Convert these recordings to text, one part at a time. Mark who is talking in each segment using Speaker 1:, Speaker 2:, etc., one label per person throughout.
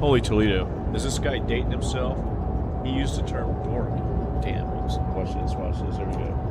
Speaker 1: Holy Toledo. Is this guy dating himself? He used the term dork. Damn. Watch this, watch this. There we go.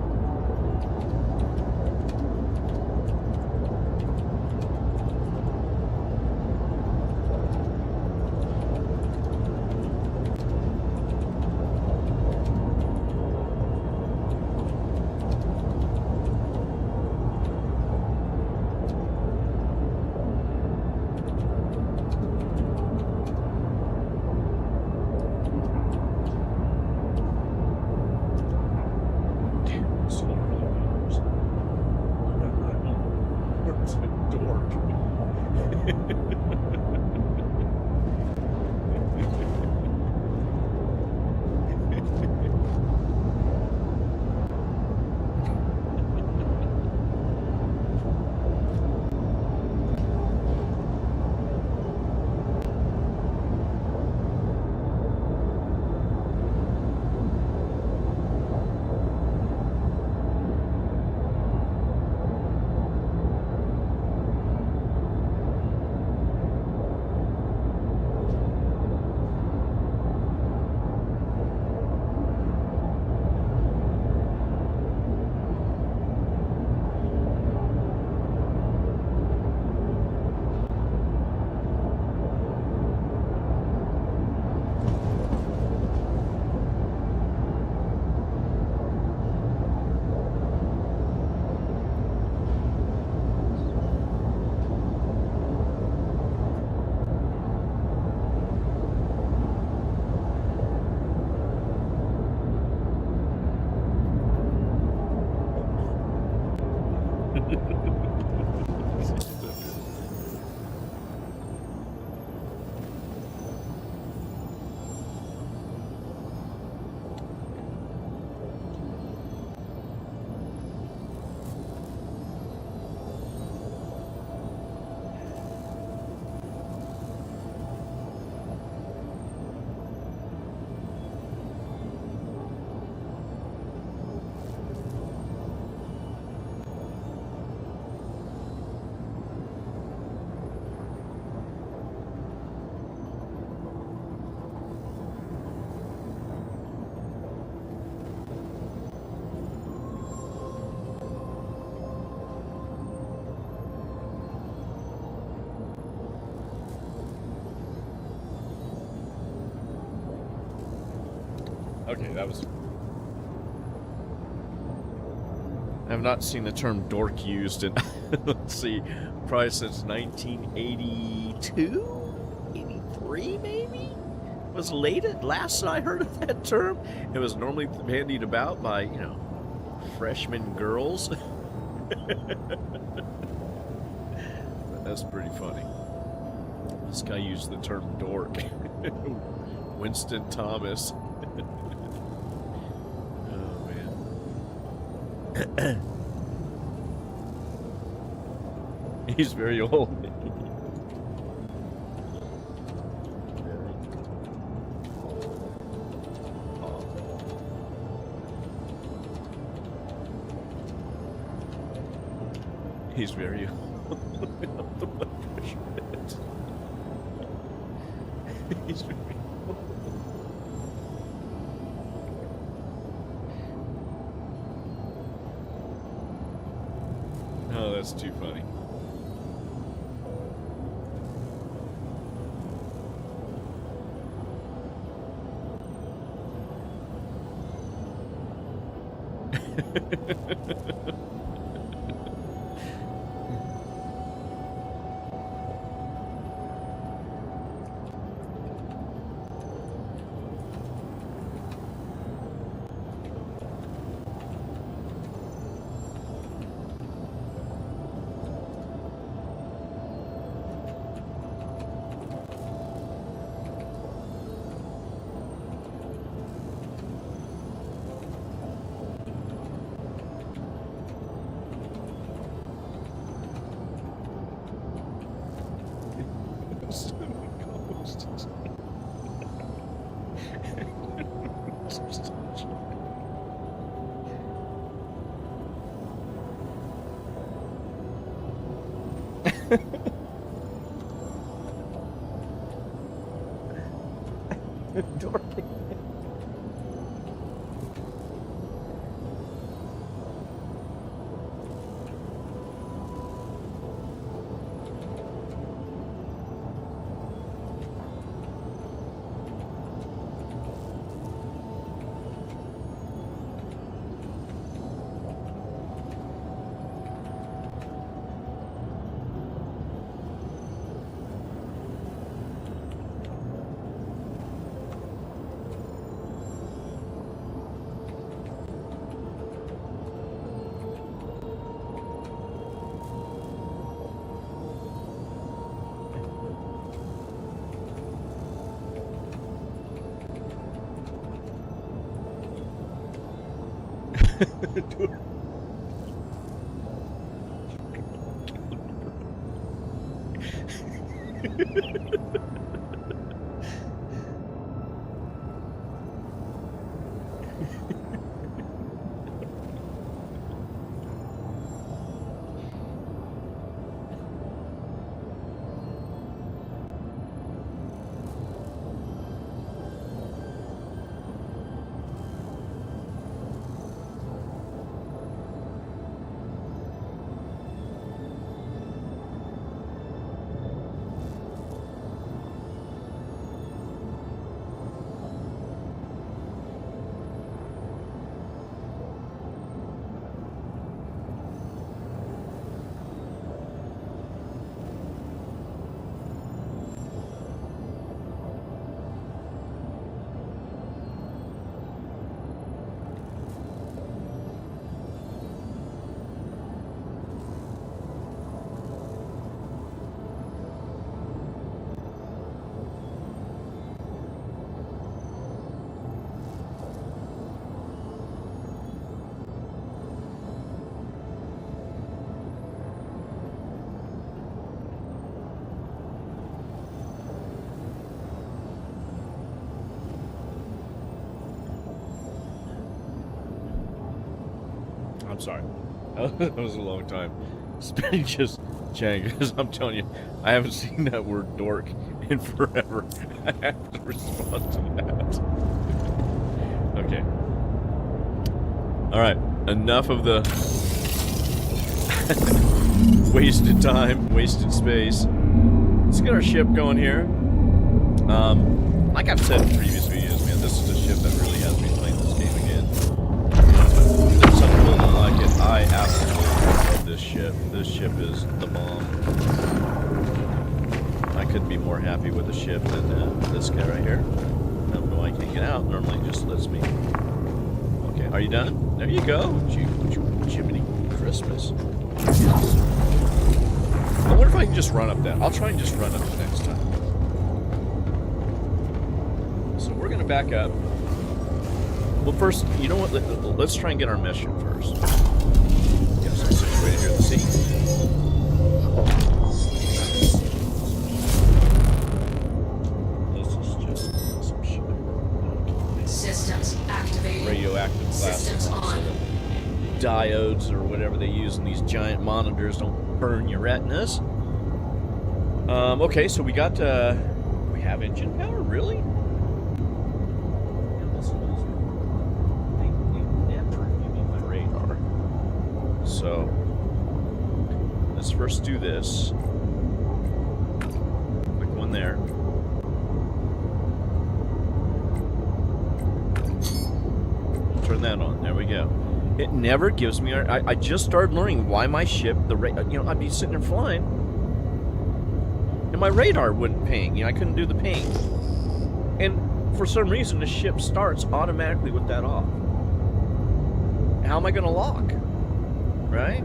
Speaker 1: Okay, that was... I have not seen the term dork used in, let's see, probably since 1982? 83, maybe? Was last I heard of that term. It was normally bandied about by, you know, freshman girls. But that's pretty funny. This guy used the term dork. Winston Thomas. He's very old. He's very old. He's very old. Oh, that's too funny. Dorking. I'm sorry. That was a long time. Spending just chatting, because I'm telling you, I haven't seen that word dork in forever. I have to respond to that. Okay. Alright, enough of the wasted time, wasted space. Let's get our ship going here. Like I've said in previous videos, man, this is a ship that really has me playing this game again. There's some people that like it. I absolutely love this ship. This ship is the bomb. I couldn't be more happy with the ship than this guy right here. I don't know why I can't get out. Normally it just lets me. Okay, are you done? There you go. Jiminy Christmas. I wonder if I can just run up that. I'll try and just run up it next time. So we're going to back up. Well, first, you know what? Let's try and get our mission first. Get ourselves situated here at the sea. This is just some shit.
Speaker 2: Systems activated.
Speaker 1: Radioactive
Speaker 2: Systems
Speaker 1: plastic.
Speaker 2: on.
Speaker 1: So the diodes or whatever they use in these giant monitors don't burn your retinas. Okay, so we got, we have engine power? Really? Yeah, this is, they never give me my radar. So, let's first do this. Click one there. Turn that on. There we go. It never gives me. I just started learning why my ship, I'd be sitting there flying, and my radar wouldn't ping. I couldn't do the ping, and for some reason the ship starts automatically with that off. How am I going to lock? Right?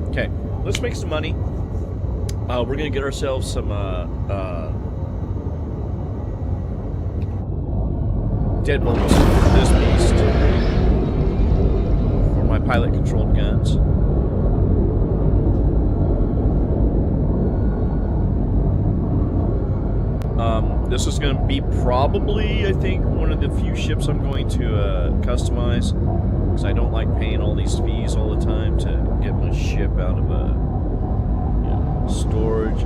Speaker 1: Okay, let's make some money. We're going to get ourselves some dead bolts for this beast. My pilot-controlled guns. This is going to be probably, I think, one of the few ships I'm going to customize, because I don't like paying all these fees all the time to get my ship out of storage.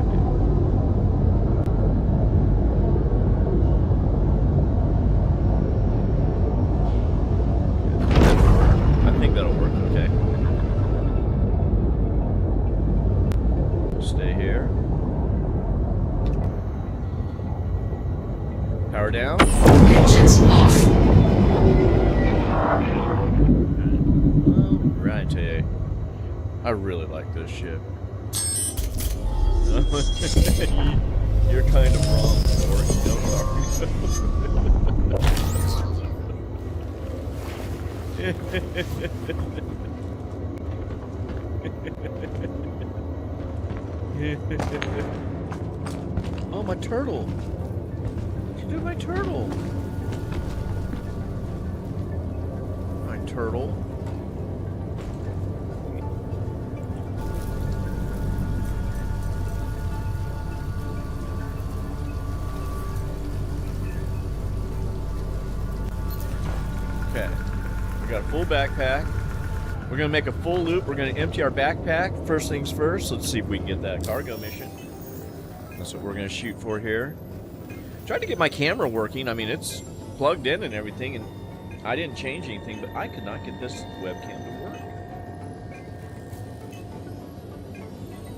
Speaker 1: Stay here. Power down.
Speaker 2: Engines off.
Speaker 1: Right, I really like this ship. You're kind of wrong, Thor. Oh, my turtle. What you do to my turtle? My turtle. Okay, we got a full backpack. We're gonna make a full loop. We're gonna empty our backpack. First things first, let's see if we can get that cargo mission. That's what we're gonna shoot for here. Tried to get my camera working. I mean, it's plugged in and everything, and I didn't change anything, but I could not get this webcam to work.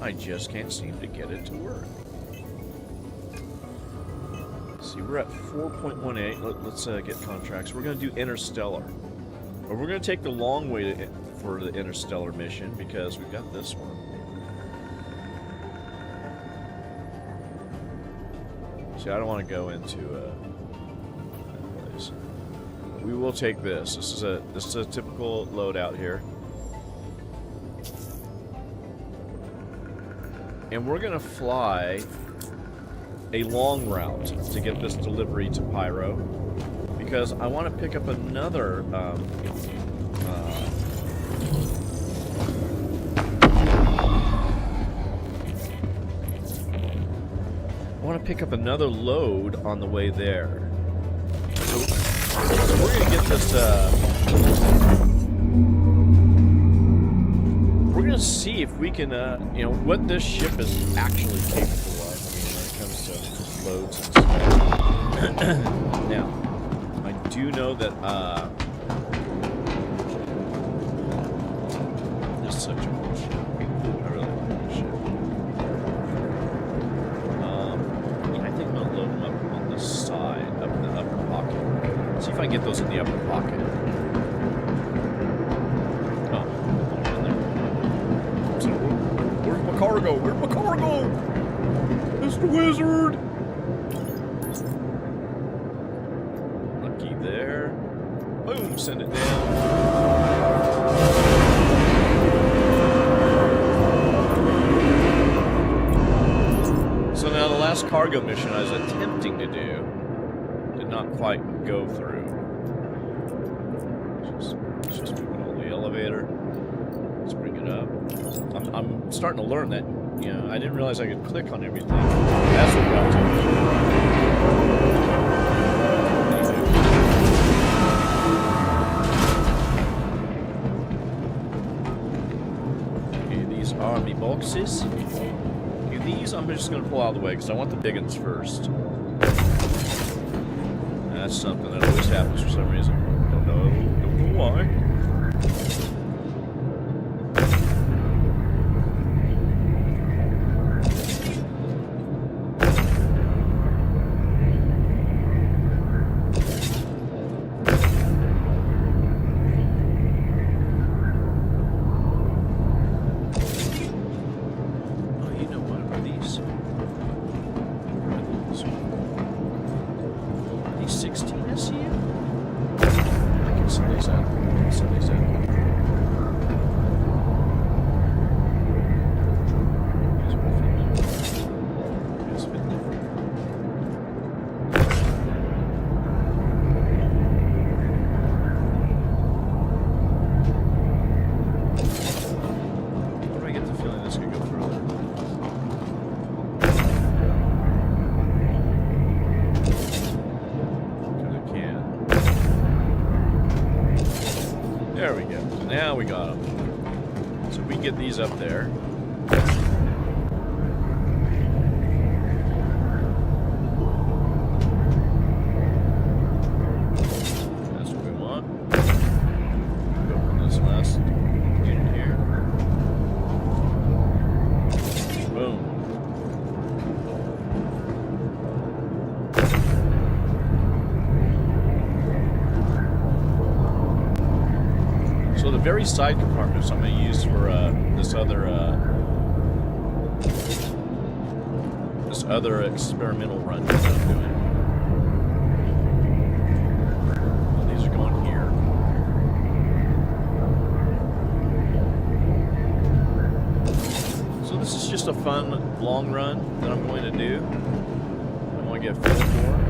Speaker 1: I just can't seem to get it to work. See, we're at 4.18. Let's get contracts. We're going to do Interstellar. Or we're going to take the long way for the Interstellar mission because we've got this one. See, I don't want to go into that place. We will take this. This is a typical loadout here. And we're going to fly a long route to get this delivery to Pyro because I want to pick up another I want to pick up another load on the way there. So we're going to get this we're going to see if we can you know what this ship is actually capable of. Loads and stuff. Now, I do know that this is such a cool ship. I really like this ship. Yeah, I think I'm gonna load them up on the side, up in the upper pocket. See if I can get those in the upper pocket. Oh, in there. Where's my cargo? Where's my cargo? Mr. Wizard! There. Boom, send it down. So now the last cargo mission I was attempting to do did not quite go through. Let's just move it on the elevator. Let's bring it up. I'm starting to learn that, you know, I didn't realize I could click on everything. That's what got to me. Army boxes. Okay, these I'm just going to pull out of the way because I want the big ones first. That's something that always happens for some reason. Don't know why. There we go. Now we got them. So we can get these up there. That's what we want. Go from this last unit here. Boom. secondary side compartments I'm going to use for this other experimental run that I'm doing. Well, these are going here. So this is just a fun long run that I'm going to do. I want to get full for.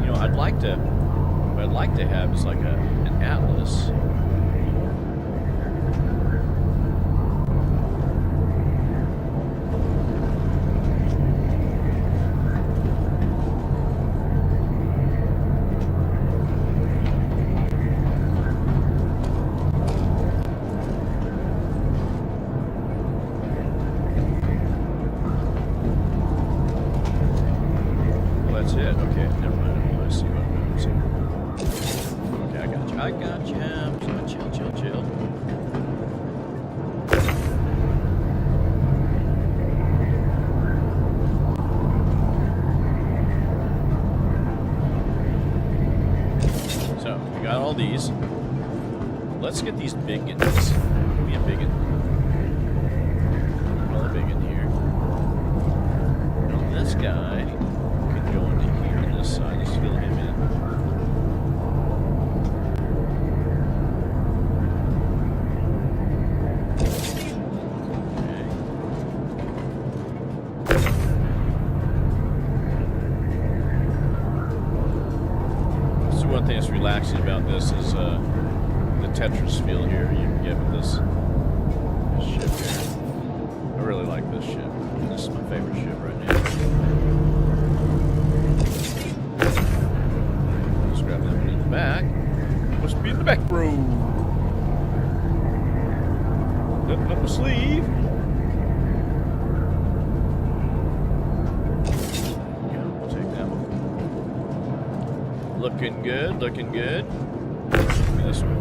Speaker 1: What I'd like to have is like an atlas. Well, that's it. Okay, never mind. I see what I'm doing. Okay, I got you. I got you. Chill, chill, chill. So, we got all these. Let's get these big ones. Give me a big one. Another big one here. Now, this guy can go into here on this side. Let's fill him in. One thing that's relaxing about this is the Tetris feel here you can get with this ship here. I really like this ship. This is my favorite ship right now. Let's grab that one in the back. Must be in the back, bro. Nothing up my sleeve. Looking good, looking good. Give me this one.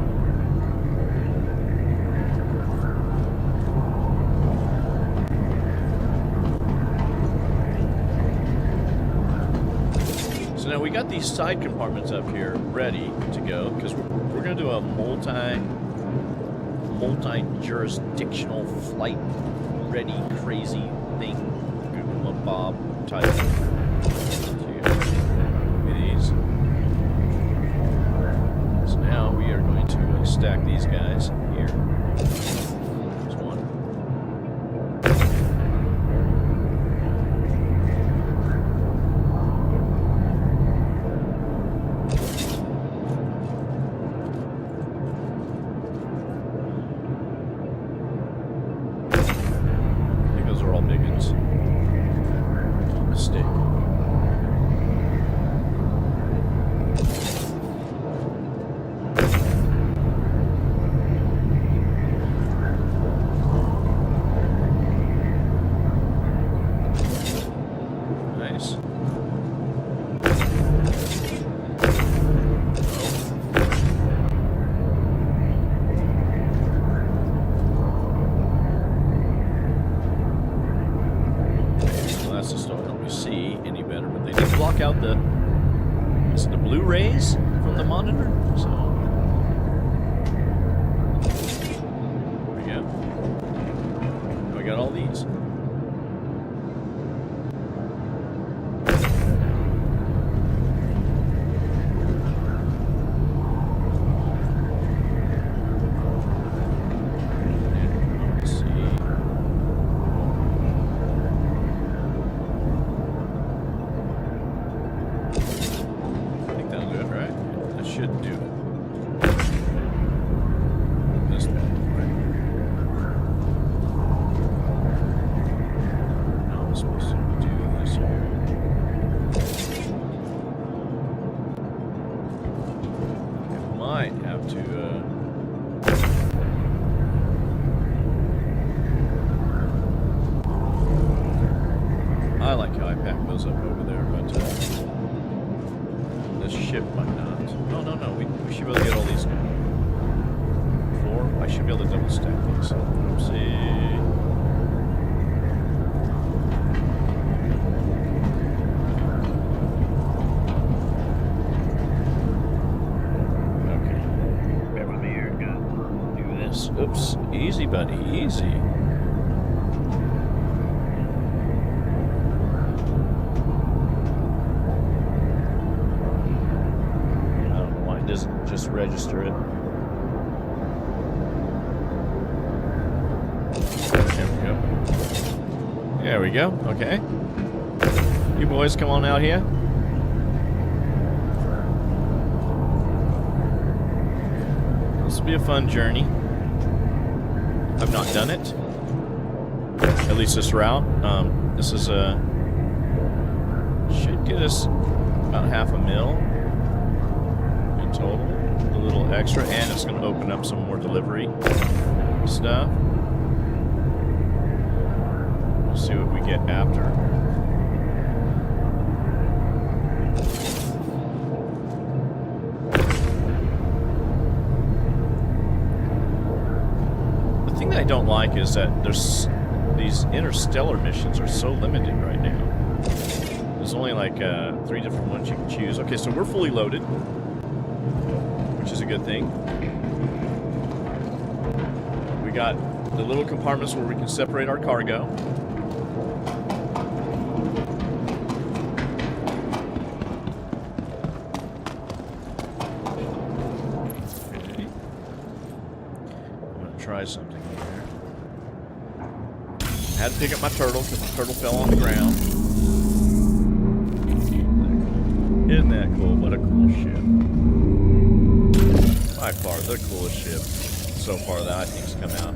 Speaker 1: So now we got these side compartments up here ready to go because we're going to do a multi-jurisdictional flight ready crazy thing. Google Bob type. Now we are going to stack these guys here. There's one. I think those are all big ones. Mistake. Out the blue rays from the monitor. So there we go. We got all these. Should do it. This one, right? I like how I pack those up over there, but this ship might not. No. We should be able to get all these now. 4. I should be able to double stack these. Oopsie. Okay. Bear with me here. Gotta do this. Oops. Easy, buddy. Easy. Just register it. There we go. Okay. You boys come on out here. This will be a fun journey. I've not done it. At least this route. This is should get us about $500,000 in total. A little extra, and it's going to open up some more delivery stuff. We'll see what we get after. The thing that I don't like is that there's these interstellar missions are so limited right now. There's only like 3 different ones you can choose. Okay, so we're fully loaded, which is a good thing. We got the little compartments where we can separate our cargo. Okay. I'm gonna try something here. I had to pick up my turtle because the turtle fell on the ground. Isn't that cool? What a cool ship. By far, the coolest ship so far that I think's come out.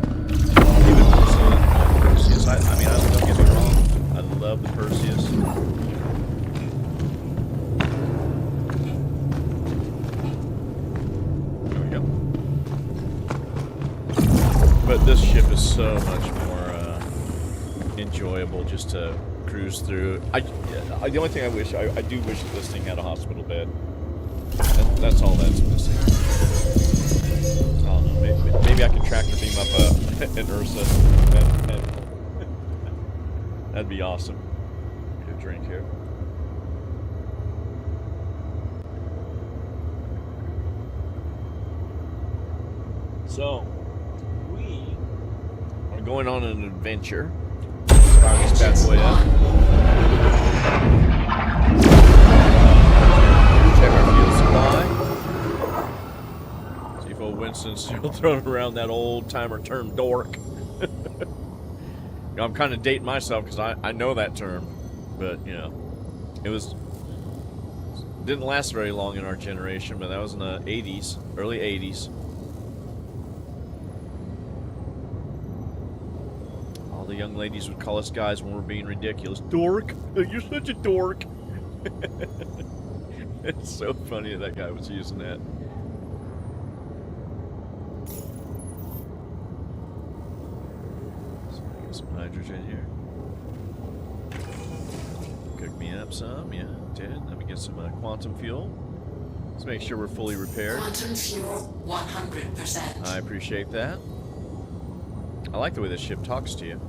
Speaker 1: Even more so than Perseus. I mean, don't get me wrong. I love the Perseus. There we go. But this ship is so much more enjoyable just to cruise through. The only thing I do wish that this thing had a hospital bed. That's all that's missing. I don't know. Maybe I can tractor beam up an Ursa. That'd be awesome. Get a drink here. So, we are going on an adventure. Fire this bad boy up. Check our fuel supply. See if old Winston's still throwing around that old timer term dork. I'm kind of dating myself because I know that term, but you know, didn't last very long in our generation, but that was in the 80s, early 80s. All the young ladies would call us guys when we're being ridiculous. Dork! You're such a dork! It's so funny that guy was using that. So get some hydrogen here. Cook me up some, yeah, did. Let me get some quantum fuel. Let's make sure we're fully repaired.
Speaker 2: Quantum fuel, 100%.
Speaker 1: I appreciate that. I like the way this ship talks to you.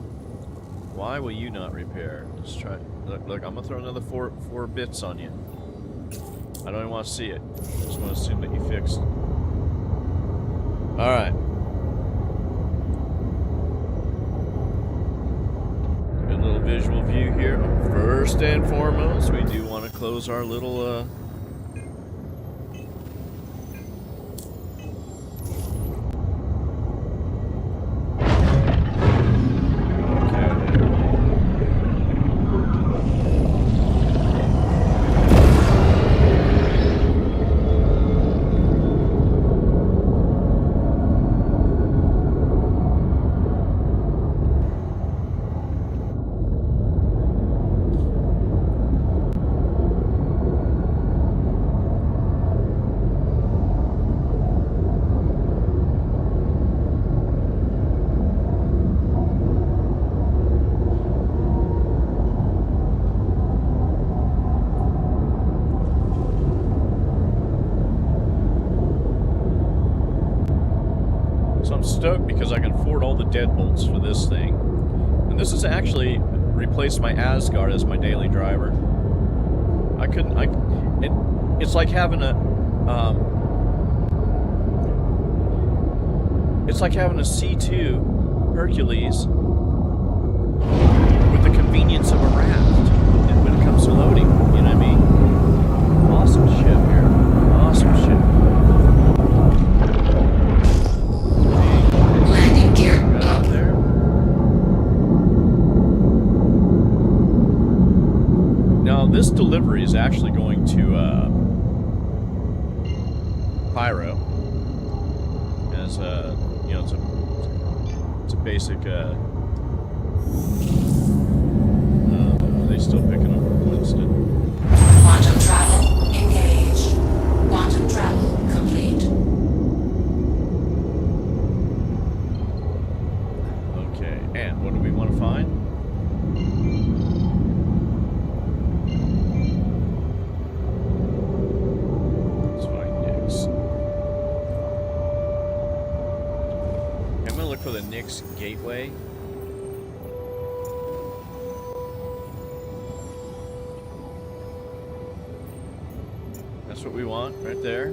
Speaker 1: Why will you not repair? Let's try. Look, I'm gonna throw another four bits on you. I don't even want to see it. I just want to assume that you fixed. All right. Good little visual view here. First and foremost, we do want to close our little stoked because I can afford all the deadbolts for this thing. And this has actually replaced my Asgard as my daily driver. It's like having a, it's like having a C2 Hercules with the convenience of a raft and when it comes to loading, you know what I mean? Awesome ship here. Awesome ship.
Speaker 2: Landing gear
Speaker 1: Out there. Now this delivery is actually going to Pyro. As you know, it's a basic. Are they still picking up Winston?
Speaker 2: Quantum travel engaged. Quantum travel complete.
Speaker 1: Okay, and what do we want to find? Let's find Nyx. I'm gonna look for the Nyx gateway. That's what we want, right there.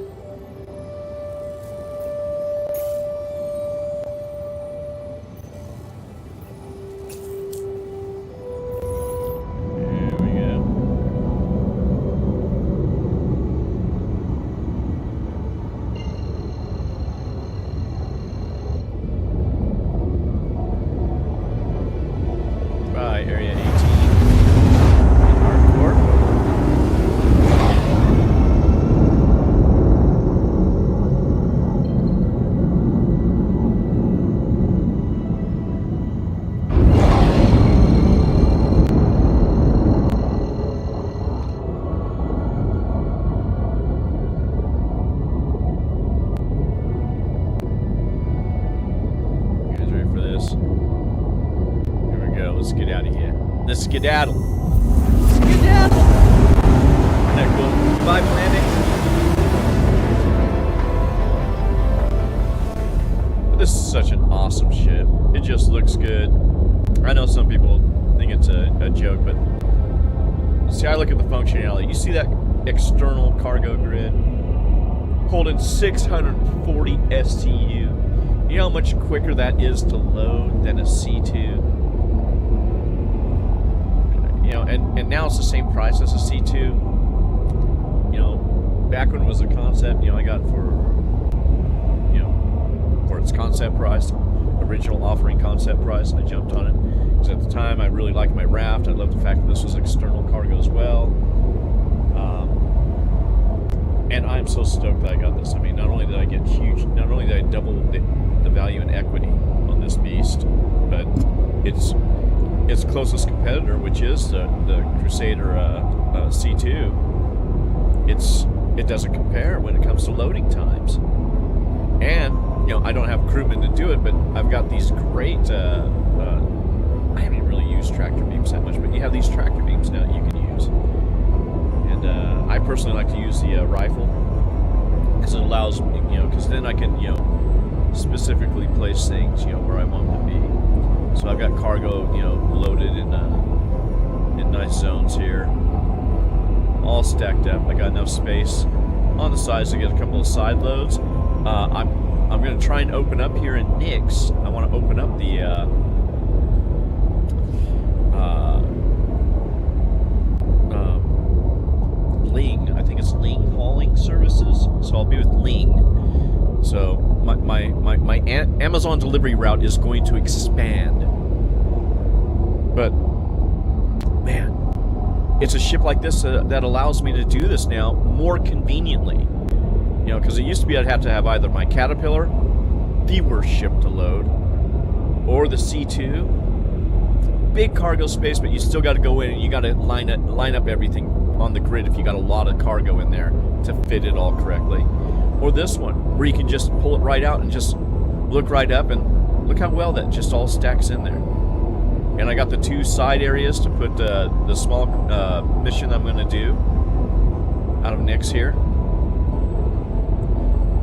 Speaker 1: There we go. Right, Area 18. Hardcore. You guys ready for this? Here we go. Let's get out of here. Let's skedaddle. Skedaddle! Isn't that cool? Bye, planet. This is such an awesome ship. It just looks good. I know some people think it's a joke, but see, I look at the functionality. You see that external cargo grid holding 640 STU. You know how much quicker that is to load than a C2? You know, and now it's the same price as a C2. You know, back when it was a concept, you know, I got for, you know, for its concept price, original offering concept price, I jumped on it. Because at the time, I really liked my raft. I loved the fact that this was external cargo as well. And I'm so stoked that I got this. I mean, not only did I get huge, not only did I double the value in equity on this beast, but its closest competitor, which is the Crusader C2, it doesn't compare when it comes to loading times. And you know, I don't have crewmen to do it, but I've got these great. I haven't really used tractor beams that much, but you have these tractor beams now that you can use. And I personally like to use the rifle because it allows me, you know, because then I can, you know, specifically place things, you know, where I want them to be. So I've got cargo, you know, loaded in nice zones here, all stacked up. I got enough space on the sides to get a couple of side loads. I'm going to try and open up here in Nyx. I want to open up the Ling. I think it's Ling hauling services. So I'll be with Ling. So my Amazon delivery route is going to expand. But man, it's a ship like this that allows me to do this now more conveniently. You know, because it used to be I'd have to have either my Caterpillar, the worst ship to load, or the C2. Big cargo space, but you still got to go in and you got to line up everything on the grid if you got a lot of cargo in there to fit it all correctly. Or this one, where you can just pull it right out and just look right up and look how well that just all stacks in there. And I got the two side areas to put the small mission I'm going to do out of Nyx here.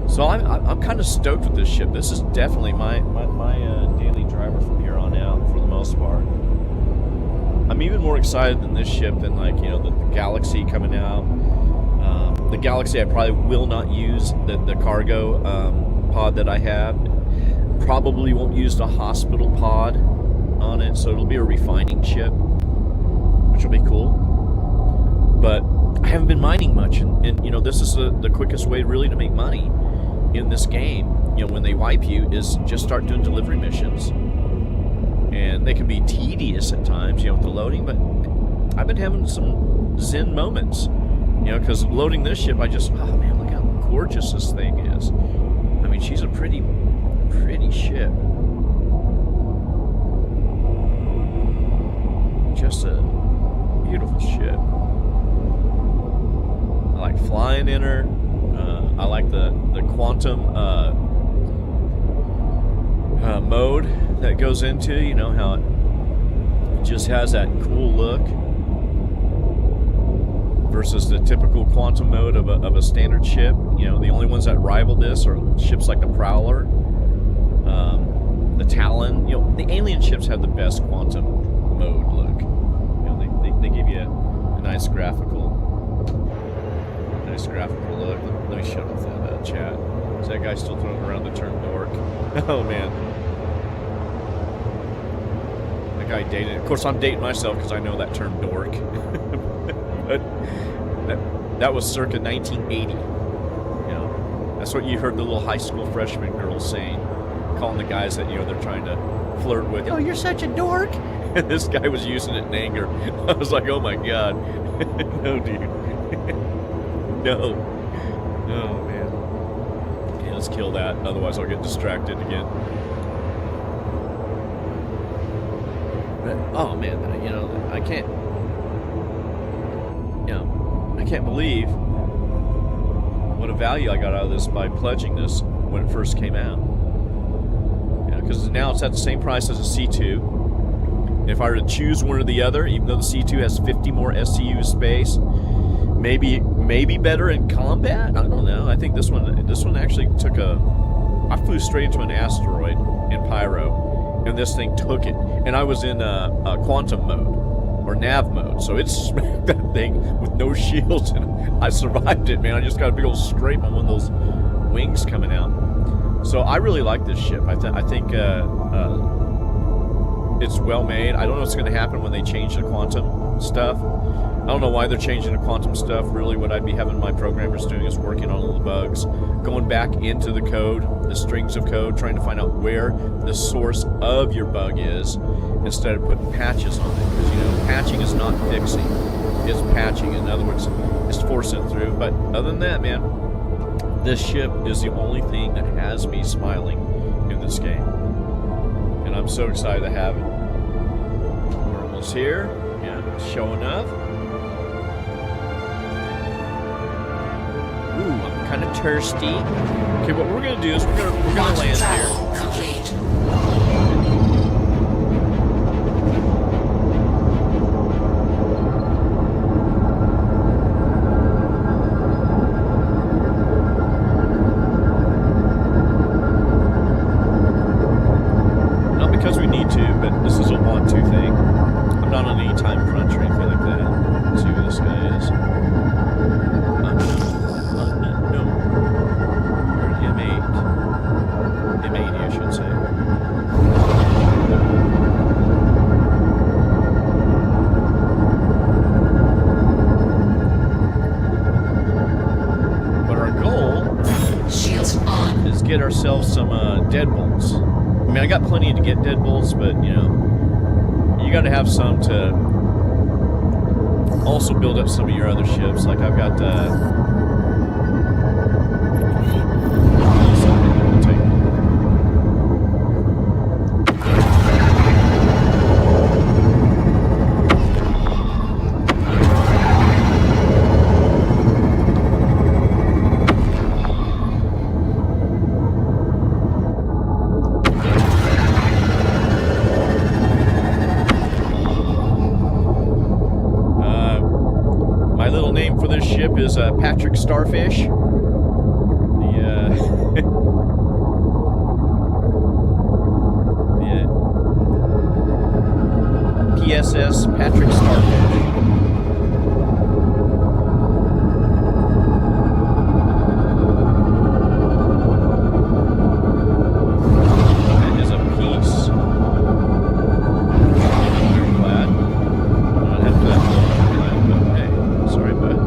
Speaker 1: So I'm kind of stoked with this ship. This is definitely my daily driver from here on out for the most part. I'm even more excited than this ship than, like, you know, the Galaxy coming out. The Galaxy I probably will not use the cargo pod that I have. Probably won't use the hospital pod on it, so it'll be a refining ship, which will be cool. But I haven't been mining much, and you know, this is the quickest way really to make money in this game, you know, when they wipe you, is just start doing delivery missions. And they can be tedious at times, you know, with the loading, but I've been having some zen moments, you know, because loading this ship, oh man, look how gorgeous this thing is. I mean, she's a pretty ship. Just a beautiful ship. I like flying in her. I like the quantum mode that goes into, you know, how it just has that cool look versus the typical quantum mode of a standard ship. You know, the only ones that rival this are ships like the Prowler, the Talon. You know, the alien ships have the best quantum mode look. You know, they give you a nice graphical look. Let me shut off that chat. Is that guy still throwing around the term dork? Oh man. That guy dated. Of course, I'm dating myself because I know that term dork. But that was circa 1980. You know, that's what you heard the little high school freshman girls saying, calling the guys that, you know, they're trying to flirt with. Oh, you're such a dork. And this guy was using it in anger. I was like, oh my god. No, dude. No. Oh, man. Okay, let's kill that. Otherwise, I'll get distracted again. But, oh, man. You know, I can't believe what a value I got out of this by pledging this when it first came out. Because now it's at the same price as a C2. And if I were to choose one or the other, even though the C2 has 50 more SCU space, maybe better in combat. I don't know. I think this one actually took I flew straight into an asteroid in Pyro, and this thing took it. And I was in a quantum mode or nav mode, so it smacked that thing with no shields, and I survived it, man. I just got a big old scrape on one of those wings coming out. So I really like this ship. I think it's well made. I don't know what's going to happen when they change the quantum stuff. I don't know why they're changing the quantum stuff. Really, what I'd be having my programmers doing is working on all the bugs, going back into the code, the strings of code, trying to find out where the source of your bug is, instead of putting patches on it. Because, you know, patching is not fixing; it's patching. In other words, it's forcing it through. But other than that, man, this ship is the only thing that has me smiling in this game, and I'm so excited to have it. We're almost here. Yeah, showing up. Ooh, I'm kind of thirsty. Okay, what we're gonna do is we're gonna land here.
Speaker 2: Complete.
Speaker 1: Not because we need to, but this is a want-to thing. I'm not on any time crunch or anything like that. Let's see who this guy is. M80, I should say. But our goal
Speaker 2: Shields on.
Speaker 1: is get ourselves some deadbolts. I mean, I got plenty to get deadbolts, but, you know, you got to have some to also build up some of your other ships. Like I've got my little name for this ship is Patrick Starfish. The Yeah. PSS Patrick Starfish. That is a piece. You're glad. I'm not happy that glad, but hey, sorry, bud.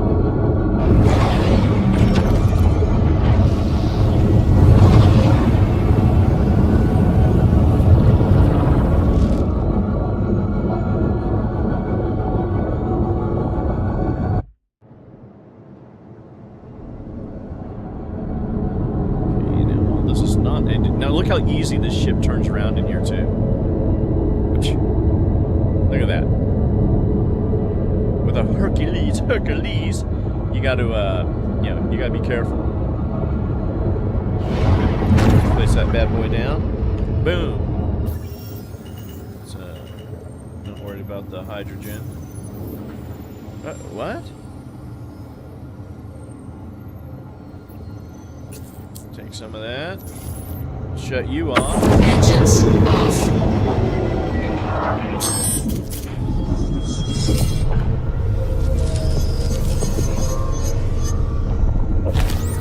Speaker 1: Now look how easy this ship turns around in here too. Look at that. With a Hercules, you got to, you got to be careful. Place that bad boy down. Boom. So, not worried about the hydrogen. What? Take some of that. Shut you off.
Speaker 2: Engines off.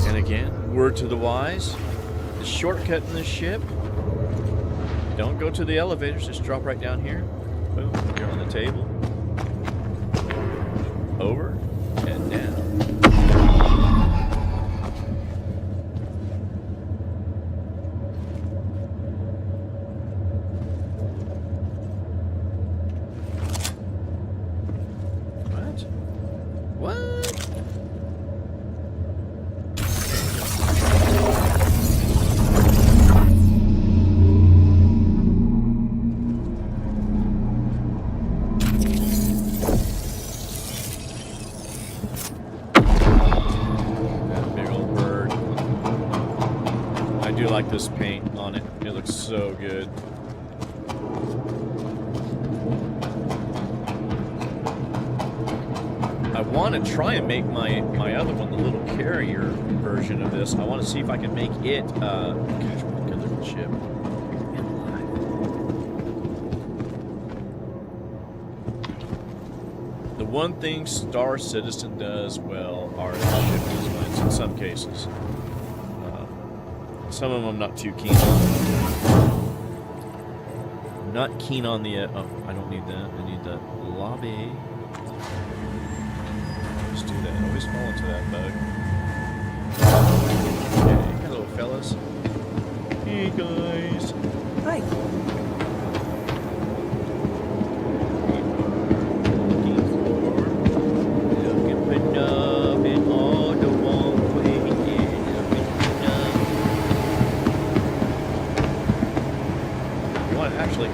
Speaker 1: And again, word to the wise, the shortcut in this ship, don't go to the elevators, just drop right down here. Boom, you're on the table. Over and down. This paint on it. It looks so good. I want to try and make my other one, the little carrier version of this. I want to see if I can make it gosh, what a good little ship. The one thing Star Citizen does well are ship designs in some cases. Some of them I'm not too keen on. I'm not keen on the... oh, I don't need that. I need the lobby. Just do that. Always fall into that bug. Okay, hello, fellas. Hey, guys.
Speaker 3: Hi.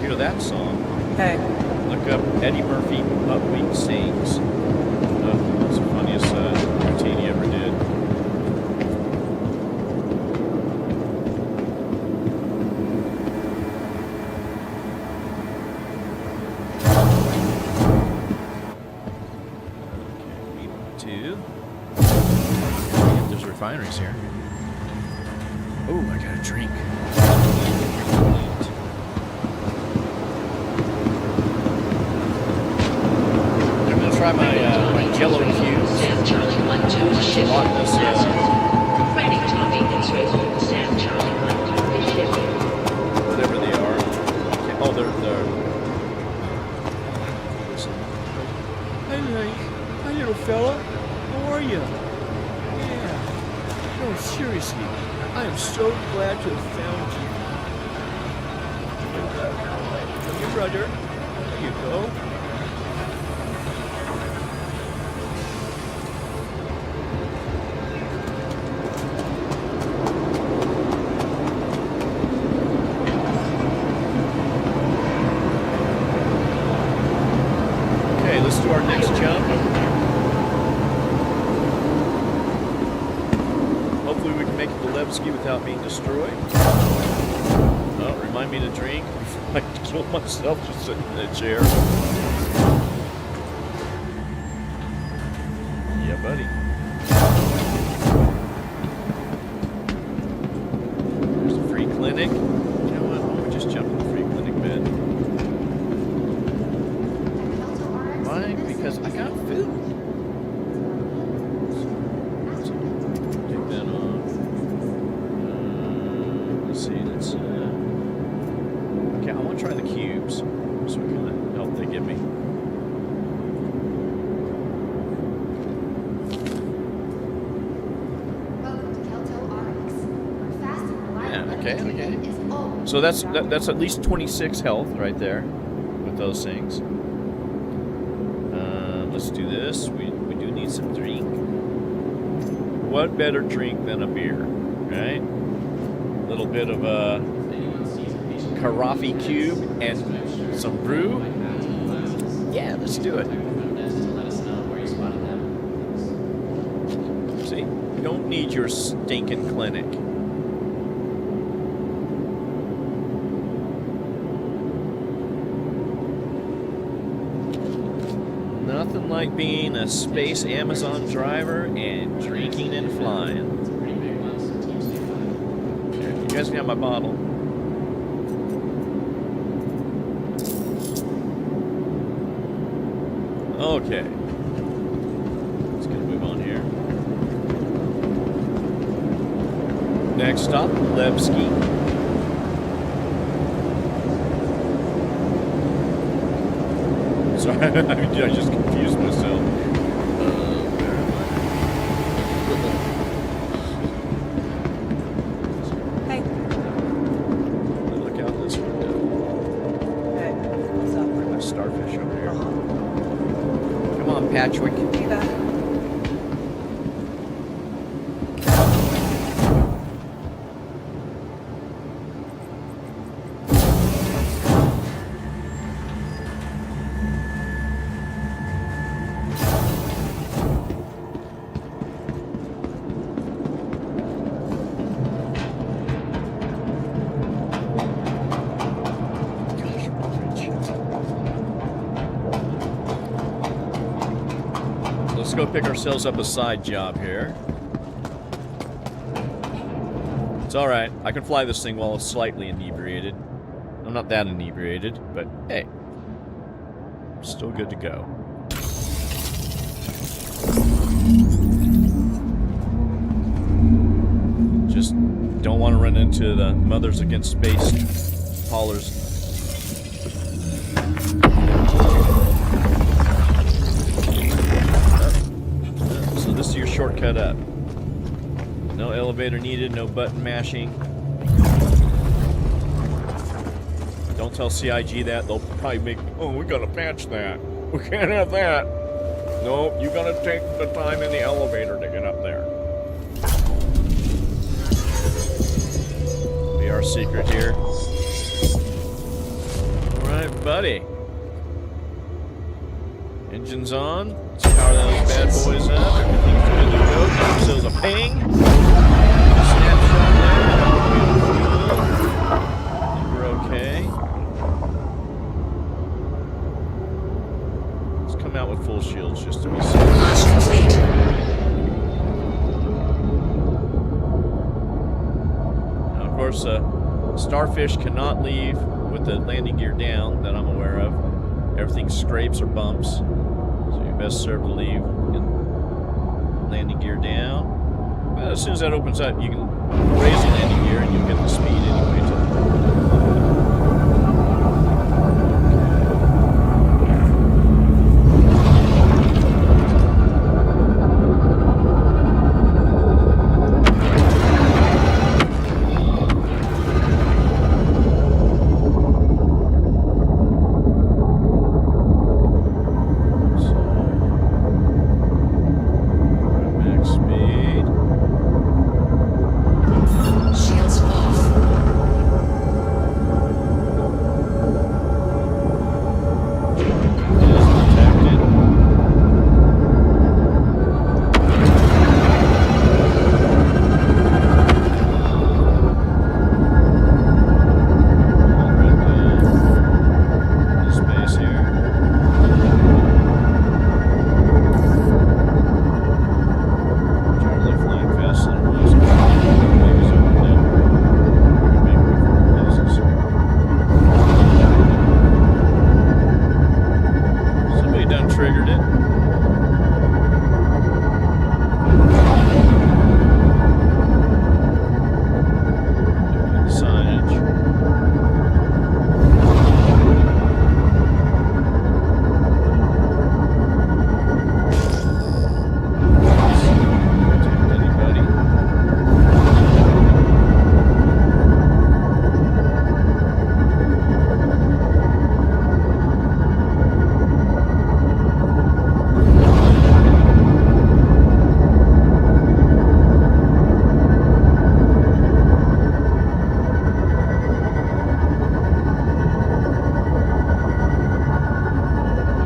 Speaker 1: Hear that song.
Speaker 3: Hey.
Speaker 1: Look up Eddie Murphy Upbeat Sings. Oh, that's the funniest routine he ever did. Okay, we want to. There's refineries here. Oh, I got a drink. Try my yellow cubes. On this, whatever they are. Okay. Oh, they're. Hi, little fella. How are you? Yeah. No, seriously, I am so glad to have found you. Your brother. There you go. Let's do our next jump. Hopefully we can make it to Levski without being destroyed. Oh, remind me to drink before I kill myself just sitting in a chair. Yeah, buddy. clinic. You know what? Why don't we just jump in the free clinic bed? Why? Because I got food. So, take that off. Let's see. Let's. Okay, I want to try the cubes. So what kind of help they give me? Okay. So that's at least 26 health right there with those things. Let's do this. We do need some drink. What better drink than a beer, right? A little bit of a Carafe cube and some brew. Yeah, let's do it. See, you don't need your stinking clinic. Nothing like being a space Amazon driver and drinking and flying. Here, you guys can have my bottle. Okay. Let's get a move on here. Next stop, Levski. Sorry, I just confused myself.
Speaker 3: Hey.
Speaker 1: Look out this window.
Speaker 3: Hey, what's up?
Speaker 1: My starfish over here. Come on, Patrick.
Speaker 3: Hey, that.
Speaker 1: Let's go pick ourselves up a side job here. It's alright. I can fly this thing while it's slightly inebriated. I'm not that inebriated, but hey. Still good to go. Just don't want to run into the Mothers Against Space haulers. So this is your shortcut up. No elevator needed, no button mashing. Don't tell CIG that. They'll probably make, oh, we gotta patch that. We can't have that. No, you gotta take the time in the elevator to get up there. Be our secret here. Alright, buddy. Engines on. Let's power those bad boys up. Everything's good to go. Give ourselves a ping. Snapshot there. I think we're okay. Let's come out with full shields just to be safe.
Speaker 2: Launch complete.
Speaker 1: Now, of course, Starfish cannot leave with the landing gear down that I'm aware of. Everything scrapes or bumps. So you're best served to leave landing gear down. But as soon as that opens up, you can raise the landing gear and you'll get the speed anyway.
Speaker 2: Shields off.
Speaker 1: triggered it. Open signage. Protect anybody.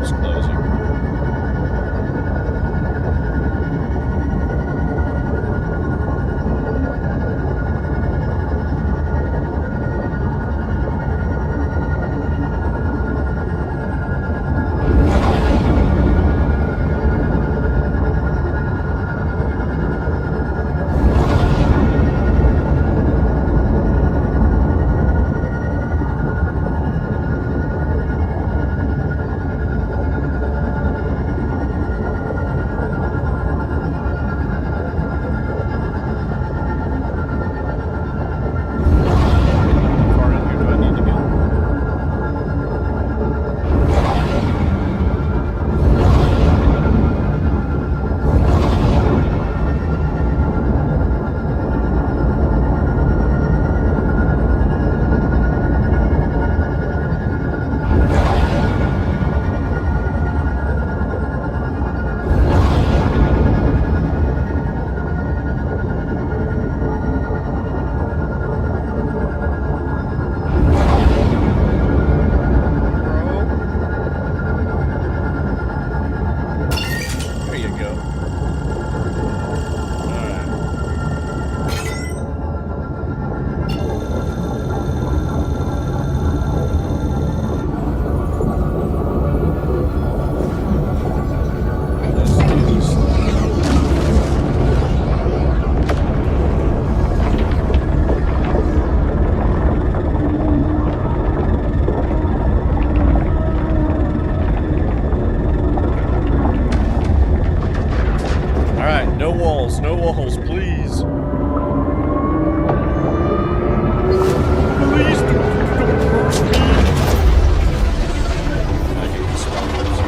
Speaker 1: It's closing. How far in here do I need to go? There you go. Alright. Let's do this. Alright, no walls, please. Please don't hurt me. I get the sparkles.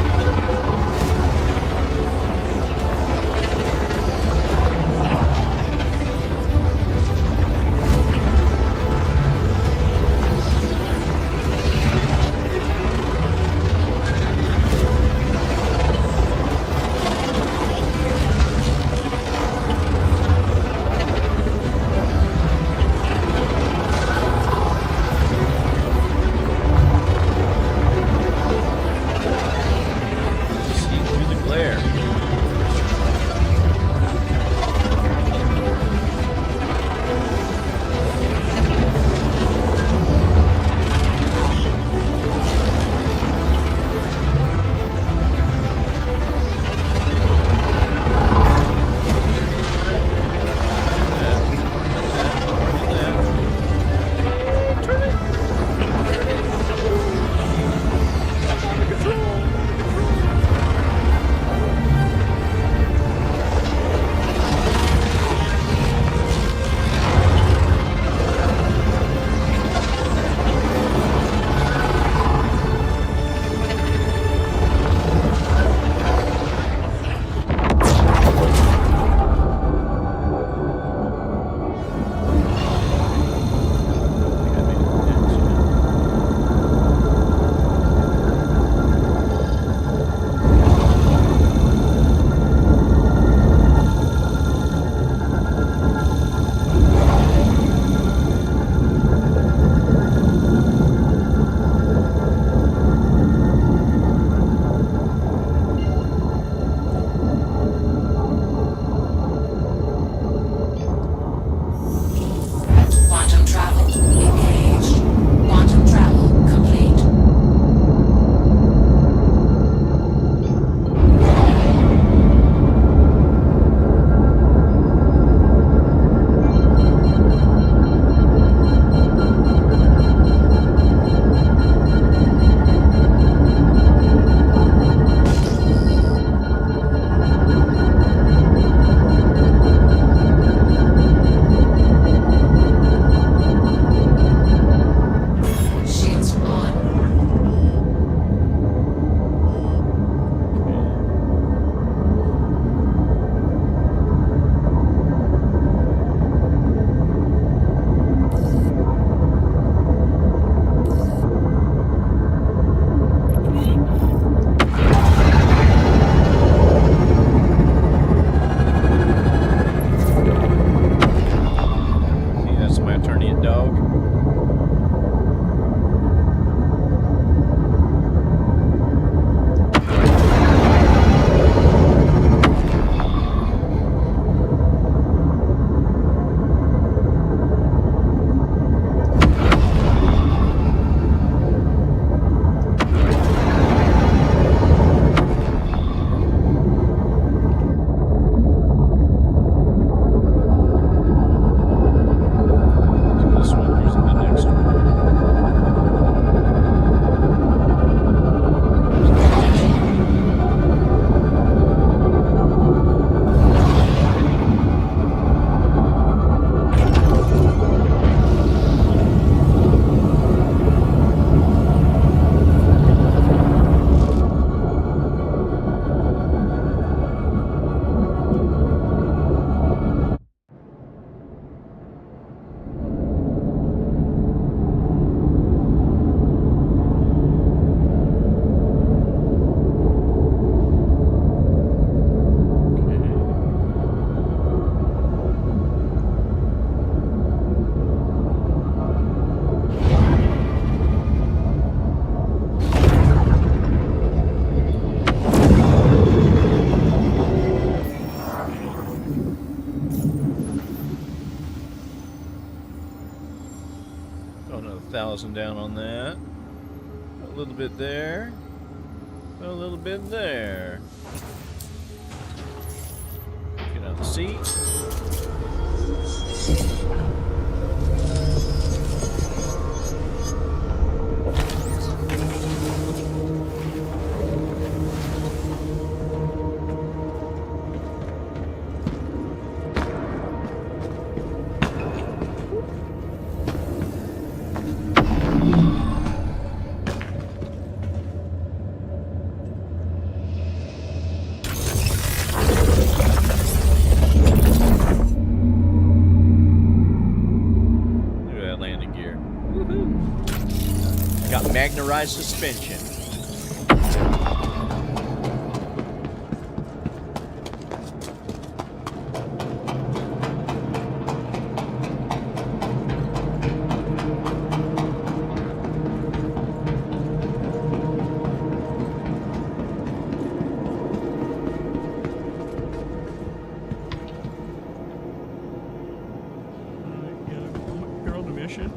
Speaker 1: 10,000 down on that. A little bit there. A little bit there. Get on the seat. Magnerized suspension. You're on the mission.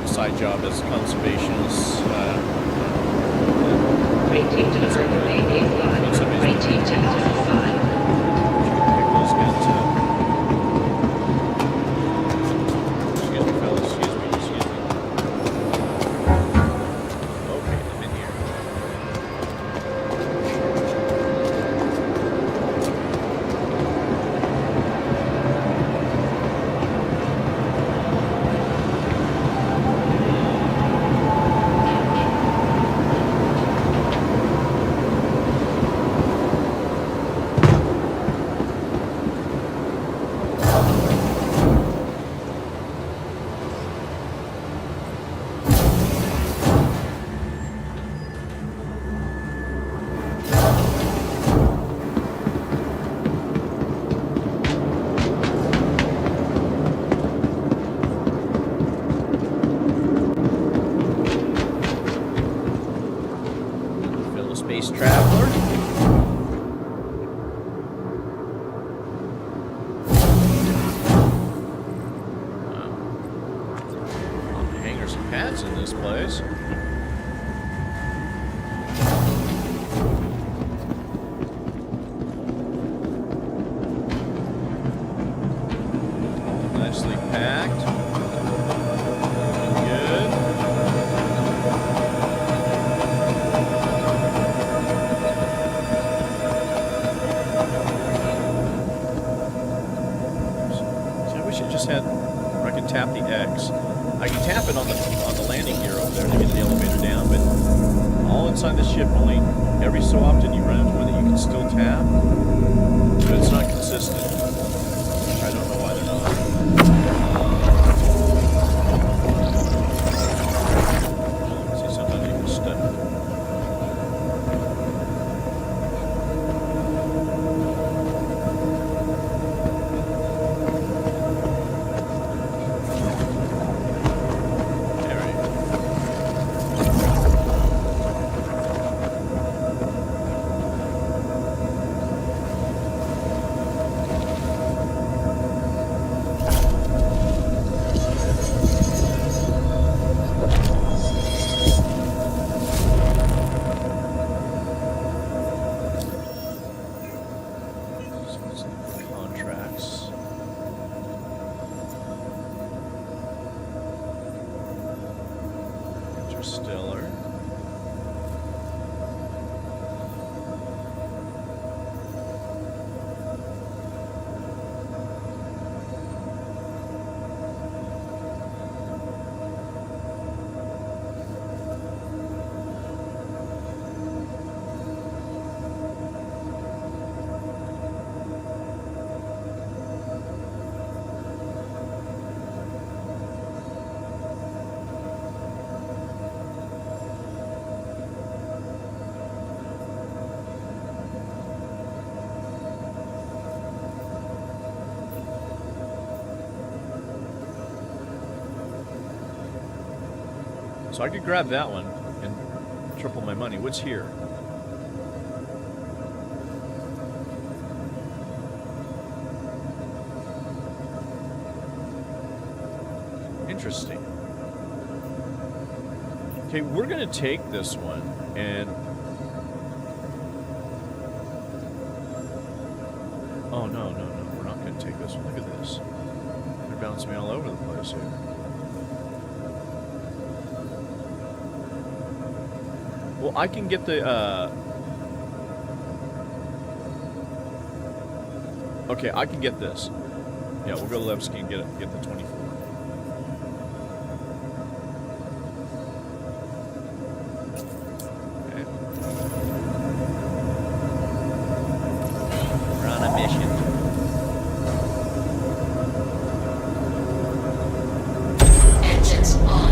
Speaker 1: Side job as conservationist.
Speaker 2: Waiting to the remaining line. Waiting to Alpha 5.
Speaker 1: Excuse me, fellas. Excuse me. Okay, I'm in here. Space Traveler. Wow. Hangers and pads in this place. Nicely packed. Good. Or I can tap the X. I can tap it on the landing gear over there to get the elevator down, but all inside the ship, only every so often you run into one that you can still tap, but it's not consistent. I don't know why they're not. See, sometimes you can stutter. Interstellar. So I could grab that one and triple my money. What's here? Interesting. Okay, we're gonna take this one and... Oh, no, we're not gonna take this one. Look at this. They're bouncing me all over the place here. Well, I can get the, okay, I can get this. Yeah, we'll go to Levski and get the 24. Okay. We're on a mission.
Speaker 2: Engines on.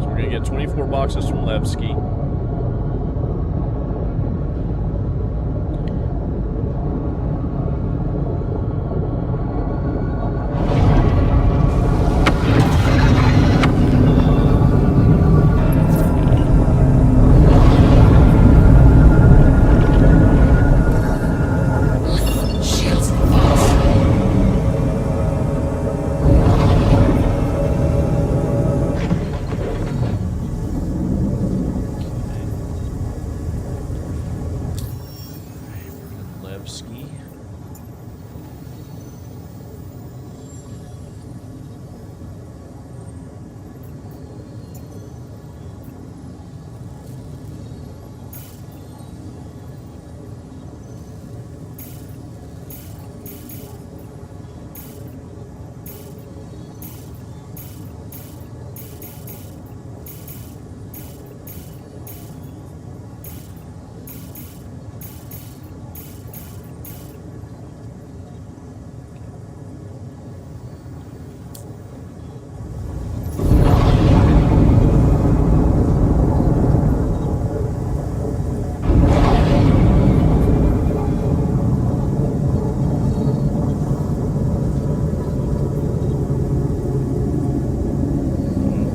Speaker 1: So we're gonna get 24 boxes from Levski.
Speaker 2: Shields off.
Speaker 1: Levski.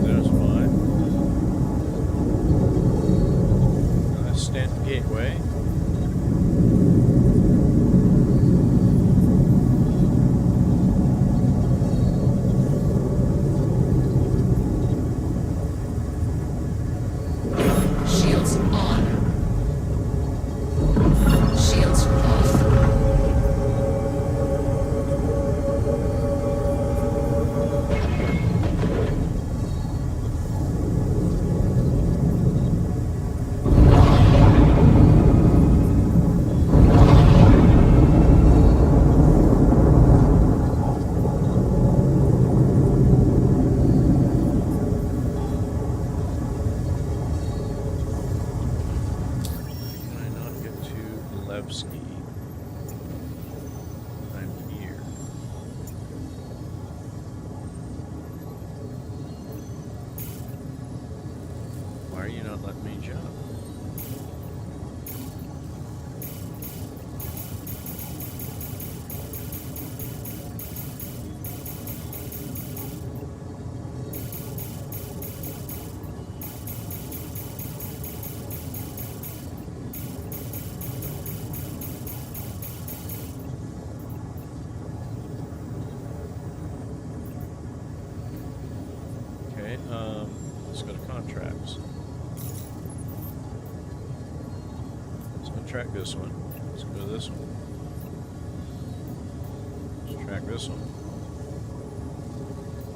Speaker 1: There's one. Nice Stanton Gateway.
Speaker 2: Shields on. Shields off.
Speaker 1: Can I not get to Levski? I'm here. Why are you not letting me jump? Okay, let's go to contracts. Let's contract this one. Let's go to this one. Let's track this one.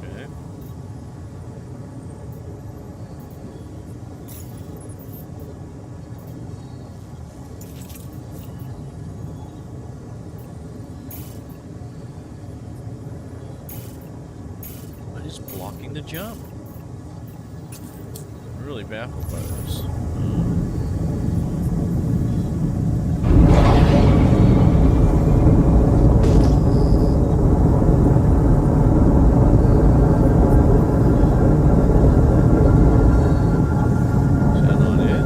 Speaker 1: Okay. What is blocking the jump? I'm really baffled by this. Is that not it?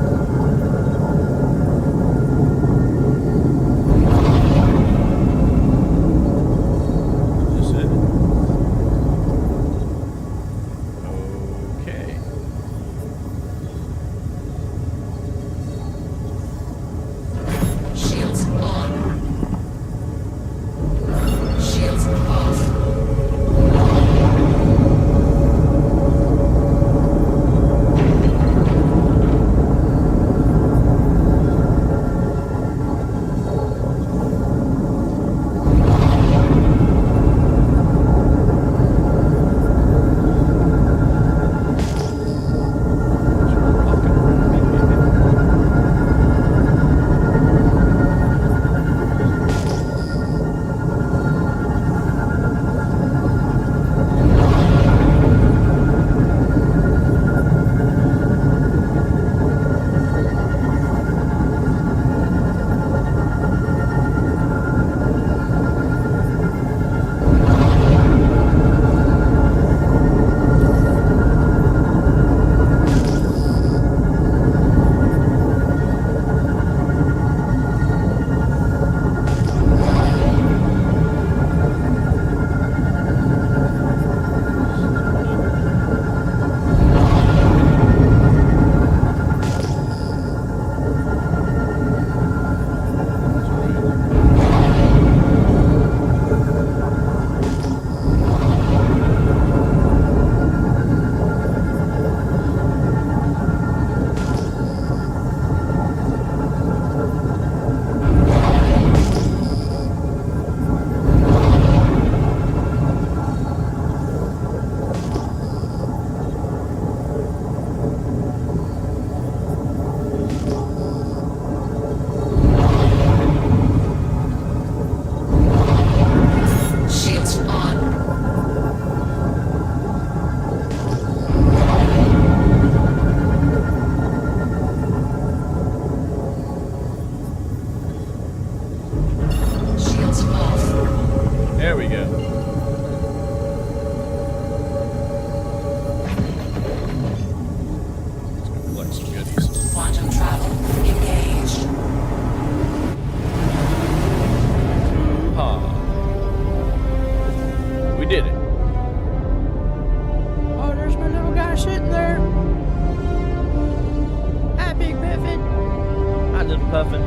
Speaker 1: puffing.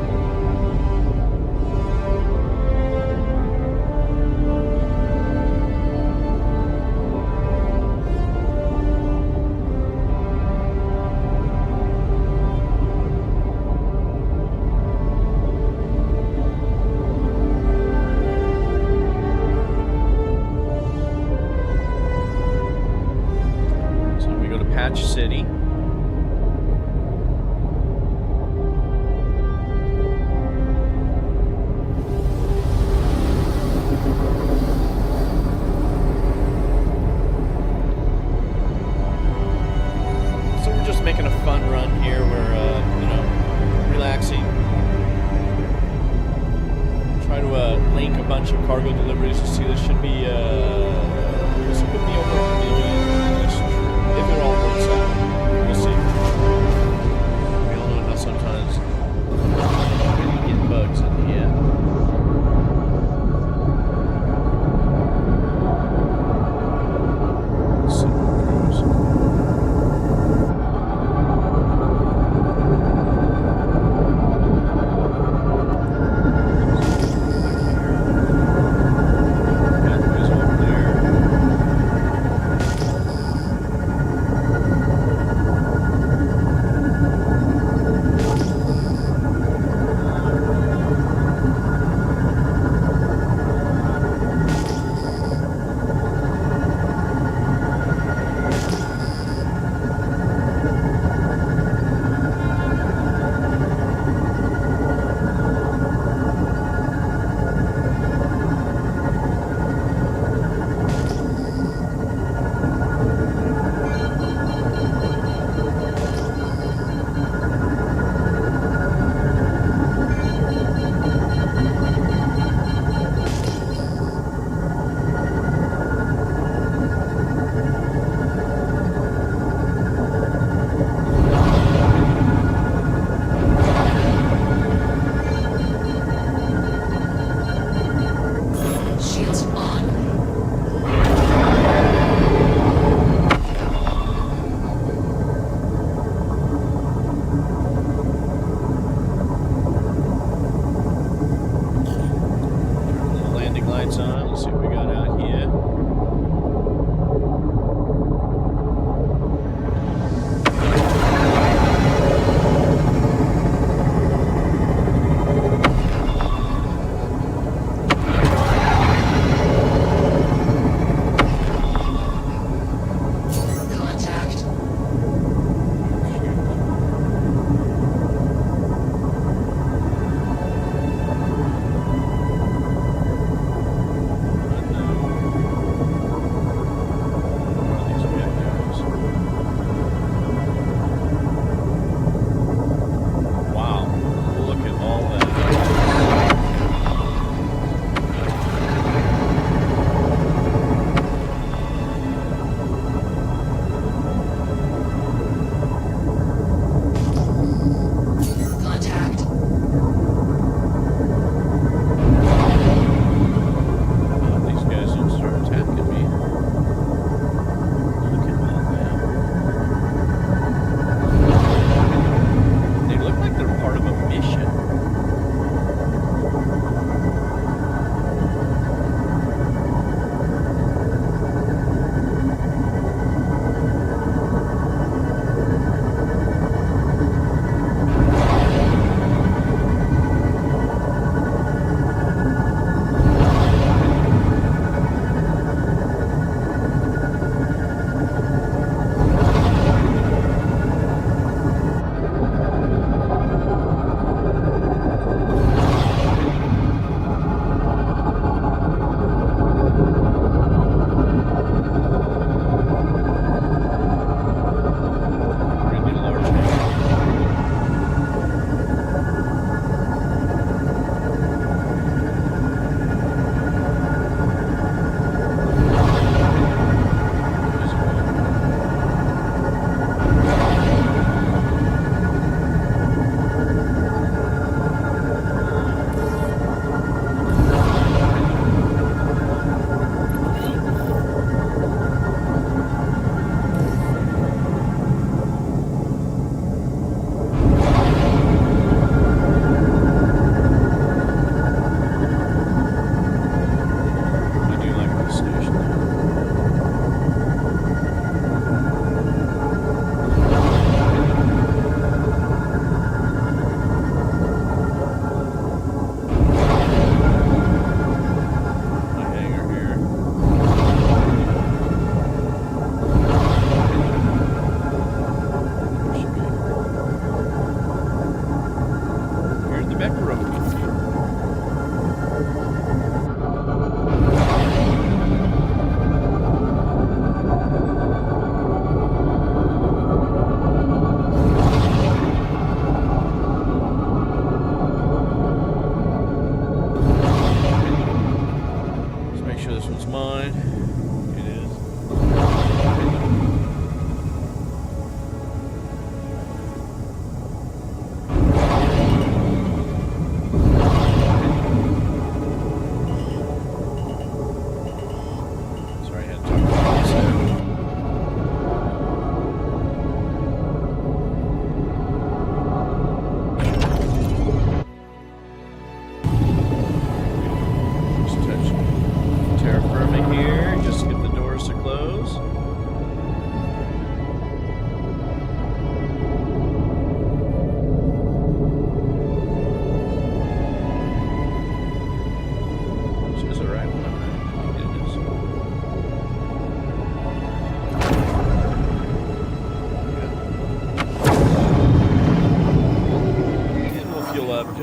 Speaker 1: So we go to Patch City. So we're just making a fun run here. We're, you know, relaxing. Try to link a bunch of cargo deliveries to see. This should be, this could be over 1 million in this trip, if it all works out. We'll see. We all know how sometimes you get bugs in the end. Super cruise. Pathways over there.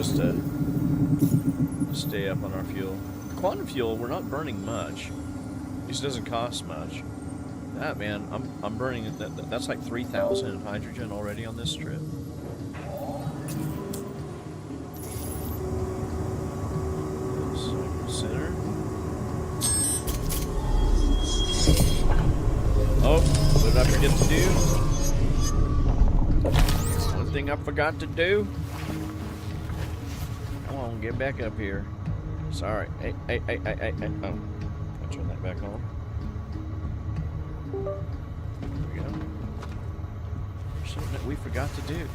Speaker 1: just to stay up on our fuel. Quantum fuel, we're not burning much. It just doesn't cost much. That, man, I'm burning, that's like 3,000 hydrogen already on this trip. Center. Oh, what did I forget to do? One thing I forgot to do. Come on, get back up here. Sorry. Hey. Oh, I'll turn that back on. There we go. There's something that we forgot to do.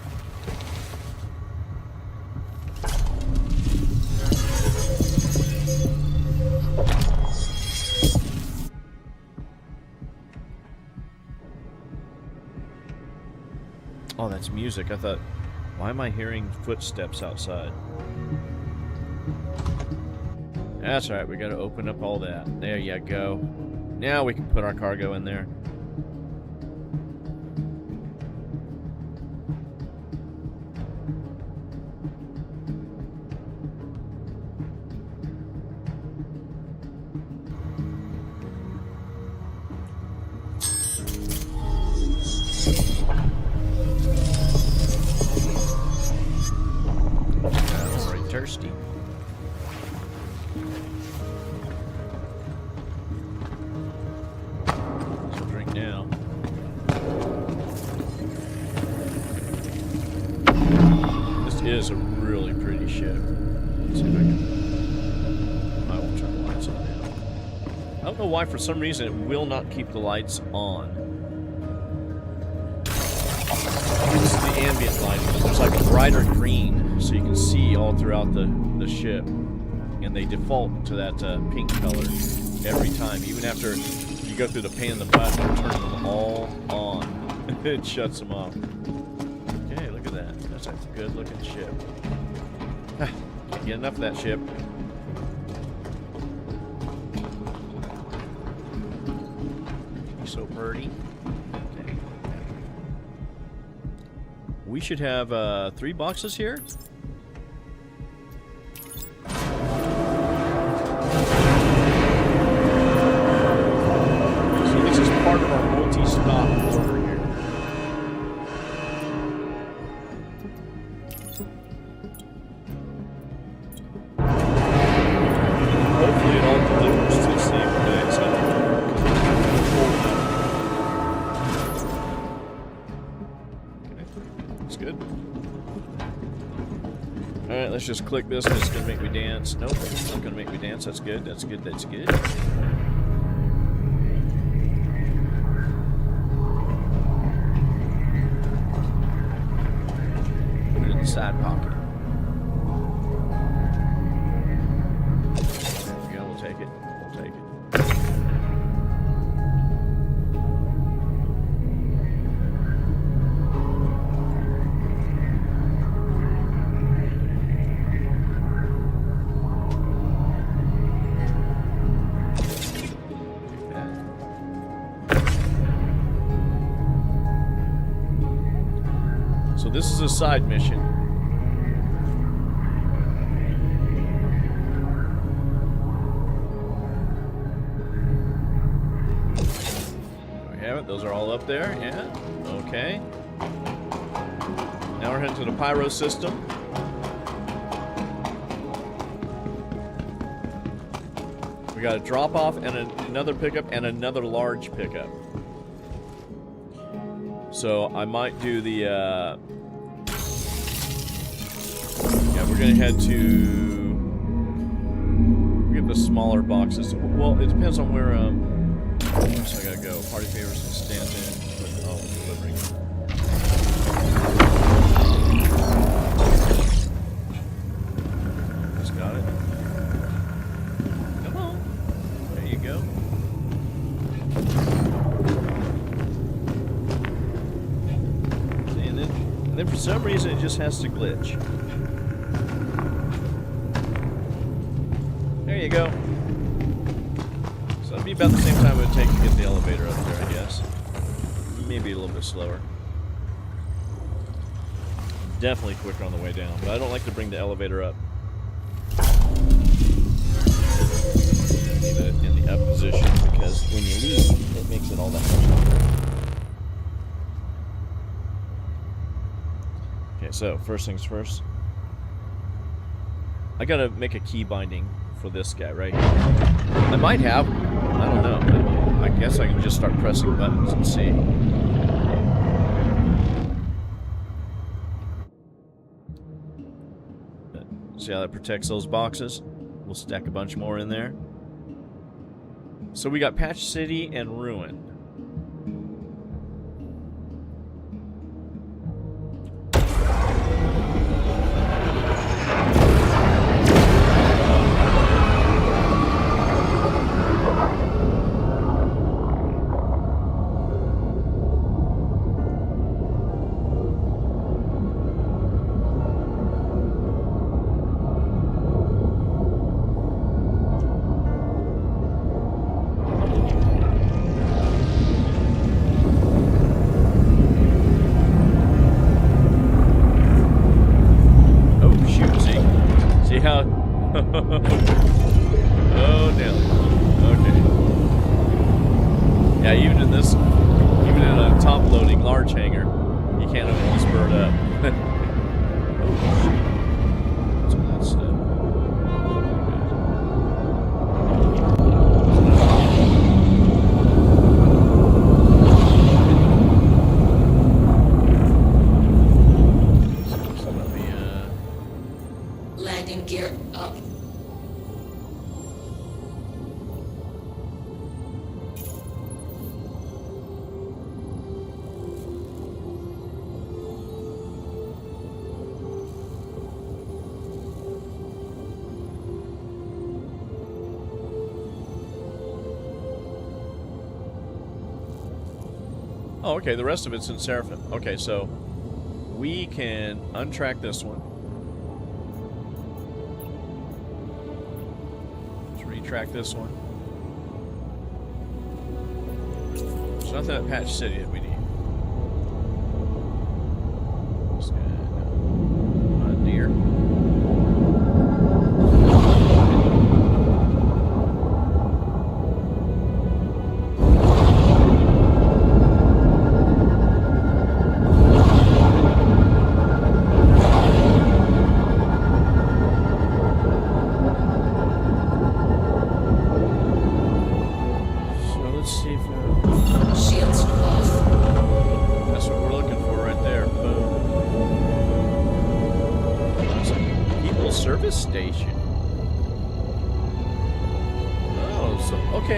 Speaker 1: Oh, that's music. I thought, why am I hearing footsteps outside? That's right, we gotta open up all that. There you go. Now we can put our cargo in there. I'm very thirsty. Now. This is a really pretty ship. Let's see if I can. I won't turn the lights on now. I don't know why, for some reason, it will not keep the lights on. This is the ambient lighting. There's like a brighter green, so you can see all throughout the ship. And they default to that pink color every time, even after you go through the pain in the butt and turn them all on. It shuts them off. Okay, look at that. That's a good looking ship. Can't get enough of that ship. He's so pretty. Okay. We should have 3 boxes here. Part of our multi-stop order here. Hopefully it all delivers to the same place. Okay, that's good. Alright, let's just click this and it's gonna make me dance. Nope, it's not gonna make me dance. That's good, that's good, that's good. Side pocket. There we go, we'll take it. We'll take it. So this is a side mission. Those are all up there, yeah. Okay. Now we're heading to the pyro system. We got a drop off and another pickup and another large pickup. So I might do the yeah, we're gonna head to get the smaller boxes. Well, it depends on where so I gotta go. Party favors and stand in. Oh, delivering. Just got it. Come on. There you go. See, and then for some reason it just has to glitch. There you go. So it'd be about the same time it would take to get the elevator up there, I guess. Maybe a little bit slower. definitely quicker on the way down, but I don't like to bring the elevator up. Leave it in the up position because when you leave, it makes it all that much longer. Okay, so first things first. I gotta make a key binding for this guy right here. I might have, I don't know. I guess I can just start pressing buttons and see. See how that protects those boxes? We'll stack a bunch more in there. So we got Patch City and Ruin. Oh, damn. Okay. Yeah, even in this, even in a top-loading large hangar, you can't open this bird up. Oh, shit. So that's
Speaker 2: landing gear up.
Speaker 1: Oh, okay, the rest of it's in Seraphim. Okay, so we can untrack this one. Let's retrack this one. There's nothing at Patch City that we need. This guy, deer.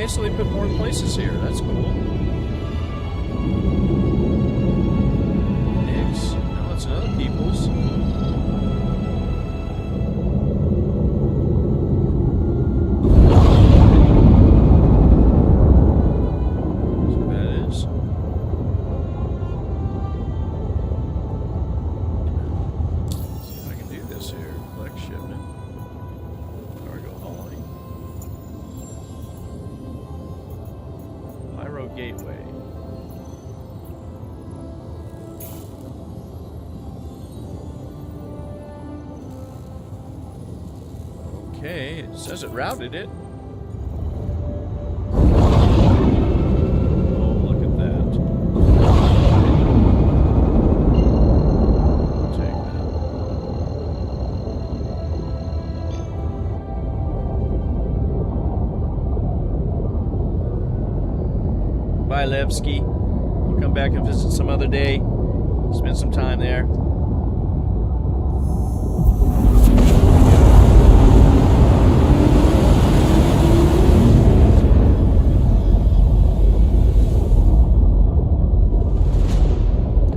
Speaker 1: So they put more places here. That's cool. Nix. No, it's another people's. So that is. Let's see if I can do this here. Collect shipment. Cargo hauling. Gateway. Okay, it says it routed it. Oh, look at that. I'll take Bye, Levski. We'll come back and visit some other day. Spend some time there.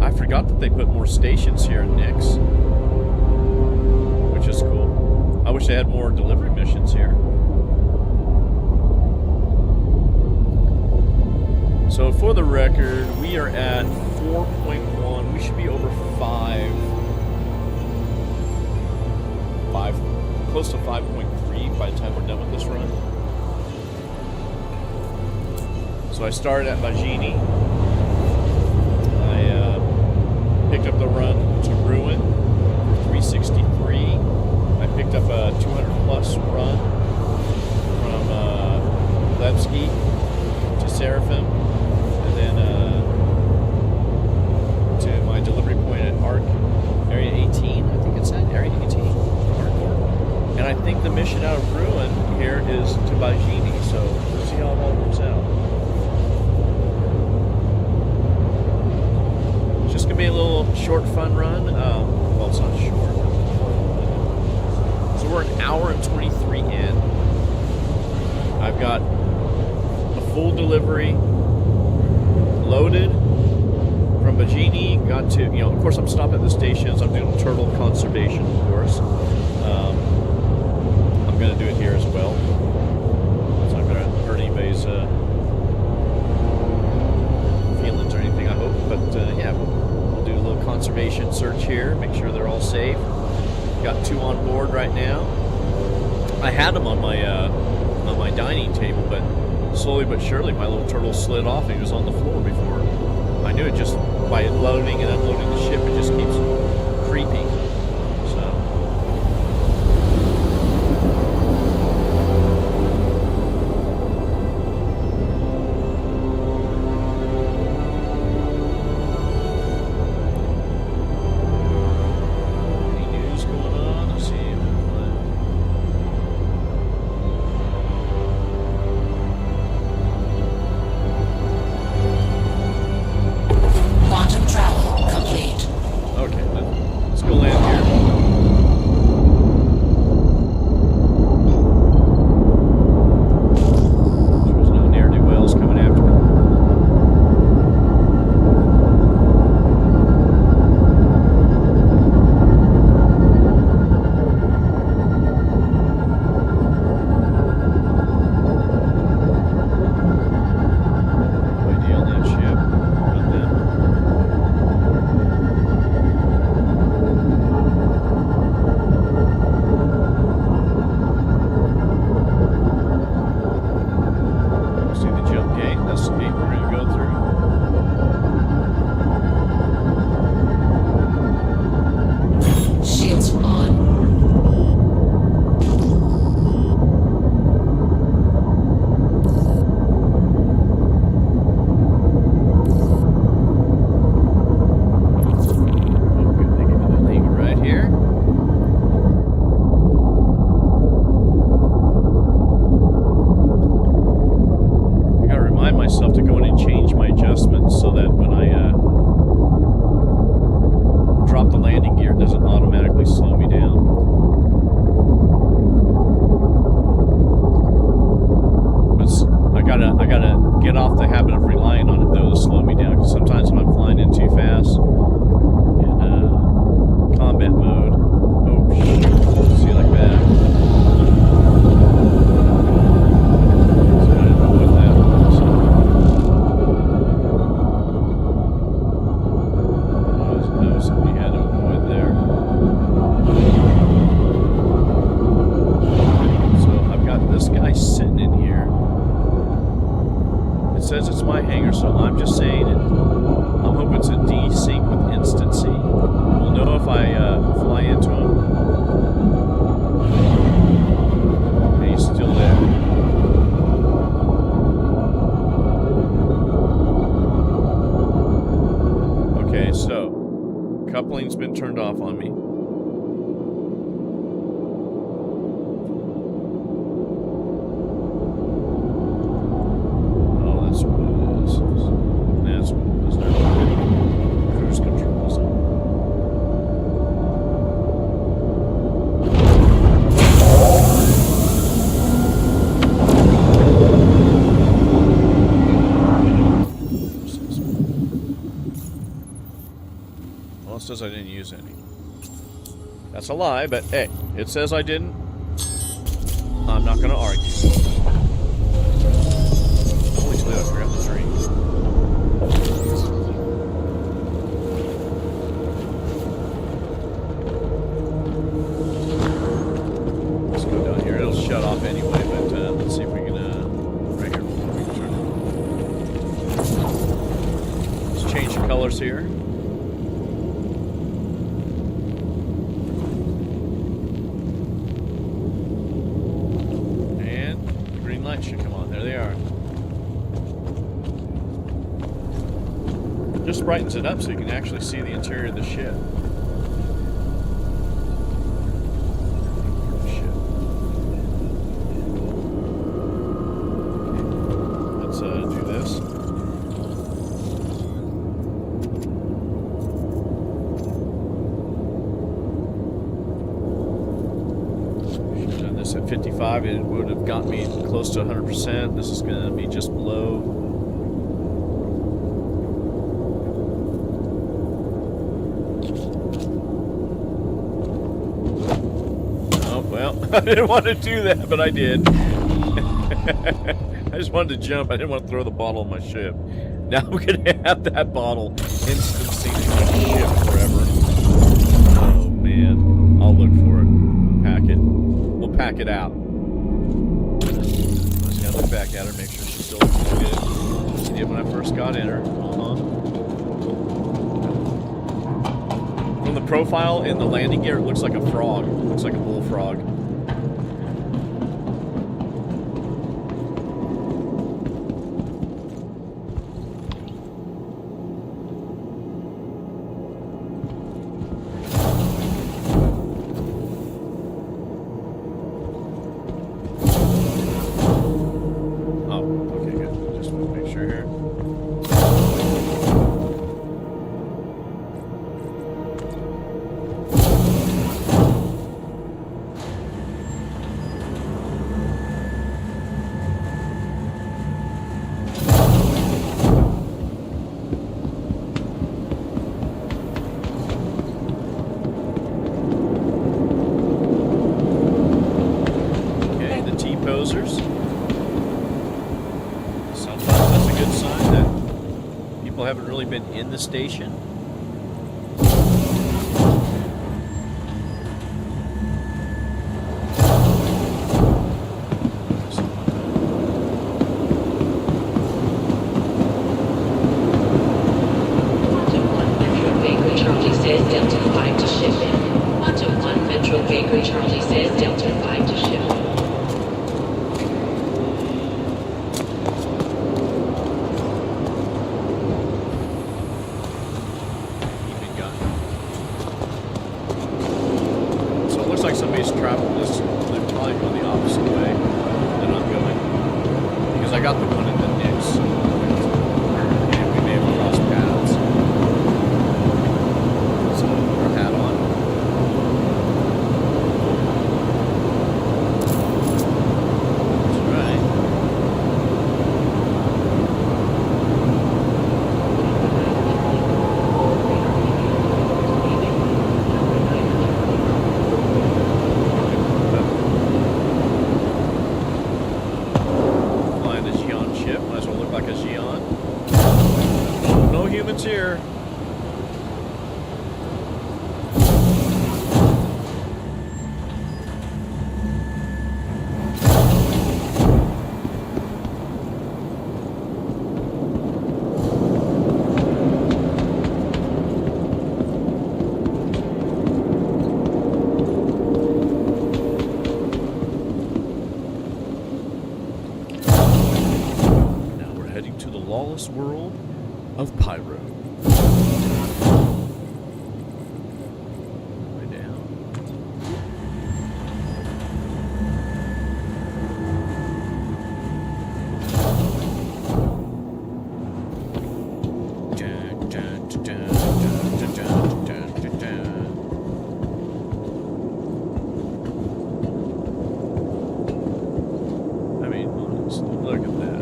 Speaker 1: I forgot that they put more stations here in Nix, which is cool. I wish they had more delivery missions here. So for the record, we are at 4.1. We should be over 5, close to 5.3 by the time we're done with this run. So I started at Bajini. I picked up the run to Ruin. 63. I picked up a 200 plus run from Levski to Seraphim, and then to my delivery point at ARC Area 18. I think it said Area 18. And I think the mission out of Ruin here is to Bajini, so we'll see how it all works out. It's just going to be a little short, fun run. Well, it's not short. So we're an hour and 23 in. I've got a full delivery loaded from Bajini. Got to, of course, I'm stopping at the stations. I'm doing turtle conservation, of course. I'm going to do it here as well. It's not going to hurt anybody's feelings or anything, I hope. But yeah, we'll do a little conservation search here, make sure they're all safe. Got 2 on board right now. I had them on my dining table, but slowly but surely my little turtle slid off and he was on the floor before I knew it. Just by loading and unloading the ship, it just keeps creeping. Coupling's been turned off on me. Oh, that's what it is. That's what it is. Cruise controls. Says I didn't use any. That's a lie, but hey, it says I didn't. I'm not going to argue. Holy Toledo, I forgot the drink. Let's go down here. It'll shut off anyway, but let's see if we can right here. Let's change the colors here. Gotcha. Come on, there they are. Just brightens it up so you can actually see the interior of the ship. At 55, it would have got me close to 100%. This is going to be just below. Oh, well, I didn't want to do that, but I did. I just wanted to jump. I didn't want to throw the bottle on my ship. Now I'm going to have that bottle instantly in my ship forever. Oh, man. I'll look for it. Pack it. We'll pack it out. Just gotta look back at her, make sure she still looks good. She did when I first got in her. From the profile in the landing gear, it looks like a frog. It looks like a bullfrog. In the station. World of Pyro. Way down. I mean, look at that.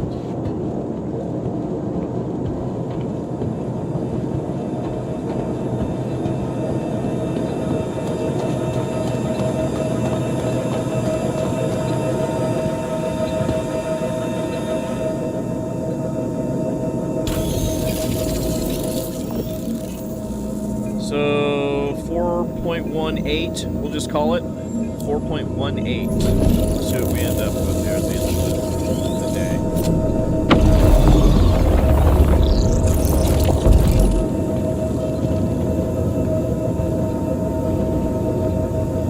Speaker 1: So 4.18, we'll just call it 4.18. Let's see what we end up with here at the end of the day.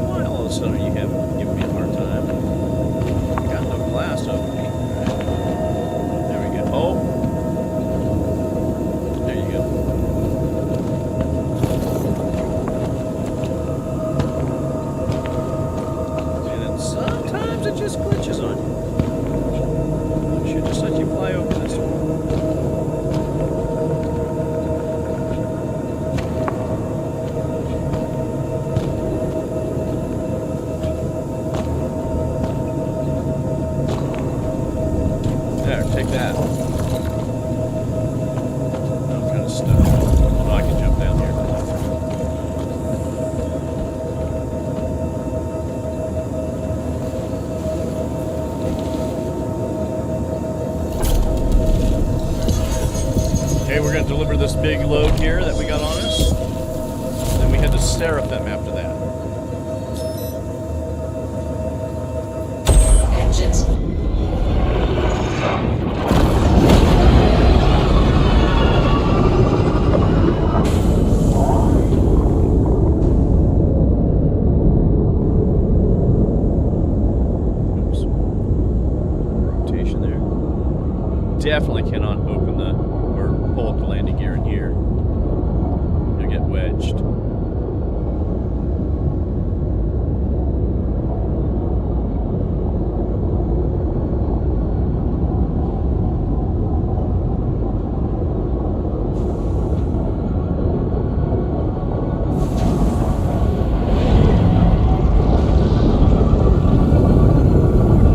Speaker 1: Why all of a sudden are you giving me a hard time? I got no glass over me. just glitches on you. I should just let you fly over this one. There, take that. I'm kind of stuck. Oh, I can jump down here. Okay, we're going to deliver this big load here that we got on us. Then we head to Seraphim after that.
Speaker 2: Engines.
Speaker 1: Oops. Rotation there. Definitely cannot open the or pull up the landing gear in here. You'll get wedged.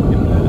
Speaker 1: Get that.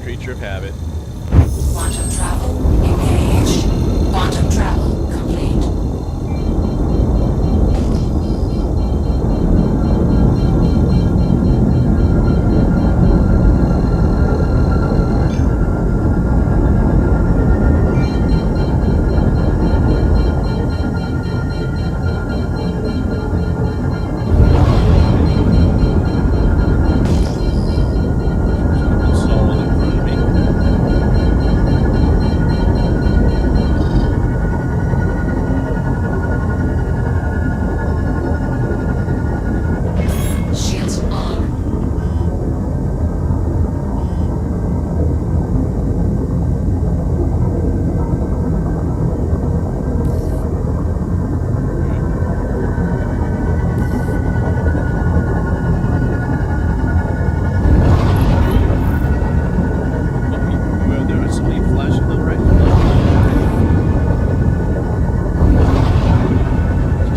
Speaker 1: creature of habit.
Speaker 4: Quantum travel engaged. Quantum travel complete.
Speaker 1: Solid in front of me.
Speaker 4: Shields on.
Speaker 1: Well, there was something flashing on the right.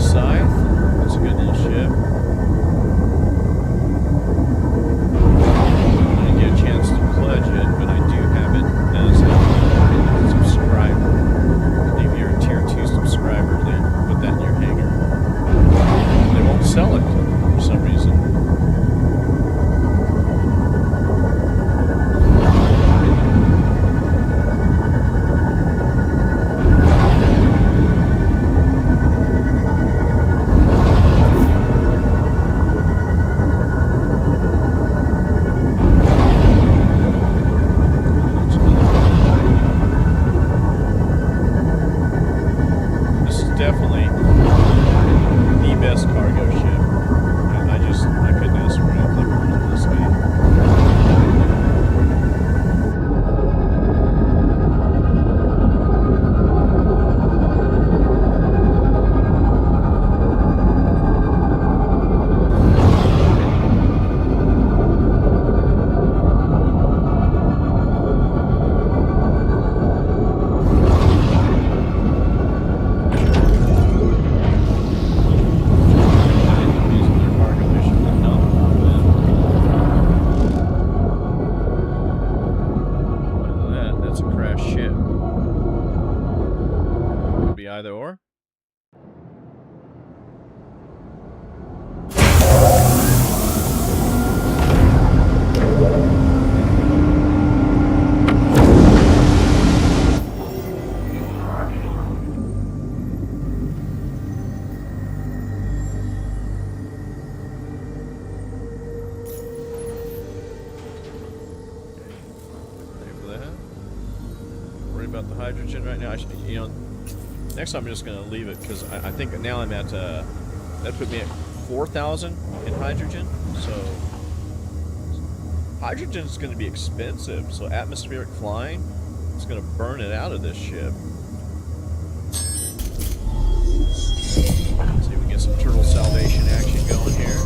Speaker 1: Scythe. That's a good little ship. I didn't get a chance to pledge it, but I do have it as a subscriber. If you're a tier 2 subscriber, then put that in your hangar. They won't sell it for some reason. This is definitely the best cargo ship. I couldn't ask for anything more in this game. Using their cargo mission, but no. Look at that. That's a crashed ship. Could be either or. Ready for that? Worry about the hydrogen right now. Next time I'm just going to leave it because I think now I'm at, that put me at 4,000 in hydrogen. So, hydrogen is going to be expensive. So, atmospheric flying is going to burn it out of this ship. See if we can get some turtle salvation action going here.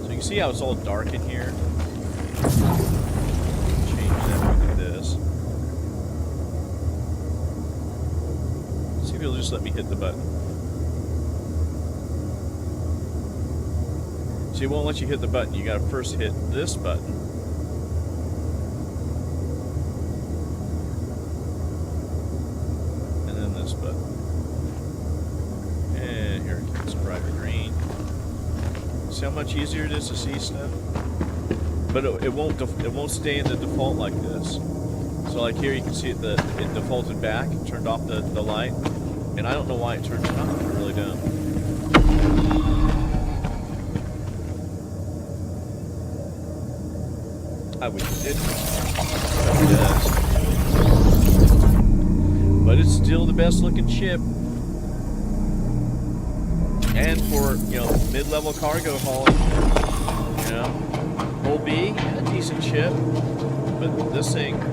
Speaker 1: So, you can see how it's all dark in here. Change that to this. See if he'll just let me hit the button. See, it won't let you hit the button. You gotta first hit this button. And then this button. And here it comes, brighter green. See how much easier it is to see stuff? But it won't stay in the default like this. So like here you can see it defaulted back, turned off the light, and I don't know why it turned it off. I really don't. I wish it didn't. It does. But it's still the best looking ship. And for, mid-level cargo hauling, Hull B, a decent ship. But this thing's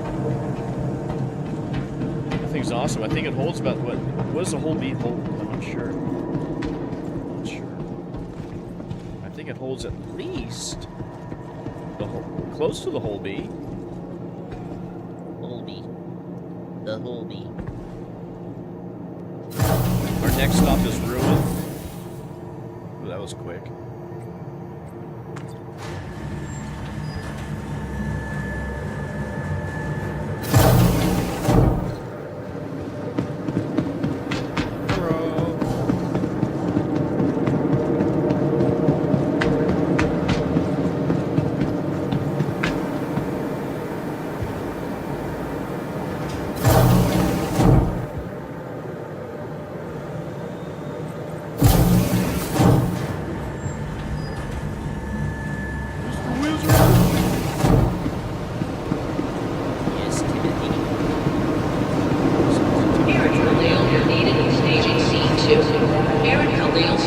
Speaker 1: awesome. I think it holds about, what does the Hull B hold? I'm not sure. I think it holds at least close to the Hull B.
Speaker 5: The Hull B.
Speaker 1: Our next stop is Ruin. Ooh, that was quick.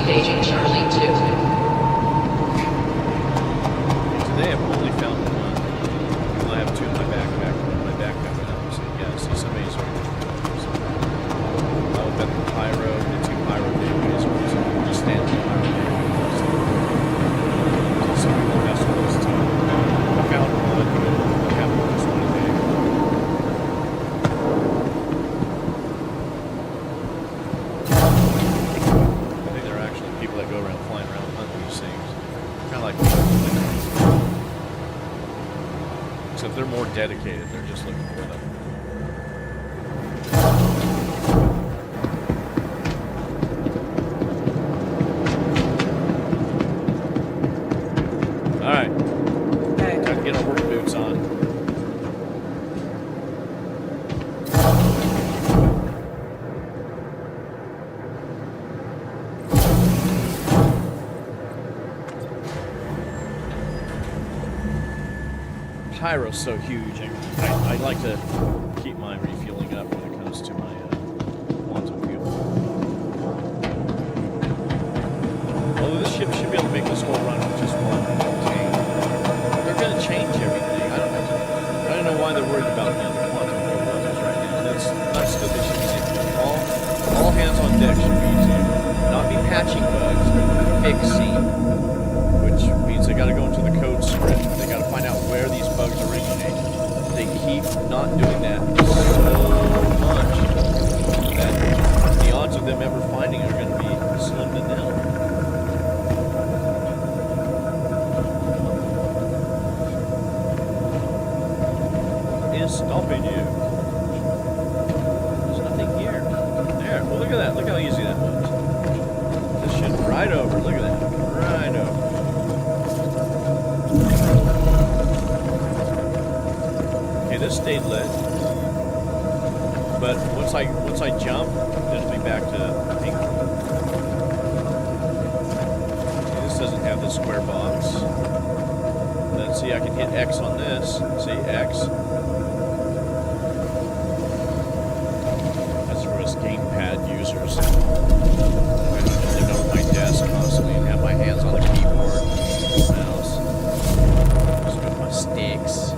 Speaker 2: Engaging Charlie 2.
Speaker 1: Today I've only found one. Well, I have two in my backpack. My backpack went up. So yeah, see somebody's already. So, I would bet the pyro, the two pyro gateways are just standing pyro gateways. So some people mess with those too. I found one, but I haven't just one a day. I think there are actually people that go around flying around hunting these things. Kind of like except they're more dedicated. They're just looking for them. All right,
Speaker 3: Okay.
Speaker 1: time to get our work boots on. Pyro's so huge. I like to keep my refueling up when it comes to my quantum fuel. Although this ship should be able to make this whole run with just one tank. They're going to change everything. I don't know why they're worried about the quantum fuel levels right now. That's good. They should be saying all hands on deck should be to not be patching bugs, but fixing. Which means they got to go into the code script. They got to find out where these bugs originate. They keep not doing that so much that the odds of them ever finding are going to be slim to nil. What is stopping you? There's nothing here. There. Well, look at that. Look how easy that was. This shit right over. Look at that. Right over. Okay, this stayed lit. But once I jump, it'll be back to pink. Okay, this doesn't have the square box. Let's see, I can hit X on this. See, X. That's for us gamepad users. I don't have to live over my desk constantly and have my hands on the keyboard, mouse. Just with my sticks.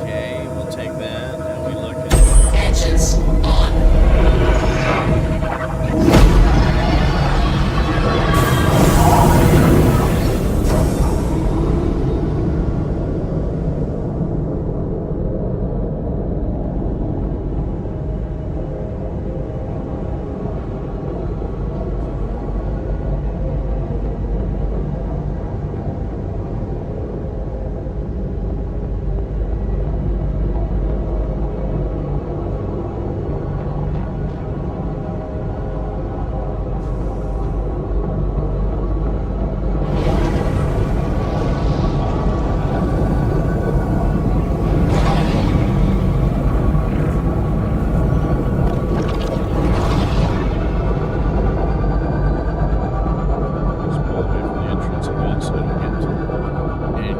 Speaker 1: Okay, we'll take that. Now we look at
Speaker 4: Engines on.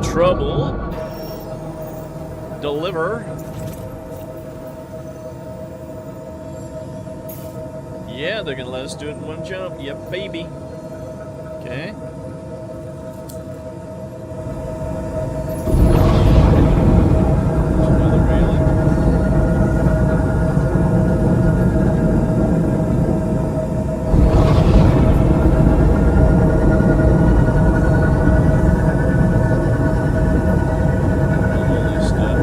Speaker 1: trouble. Deliver. Yeah, they're gonna let us do it in one jump. Yep, baby. Okay. Another railing. Holy stuff.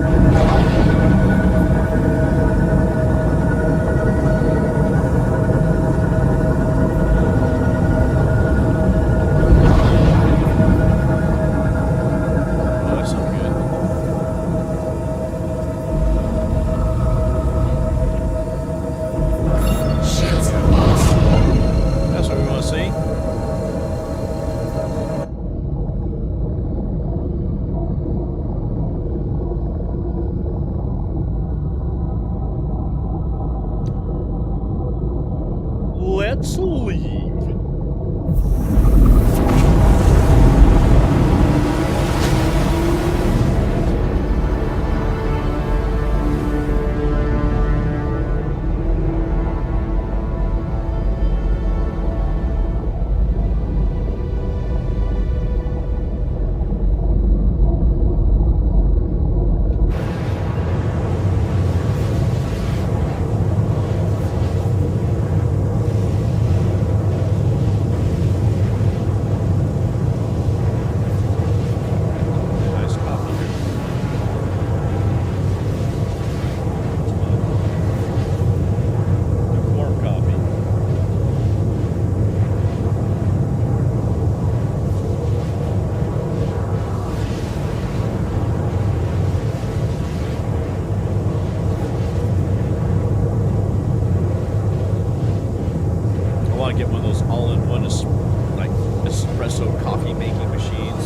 Speaker 1: coffee making machines.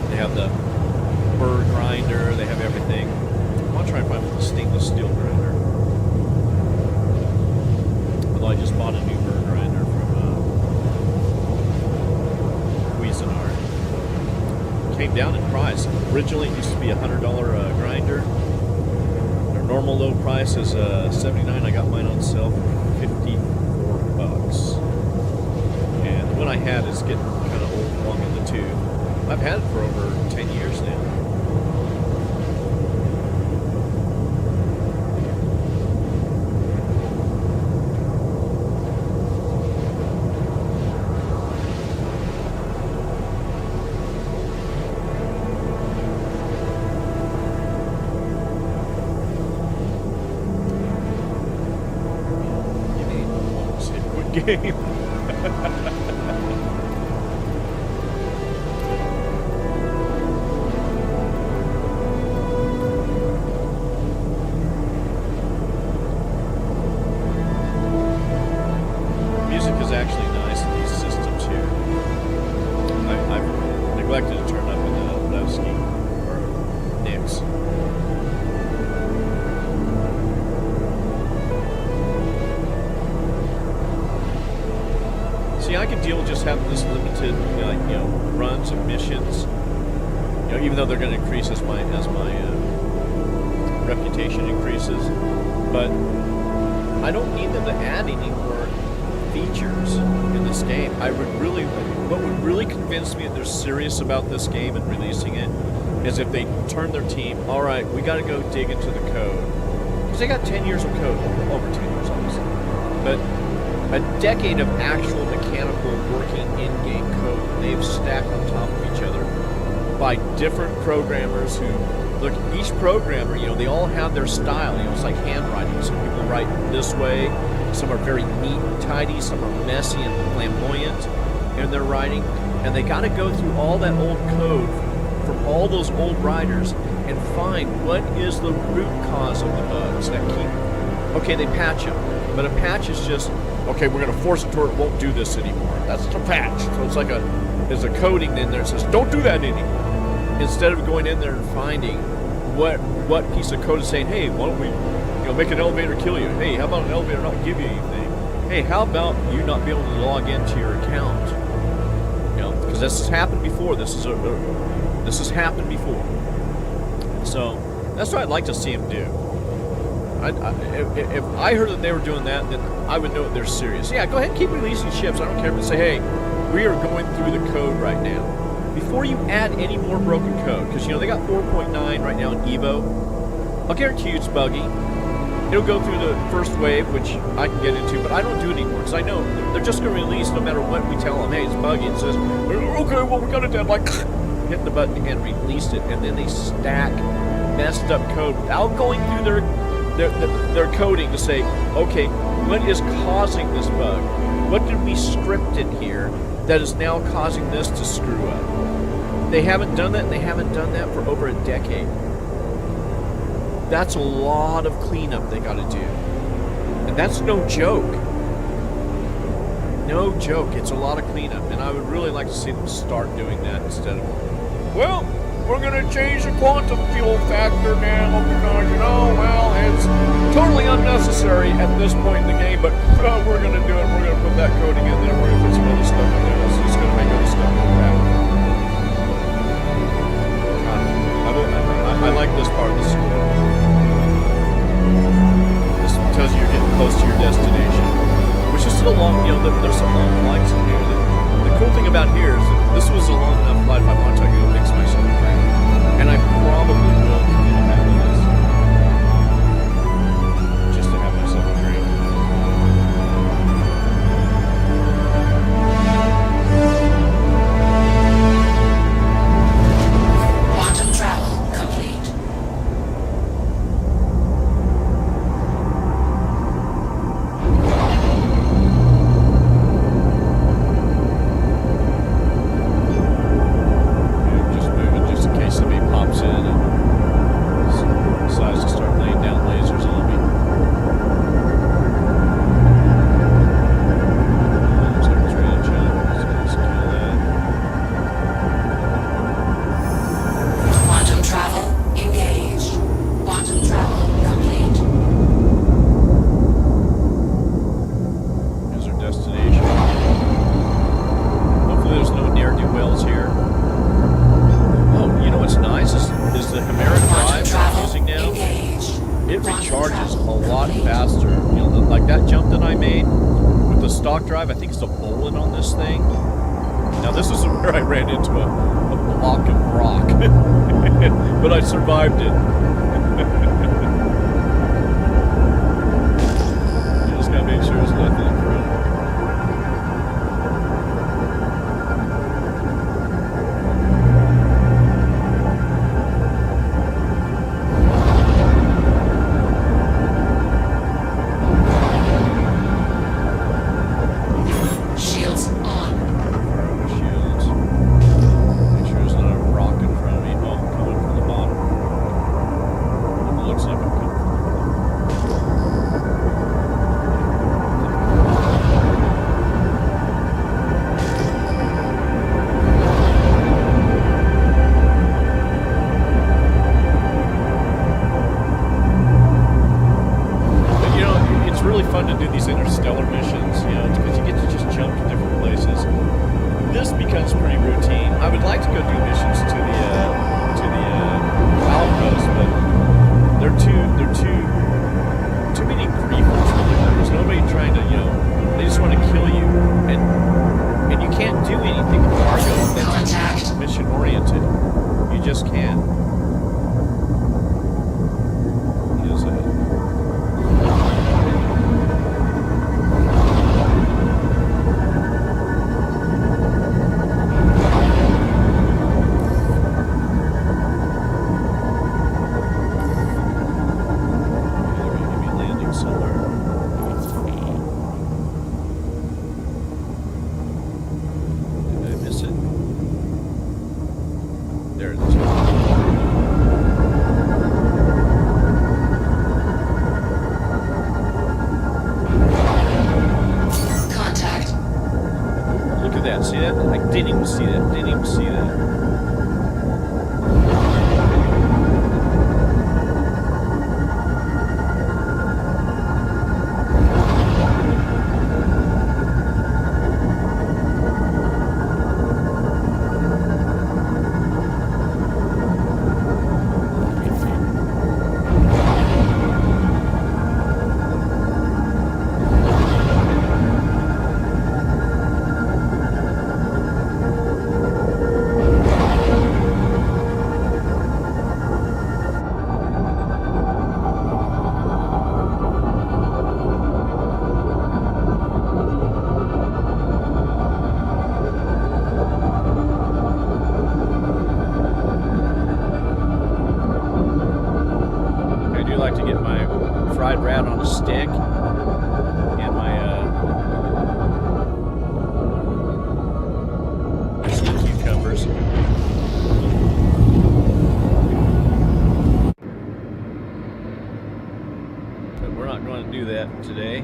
Speaker 1: They have the burr grinder. They have everything. I want to try and find the stainless steel grinder. Although I just bought a new burr grinder from Cuisinart. Came down in price. Originally it used to be $100 grinder. Their normal low price is $79. I got mine on sale for $54. And the one I had is getting kind of old, long in the tooth. I've had it for over 10 years now. Game. Music is actually nice in these systems here. I've neglected to turn up in the Levski or Nix. See, I can deal with just having this limited, runs of missions. Even though they're going to increase as my reputation increases, but I don't need them to add any more features in this game. What would really convince me that they're serious about this game and releasing it is if they turn their team. All right, we got to go dig into the code because they got 10 years of code, over 10 years, obviously, but a decade of actual mechanical working in-game code they've stacked on top of each other by different programmers who, look, each programmer, they all have their style. It's like handwriting. Some people write this way, some are very neat and tidy, some are messy and flamboyant in their writing, and they got to go through all that old code from all those old writers and find what is the root cause of the bugs that keep. Okay, they patch them, but a patch is just, okay, we're going to force it to where it won't do this anymore. That's a patch. So it's like there's a coding in there that says, don't do that anymore. Instead of going in there and finding what piece of code is saying, hey, why don't we make an elevator kill you? Hey, how about an elevator not give you anything? Hey, how about you not be able to log into your account? Because this has happened before. This has happened before. So that's what I'd like to see him do. If I heard that they were doing that, then I would know that they're serious. Yeah, go ahead and keep releasing ships. I don't care if they say, hey, we are going through the code right now. Before you add any more broken code, because, they got 4.9 right now in Evo, I'll guarantee you it's buggy. It'll go through the first wave, which I can get into, but I don't do it anymore, because I know they're just going to release no matter what we tell them. Hey, it's buggy. It says, okay, well, we got it down. Like, hit the button again, release it, and then they stack messed up code without going through their coding to say, okay, what is causing this bug? What did we script in here that is now causing this to screw up? They haven't done that, and they haven't done that for over a decade. That's a lot of cleanup they got to do. And that's no joke. No joke. It's a lot of cleanup, and I would really like to see them start doing that instead of, well, we're going to change the quantum fuel factor now because, it's totally unnecessary at this point in the game, but we're going to do it. We're going to put that coding in there. We're going to put some other stuff in there. It's just going to make other stuff look bad. I like this part of the score. This tells you you're getting close to your destination, which is still long. There's some long flights in here. The cool thing about here is that this was a long enough flight if I want to go mix myself a drink. And I probably will continue having this. Just to have myself a drink.
Speaker 4: Quantum travel complete.
Speaker 1: Just moving just in case somebody pops in. just a bullet on this thing. Now this is where I ran into a block of rock, but I survived it. You just gotta make sure there's nothing in front.
Speaker 4: Shields on.
Speaker 1: Shields. Make sure there's not a rock in front of me. Oh, I'm coming from the bottom. It looks like I'm coming from the But you know, it's really fun to do these interstellar missions, you know, because you get to just jump to different places. This becomes pretty routine. I would like to go do missions to the outpost, but they're too many griefers. Really. There's nobody trying to, you know, they just want to kill you, and you can't do anything with cargo that's
Speaker 4: Contact.
Speaker 1: mission oriented. You just can't. Is it?
Speaker 4: Contact.
Speaker 1: Look at that. See that? I didn't even see that. Didn't even see that. I do like to get my fried rat on a stick and my sweet cucumbers. But we're not going to do that today.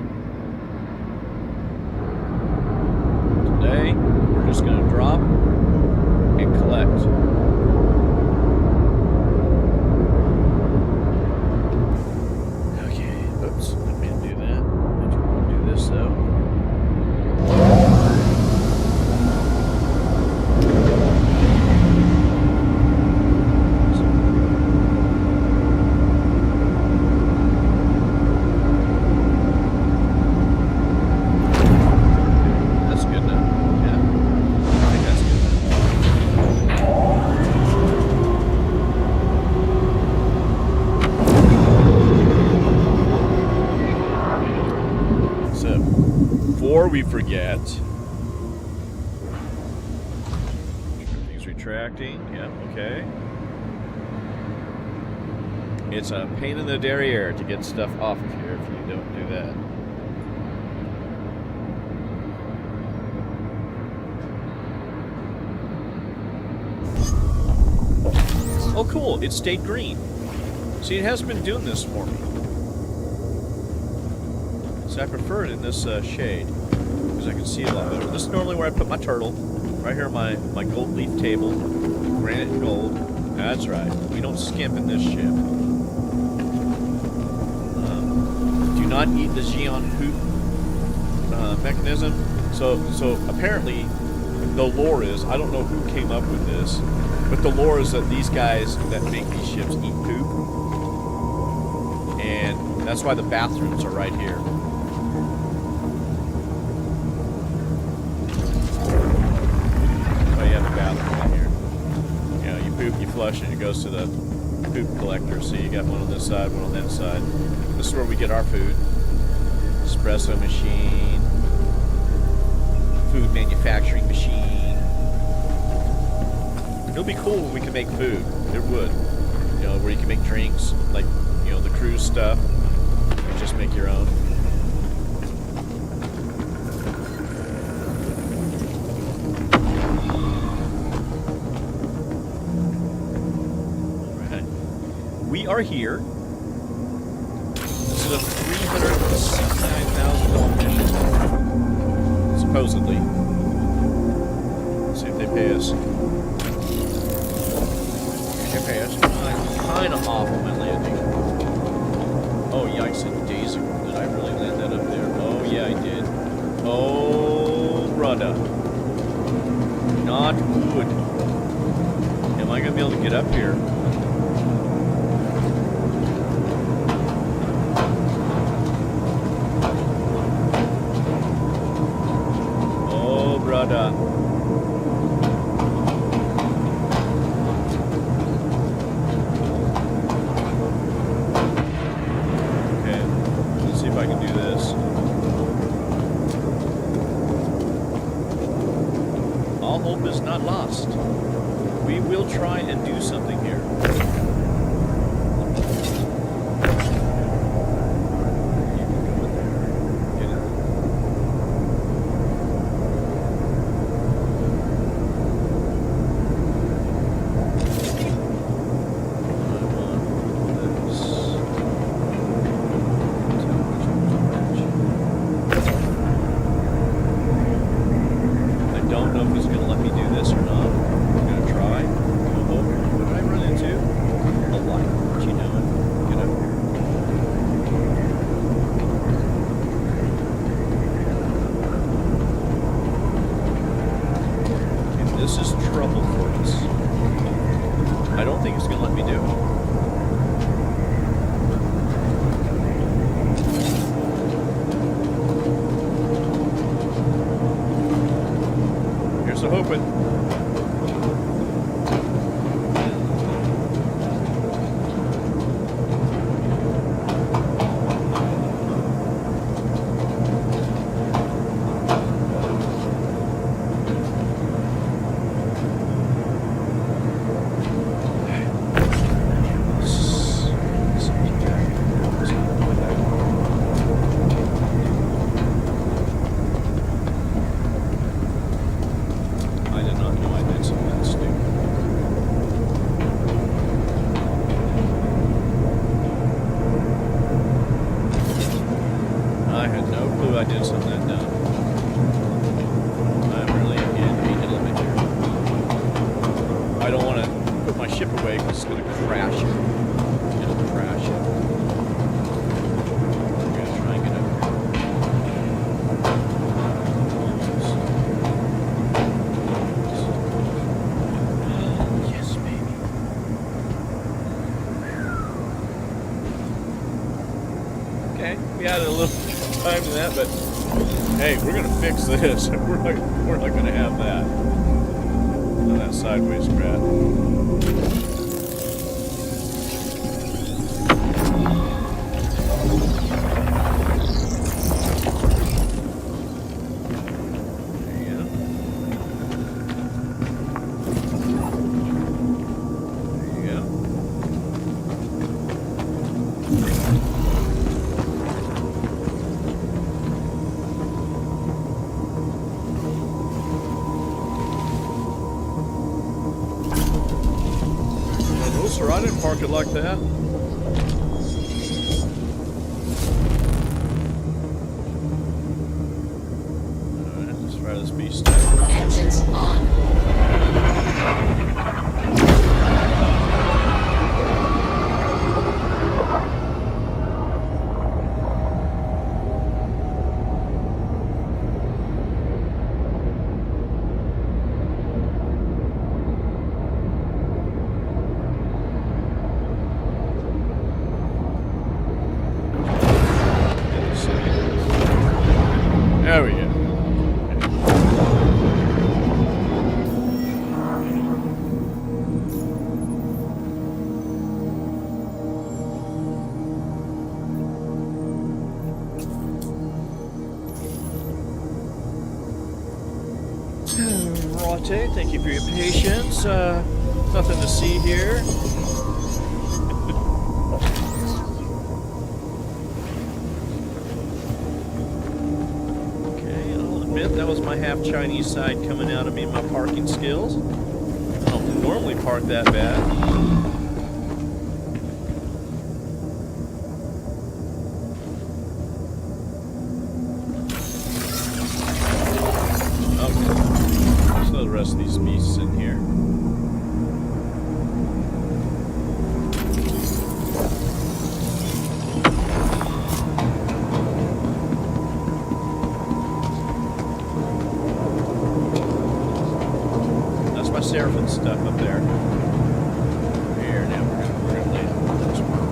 Speaker 1: Today, we're just going to drop and collect. Okay, oops, didn't mean to do that. I do want to do this though. That's good enough. Yeah. I think that's good enough. So, before we forget, everything's retracting. Yeah, okay. It's a pain in the derriere to get stuff off of here if you don't do that. Oh, cool. It stayed green. See, it hasn't been doing this for me. So I prefer it in this shade because I can see a lot better. This is normally where I put my turtle. Right here, my gold leaf table. Granite and gold. That's right. We don't skimp in this ship. Do not eat the Xeon hoop mechanism. So apparently the lore is, I don't know who came up with this, but the lore is that these guys that make these ships eat poop. And that's why the bathrooms are right here. flush it, it goes to the food collector. So you got one on this side, one on that side. This is where we get our food. Espresso machine. Food manufacturing machine. It'll be cool when we can make food. It would. You know, where you can make drinks, like, you know, the cruise stuff. You just make your own. We are here. This is a $369,000 mission. Supposedly. Let's see if they pay us. If they pay us. I'm kind of off on my landing. Oh, yikes, and days ago. Did I really land that up there? Oh, yeah, I did. Oh, brother. Not good. Am I going to be able to get up here? Brother. Okay, let's see if I can do this. All hope is not lost. We will try and do something here. This is trouble for us. I don't think it's going to let me do it. Here's the hoping. I did something that dumb. I'm really in a dilemma here. I don't want to put my ship away because it's going to crash it. It'll crash it. I'm going to try and get up here. Yes, baby. Okay, we had a little time to that, but hey, we're gonna fix this. we're not gonna have that. None of that sideways crap. There you go. There you go. Sir, I didn't park it like that. Alright, let's try this beast out.
Speaker 4: Engines on.
Speaker 1: There we go. latte. Thank you for your patience. Nothing to see here. Okay, I'll admit that was my half Chinese side coming out of me, my parking skills. I don't normally park that bad. The rest of these beasts in here. That's my Seraphim stuff up there. Here, now we're gonna lay it on this one.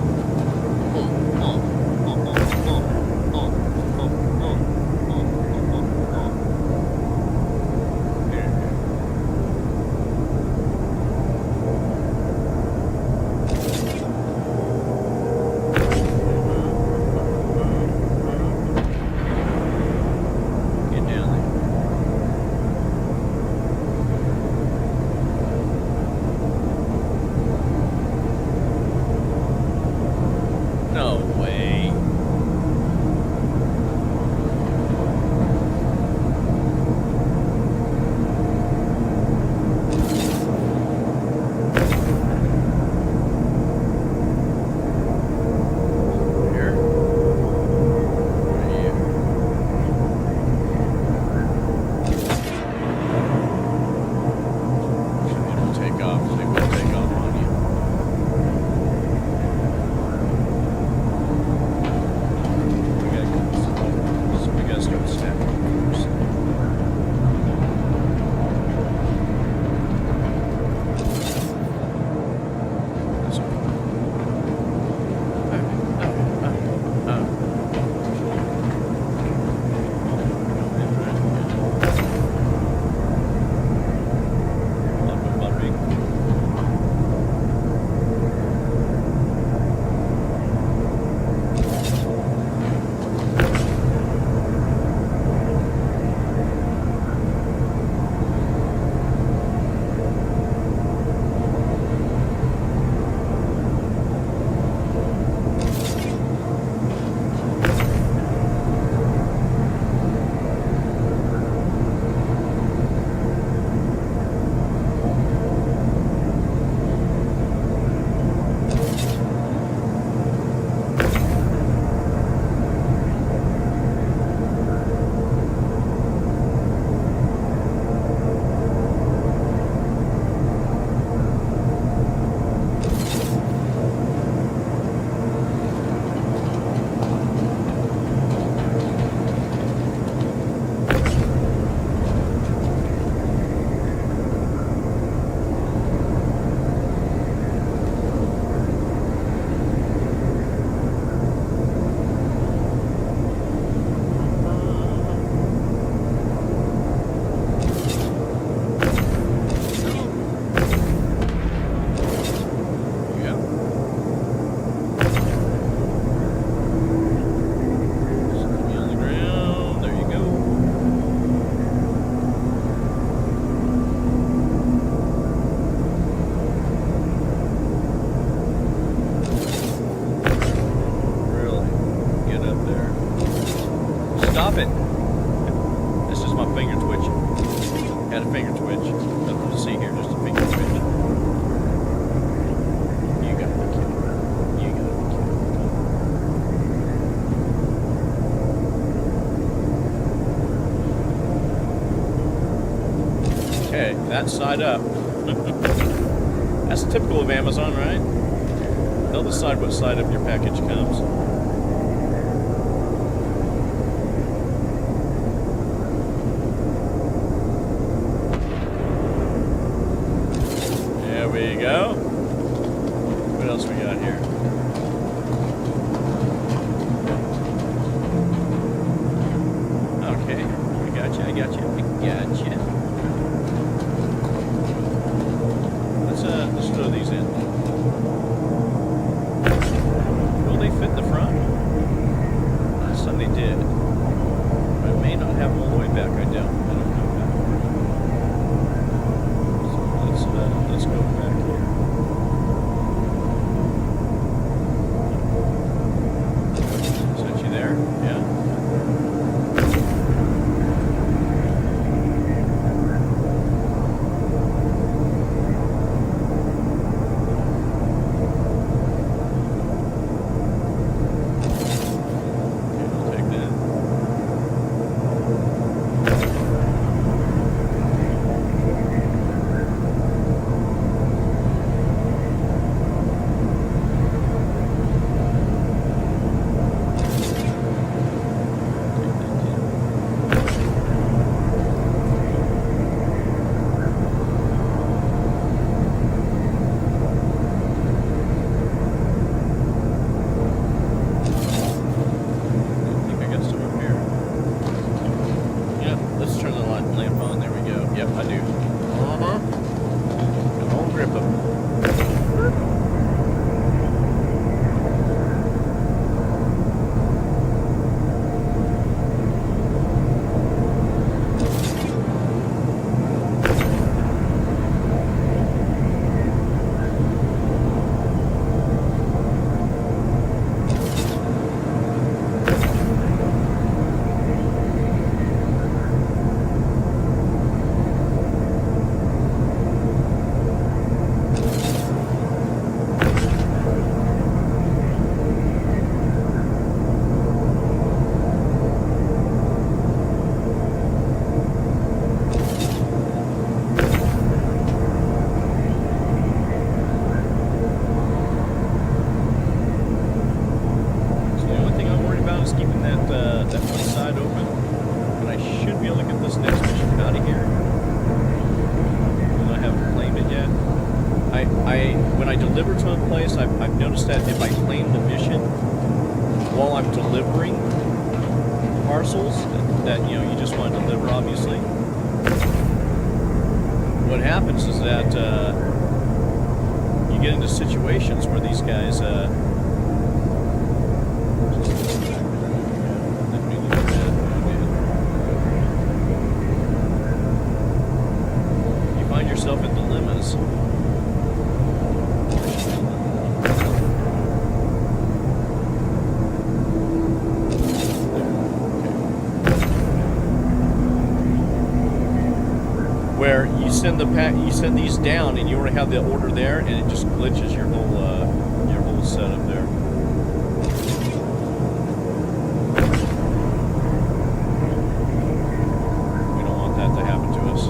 Speaker 1: Stop it. This is my finger twitching. Got a finger twitch. Nothing to see here, just a finger twitch. You gotta be kidding. You gotta be kidding. Okay, that side up. That's typical of Amazon, right? They'll decide what side of your package comes. There we go. What else we got here? Okay, I got you. Let's throw these in. Will they fit the front? Last time they did. I may not have them all the way back. I don't know. when I deliver to a place, I've noticed that if I claim the mission while I'm delivering parcels that you know you just want to deliver, obviously, what happens is that you get into situations where these guys you find yourself in dilemmas. Where you send you send these down, and you already have the order there, and it just glitches your whole setup there. We don't want that to happen to us.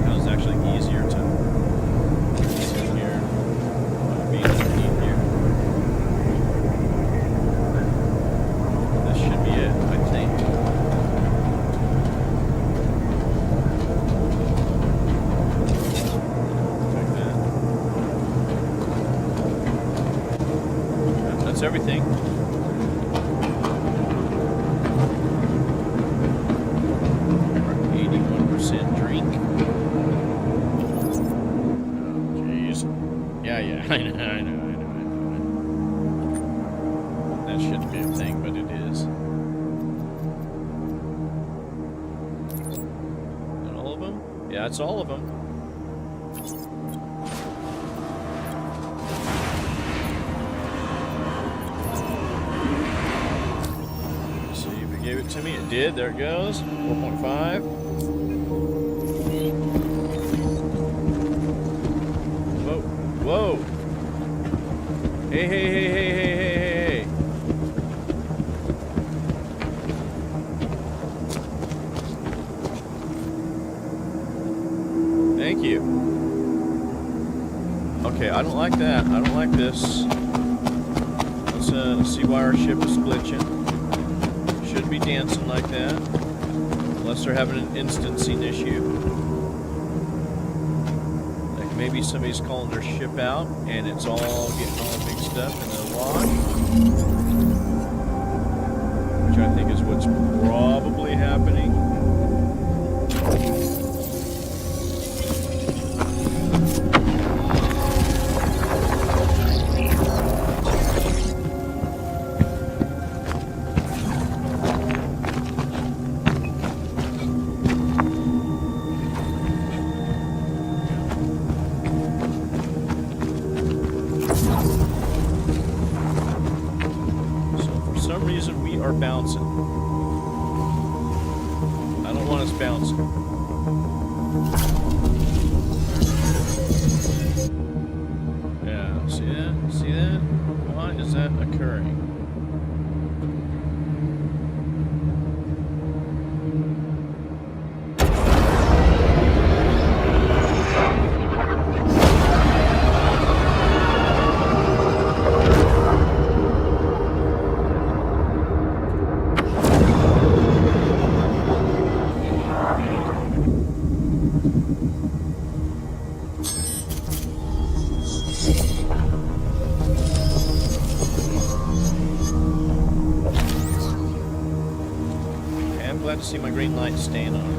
Speaker 1: That was actually easier to. Everything. 81% drink. Oh, jeez. Yeah, I know. That shouldn't be a thing, but it is. Is that all of them? Yeah, it's all of them. Gave it to me. It did. There it goes. 4.5. Whoa. Whoa. Hey. Thank you. Okay, I don't like that. I don't like this. Let's see why our ship is glitching. Shouldn't be dancing like that unless they're having an instancing issue. Like maybe somebody's calling their ship out and it's all getting all mixed up in the wash, which I think is what's probably happening. Bouncing. I don't want us bouncing. Yeah, see that? See that? Why is that occurring? Glad to see my green light staying on.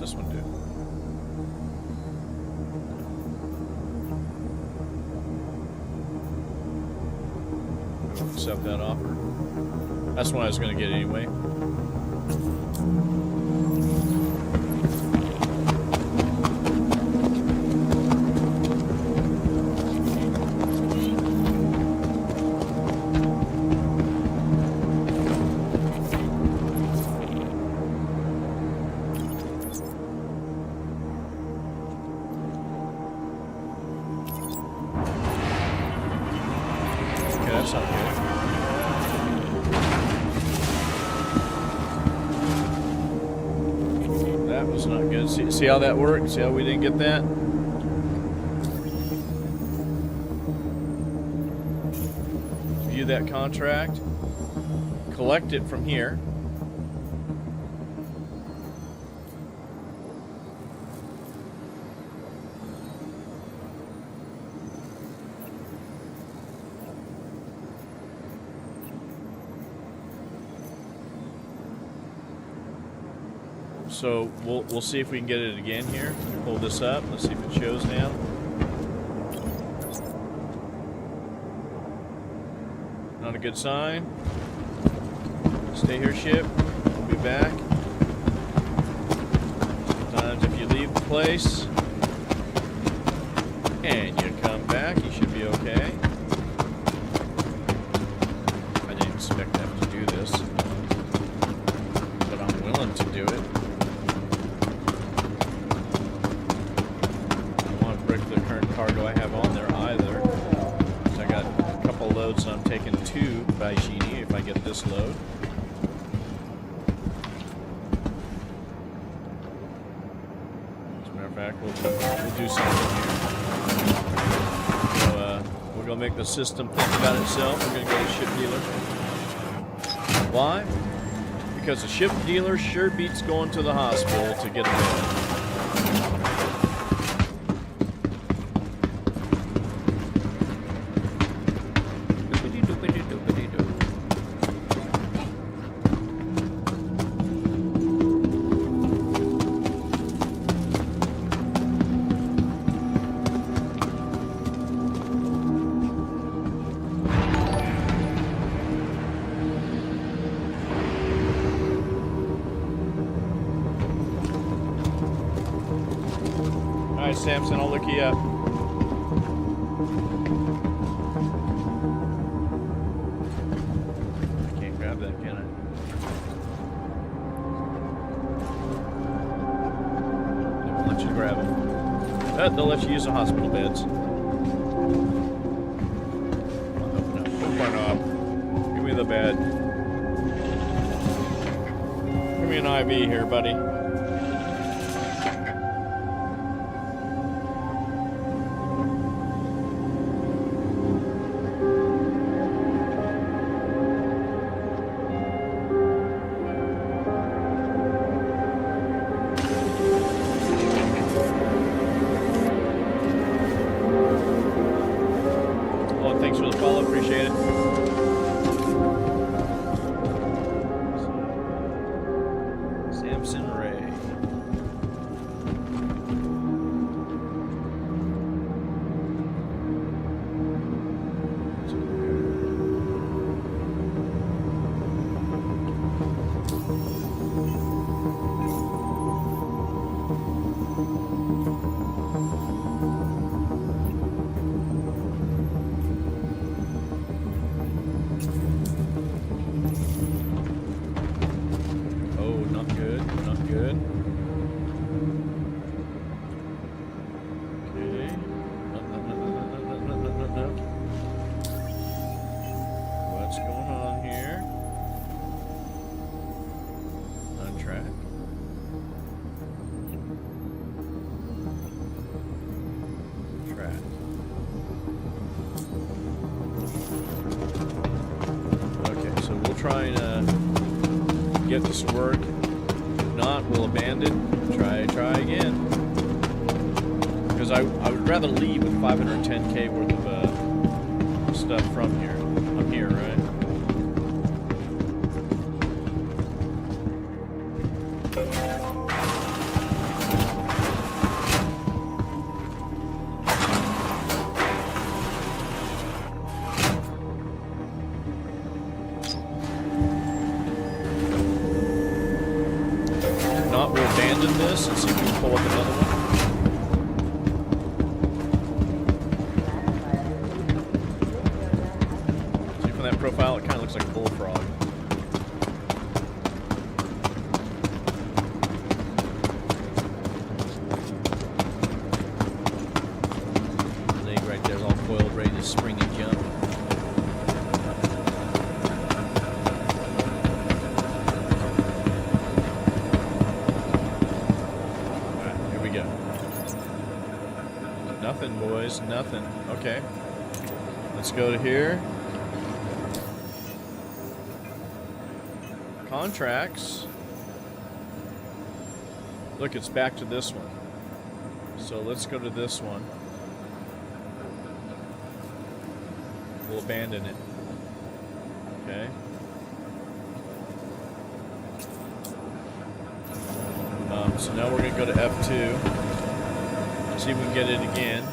Speaker 1: this one do? Accept that offer. That's what I was going to get anyway. Okay, that's not good. That was not good. See how that worked? See how we didn't get that? View that contract. Collect it from here. So we'll see if we can get it again here. Pull this up. Let's see if it shows now. Not a good sign. Stay here, ship. We'll be back. Sometimes if you leave the place and you come back, you should be okay. I didn't expect to have to do this, but I'm willing to do it. The current cargo I have on there either. So I got a couple loads, and I'm taking 2 by Genie if I get this load. As a matter of fact, we'll do something here. So we're gonna make the system think about itself. We're gonna go to ship dealer. Why? Because the ship dealer sure beats going to the hospital to get a bed. Samson, I'll look you up. I can't grab that, can I? They won't let you grab it. But they'll let you use the hospital beds. Open up. Open up. Give me the bed. Give me an IV here, buddy. Try and get this to work. If not, we'll abandon. Try again. Because I would rather leave with 510K worth of stuff from here. I'm here, right? abandon this and see if we can pull up another one. See from that profile, it kind of looks like a bullfrog. The leg right there is all coiled, ready to spring and jump. Nothing, boys. Nothing. Okay. Let's go to here. Contracts. Look, it's back to this one. So let's go to this one. We'll abandon it. Okay. So now we're going to go to F2. See if we can get it again.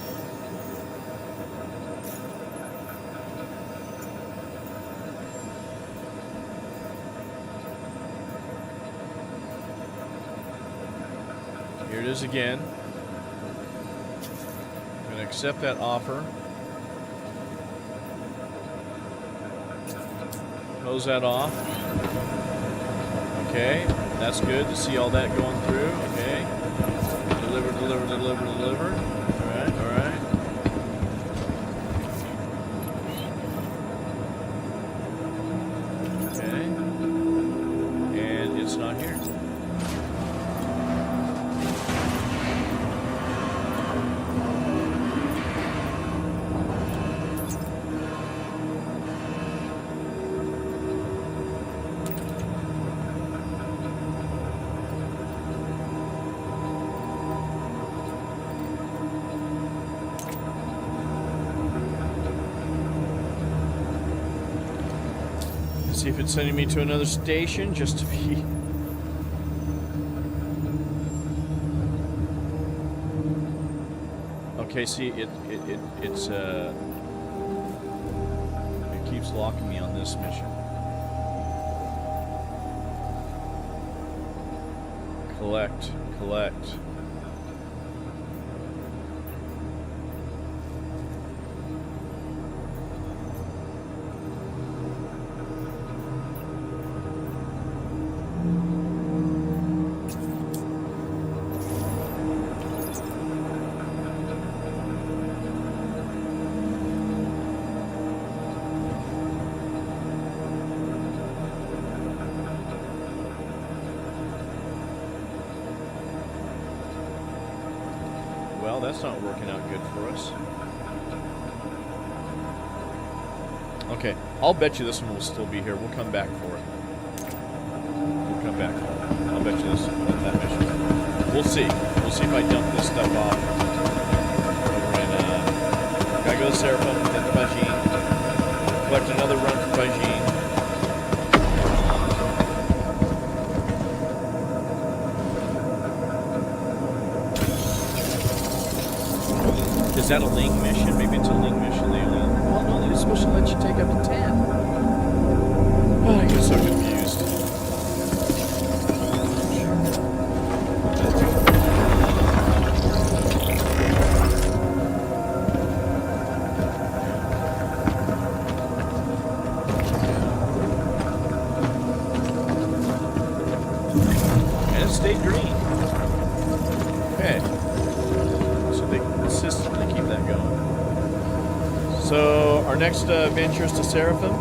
Speaker 1: Here it is again. I'm going to accept that offer. Close that off. Okay, that's good to see all that going through. Okay. Deliver. Alright. Okay. And it's not here. See if it's sending me to another station just to be. Okay, see it keeps locking me on this mission. Collect. Well, that's not working out good for us. Okay, I'll bet you this one will still be here. We'll come back for it. I'll bet you that mission. We'll see. We'll see if I dump this stuff off. Over in, gotta go to Seraphim, then to Bajin. Collect another run from Bajin. Is that a Ling mission? Maybe it's a Ling mission. They only, well, no, they're supposed to let you take up to 10. Oh, I get so confused. And it stayed green. Okay. Consistently keep that going. So our next venture is to Seraphim.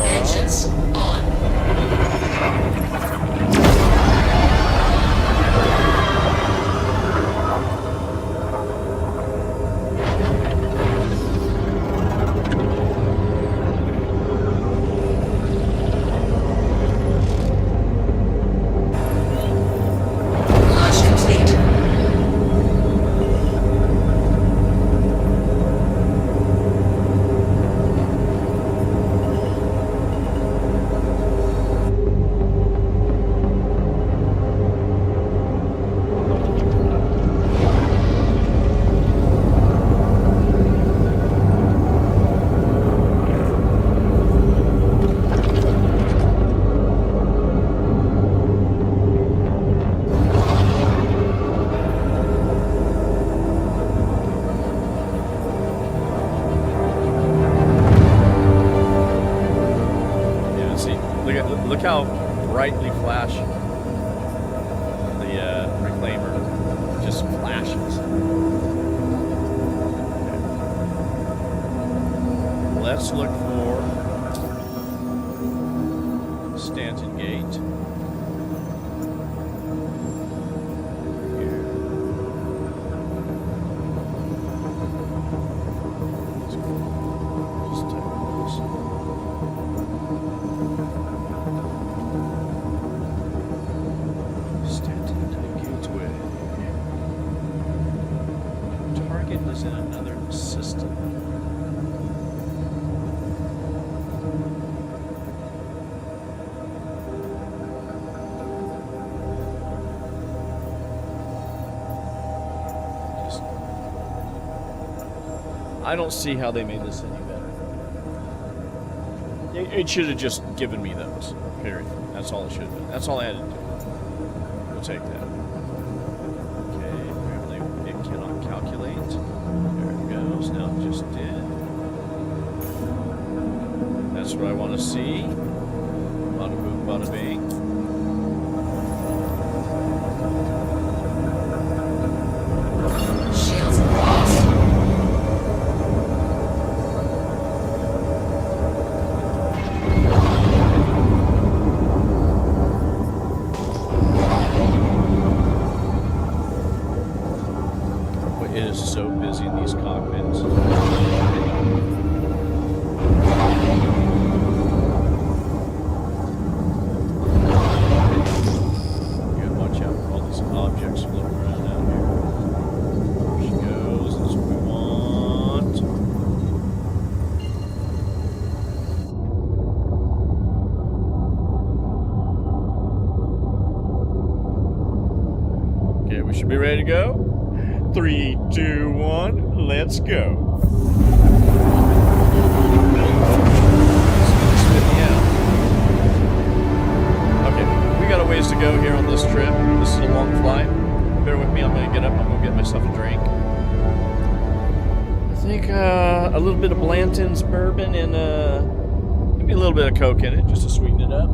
Speaker 4: Engines on.
Speaker 1: And see, look how brightly flash the reclaimer just flashes. Okay. Let's look for Stanton Gate. Here. Just type this. Stanton Gateway. Target is in another system. I don't see how they made this any better. It should have just given me those. Period. That's all it should have been. That's all I had to do. We'll take that. Okay, apparently it cannot calculate. There it goes. Now it just did. That's what I want to see. Bada boom, bada bing.
Speaker 4: Shields lost.
Speaker 1: It is so busy in these cockpits. You gotta watch out for all these objects floating around out here. There she goes. That's what we want. Okay, we should be ready to go. 3, 2, 1, let's go. Spit me out. Okay, we got a ways to go here on this trip. This is a long flight. Bear with me, I'm gonna get up, I'm gonna get myself a drink. I think a little bit of Blanton's bourbon and maybe a little bit of Coke in it, just to sweeten it up.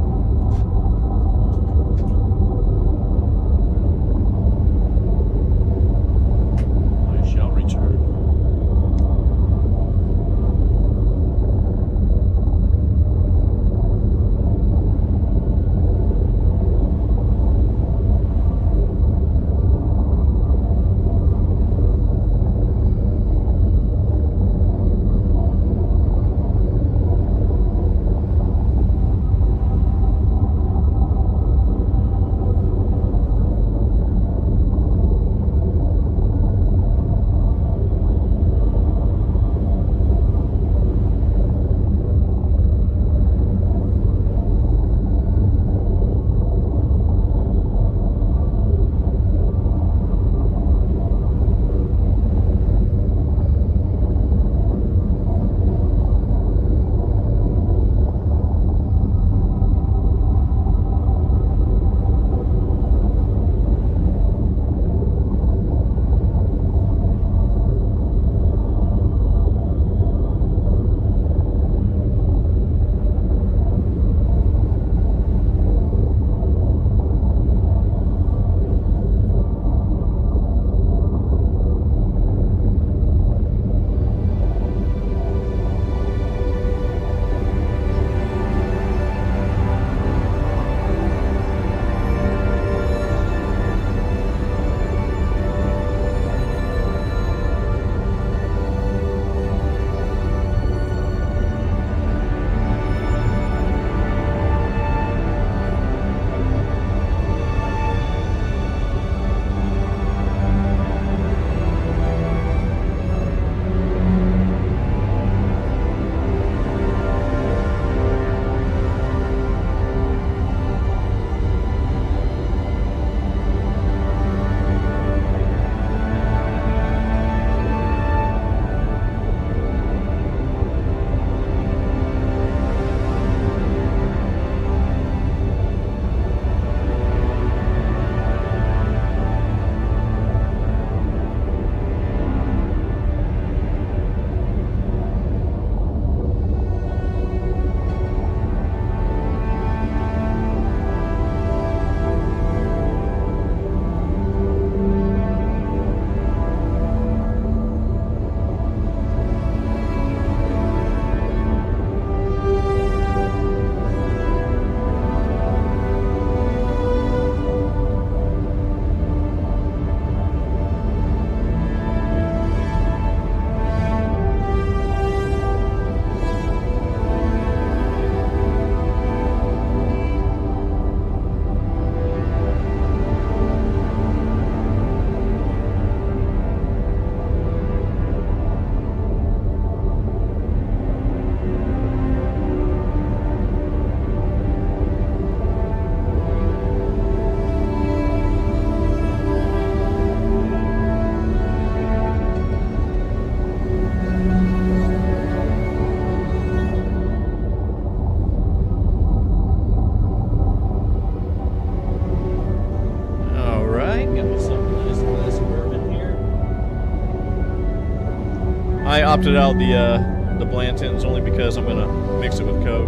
Speaker 1: opted out the Blanton's only because I'm gonna mix it with Coke.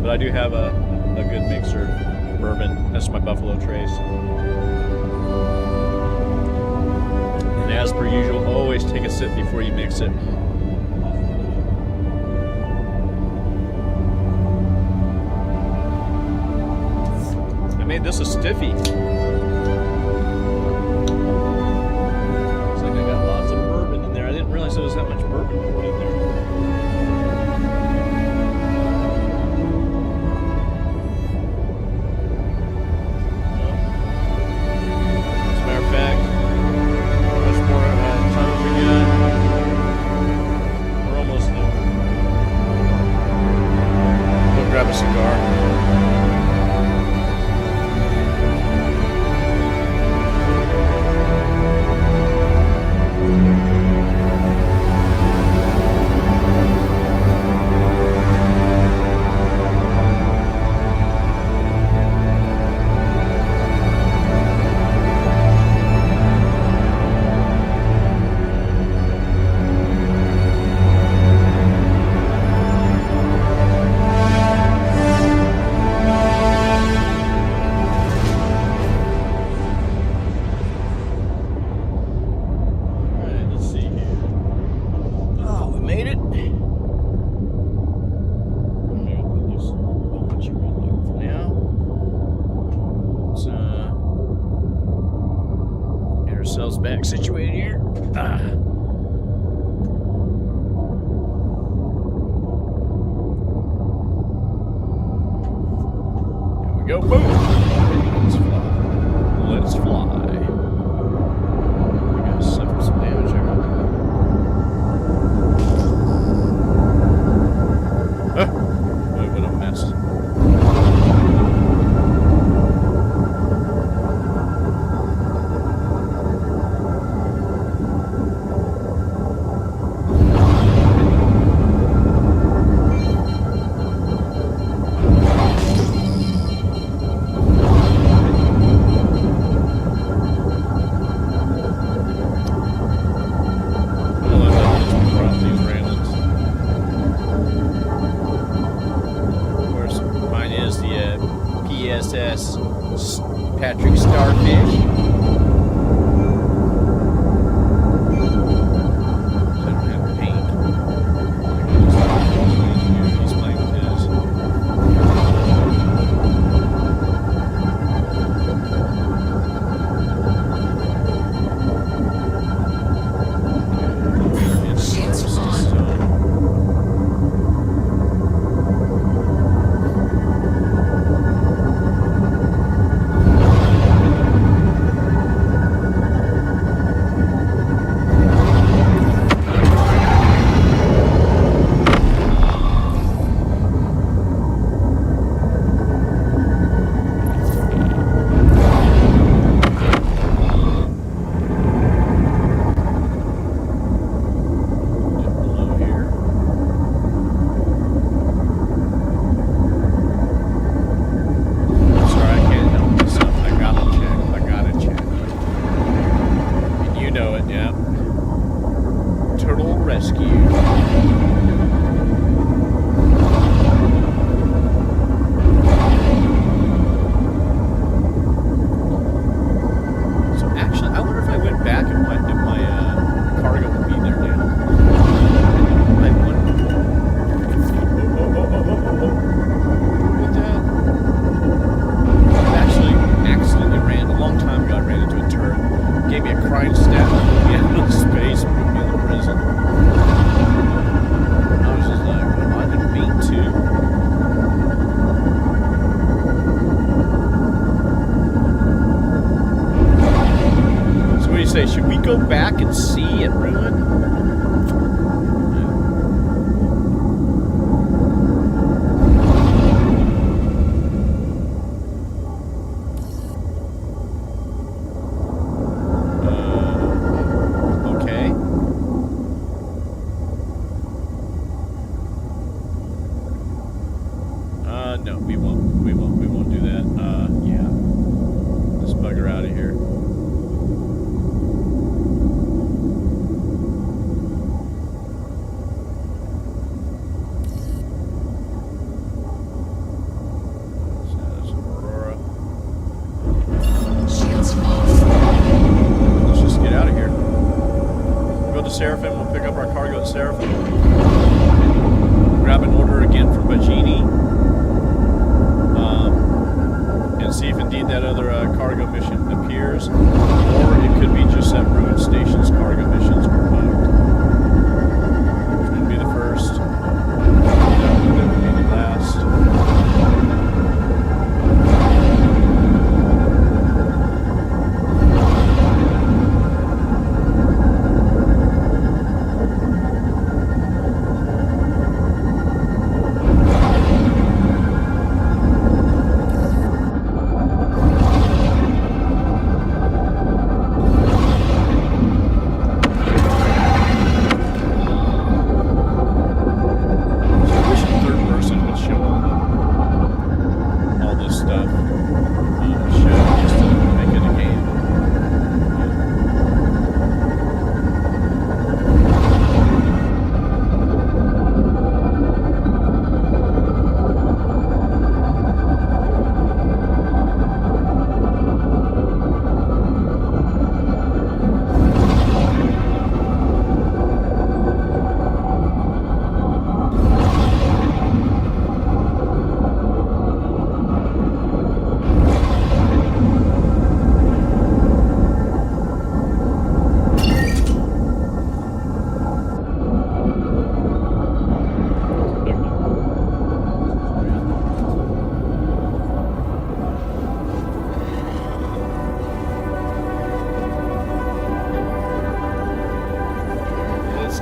Speaker 1: But I do have a good mixer, bourbon. That's my Buffalo Trace. And as per usual, always take a sip before you mix it. I made this a stiffy. Looks like I got lots of bourbon in there. I didn't realize there was that much bourbon put in there. Grab a cigar. Back situated here. There we go. Boom. Let's fly. Let's fly. We gotta suffer some damage here. What a mess. Patrick Starfish. Doesn't have paint. He's playing with his.
Speaker 4: Ships on. Say, should we go back and see at Railen? Okay. No, we won't do that. Yeah. Let's bugger out of here.
Speaker 1: Seraphim. Grab an order again from Bajini. And see if indeed that other cargo mission appears. Or it could be just that Ruin Station's cargo missions were bugged. Which would be the first. That would be the last.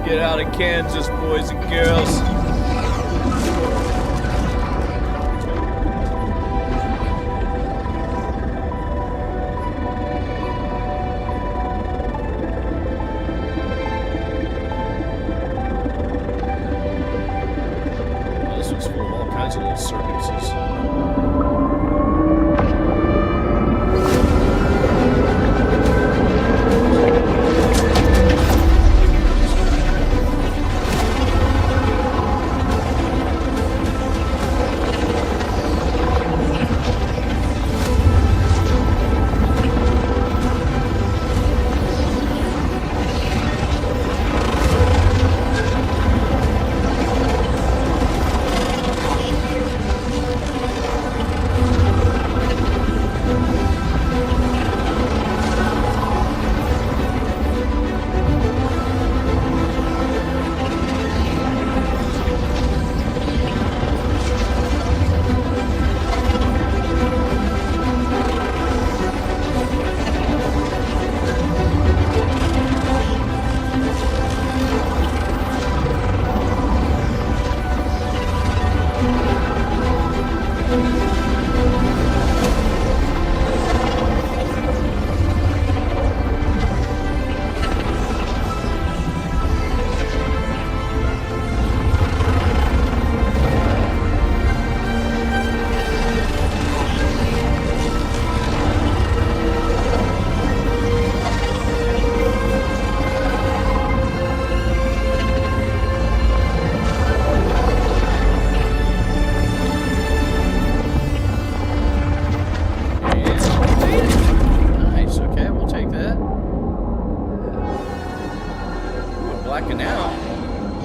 Speaker 1: Get out of Kansas, boys and girls. Well, this one's full of all kinds of little circuses.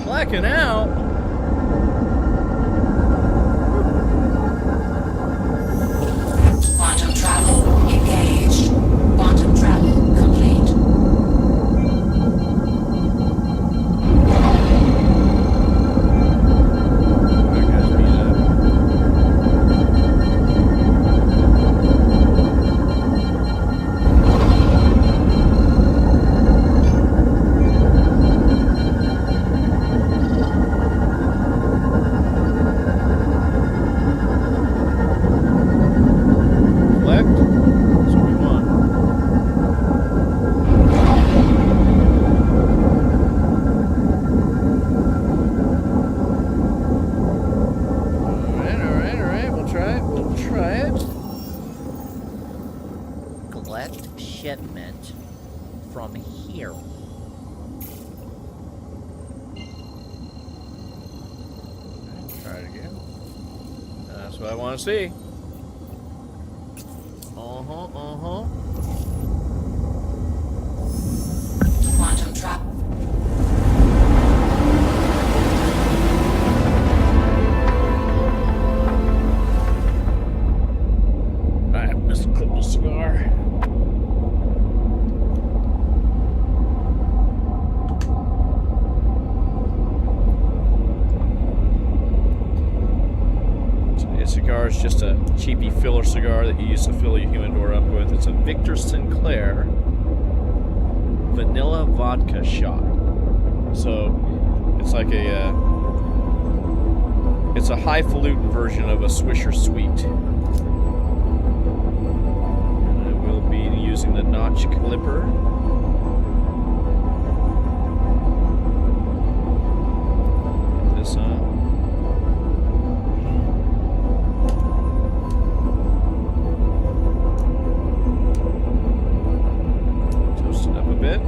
Speaker 1: Blacking out.
Speaker 2: Quantum travel engaged. Quantum travel complete.
Speaker 1: That guy's beat up.
Speaker 5: Shipment from here.
Speaker 1: Try it again. That's what I want to see.
Speaker 2: Quantum travel.
Speaker 1: cheapy filler cigar that you used to fill your humidor up with. It's a Victor Sinclair vanilla vodka shot. So it's like it's a highfalutin version of a Swisher Sweet. And I will be using the notch clipper. This up. Toast it up a bit.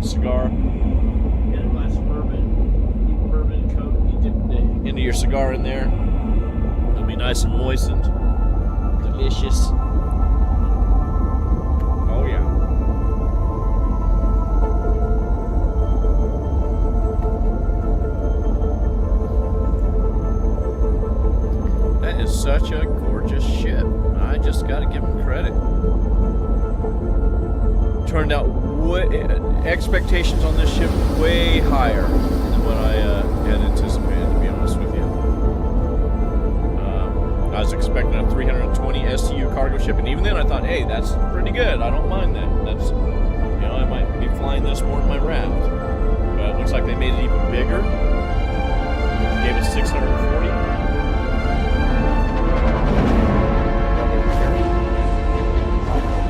Speaker 1: Cigar and a glass of bourbon coat. You dip the end of your cigar in there. It'll be nice and moistened. Delicious. Oh yeah. That is such a gorgeous ship. I just gotta give them credit. Turned out expectations on this ship way higher than what I had anticipated, to be honest with you. I was expecting a 320 STU cargo ship, and even then I thought, hey, that's pretty good. I don't mind that. That's, you know, I might be flying this more in my raft. But it looks like they made it even bigger. Gave it 640.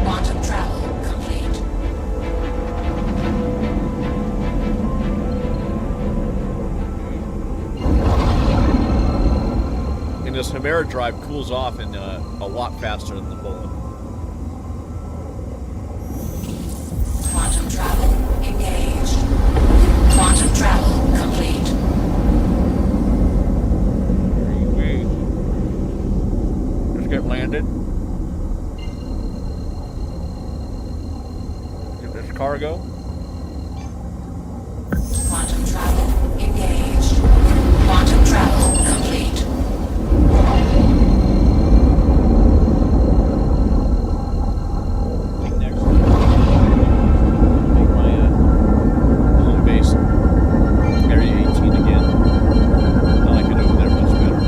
Speaker 2: Quantum travel complete.
Speaker 1: And this Hemera drive cools off in a lot faster than the Bullet.
Speaker 2: Quantum travel engaged. Quantum travel complete.
Speaker 1: Just get landed. Get this cargo.
Speaker 2: Quantum travel engaged. Quantum travel complete.
Speaker 1: Next, make my home base Area 18 again. I like it over there much better.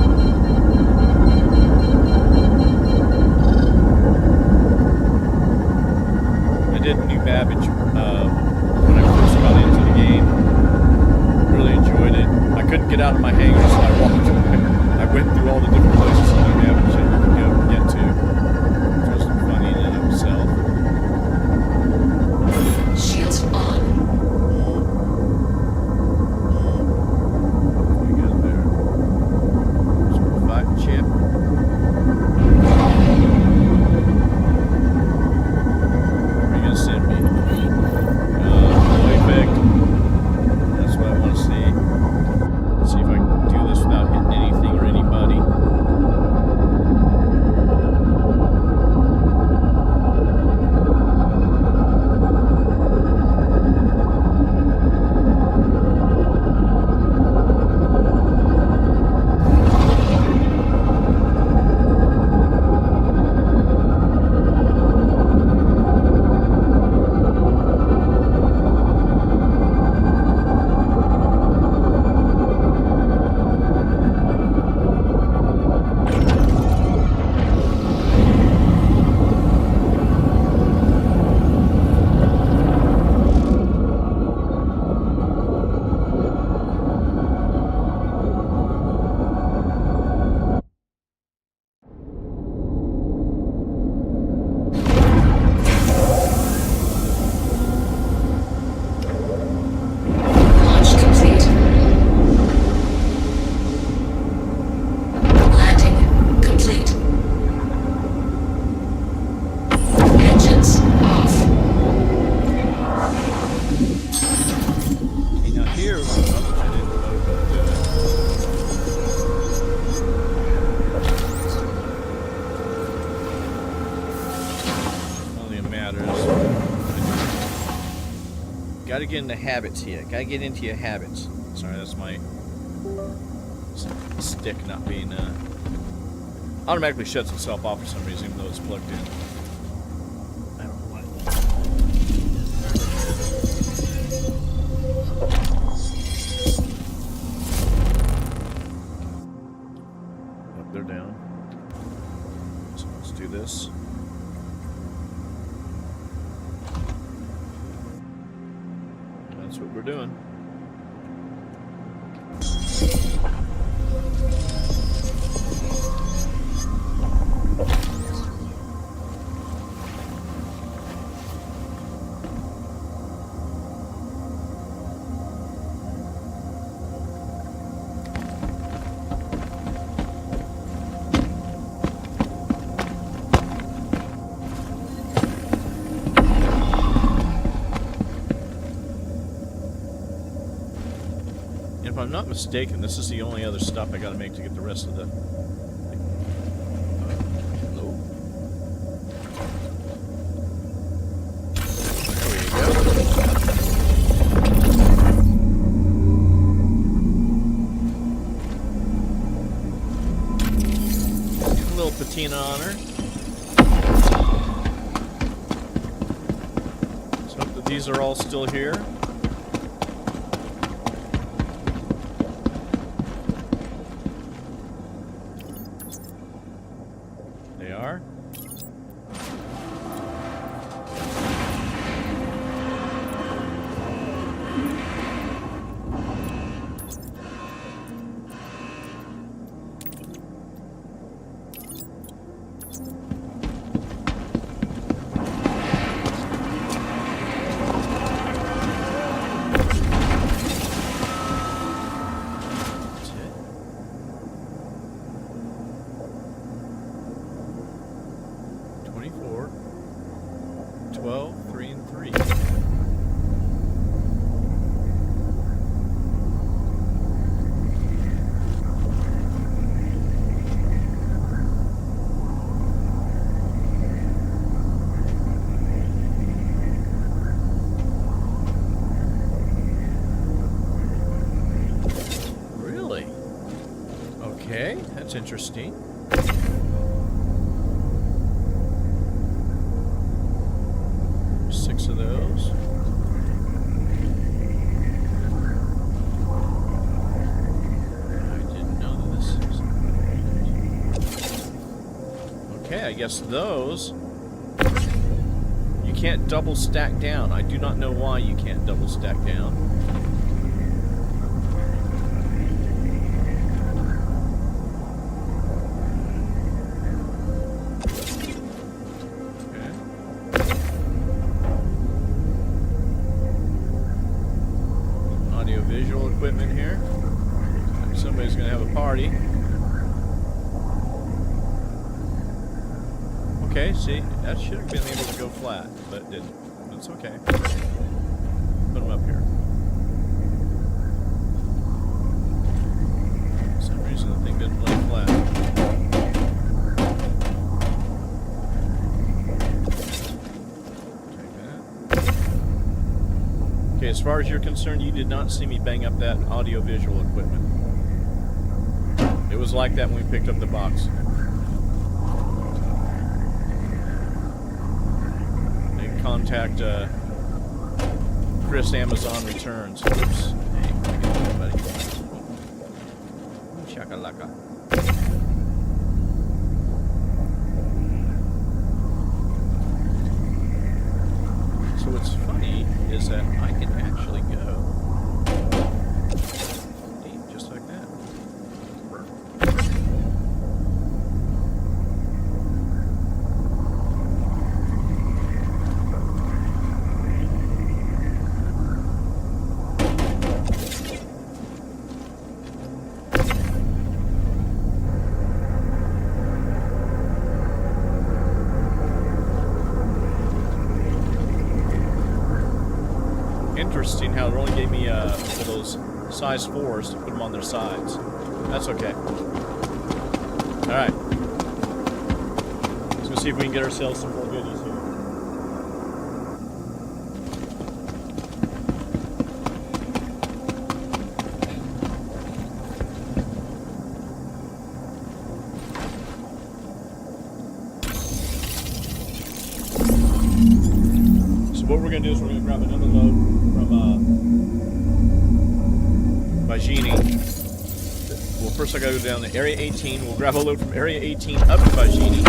Speaker 1: I did New Babbage when I first got into the game. Really enjoyed it. I couldn't get out of my hangar, so I walked. I went through all the different places in New Babbage that you could get to, which was funny in and of itself.
Speaker 2: Shields on.
Speaker 1: We got there. Some fighting chip. Where are you gonna send me? Way back. That's what I want to see. Let's see if I can do this without hitting anything or anybody. get into habits here. Gotta get into your habits.
Speaker 4: Sorry, that's my stick not being automatically shuts itself off for some reason, even though it's plugged in. I don't know why.
Speaker 1: Up, they're down. So let's do this. That's what we're doing.
Speaker 4: If I'm not mistaken, this is the only other stop I gotta make to get the rest of the... hello? There we go. Get a little patina on her. Let's hope that these are all still here. They are. That's it. 24, 12, 3, and 3. Really? Okay, that's interesting. Six of those. I didn't know that this is... Okay, I guess those... You can't double stack down. I do not know why you can't double stack down. Visual equipment here. Somebody's gonna have a party. Okay, see, that should have been able to go flat, but it didn't. That's okay. Put them up here. For some reason the thing didn't lay flat. Okay, as far as you're concerned, you did not see me bang up that audio-visual equipment. It was like that when we picked up the box. And contact Chris Amazon Returns. Oops. Hey, get that, buddy. Shakalaka. So what's funny is that I can actually go deep just like that. Interesting how it only gave me for those size 4s to put them on their sides. That's okay. Alright. Let's go see if we can get ourselves some more goodies here.
Speaker 1: gonna do is we're gonna grab another load from Bajini. Well, first I gotta go down to Area 18. We'll grab a load from Area 18 up to Bajini.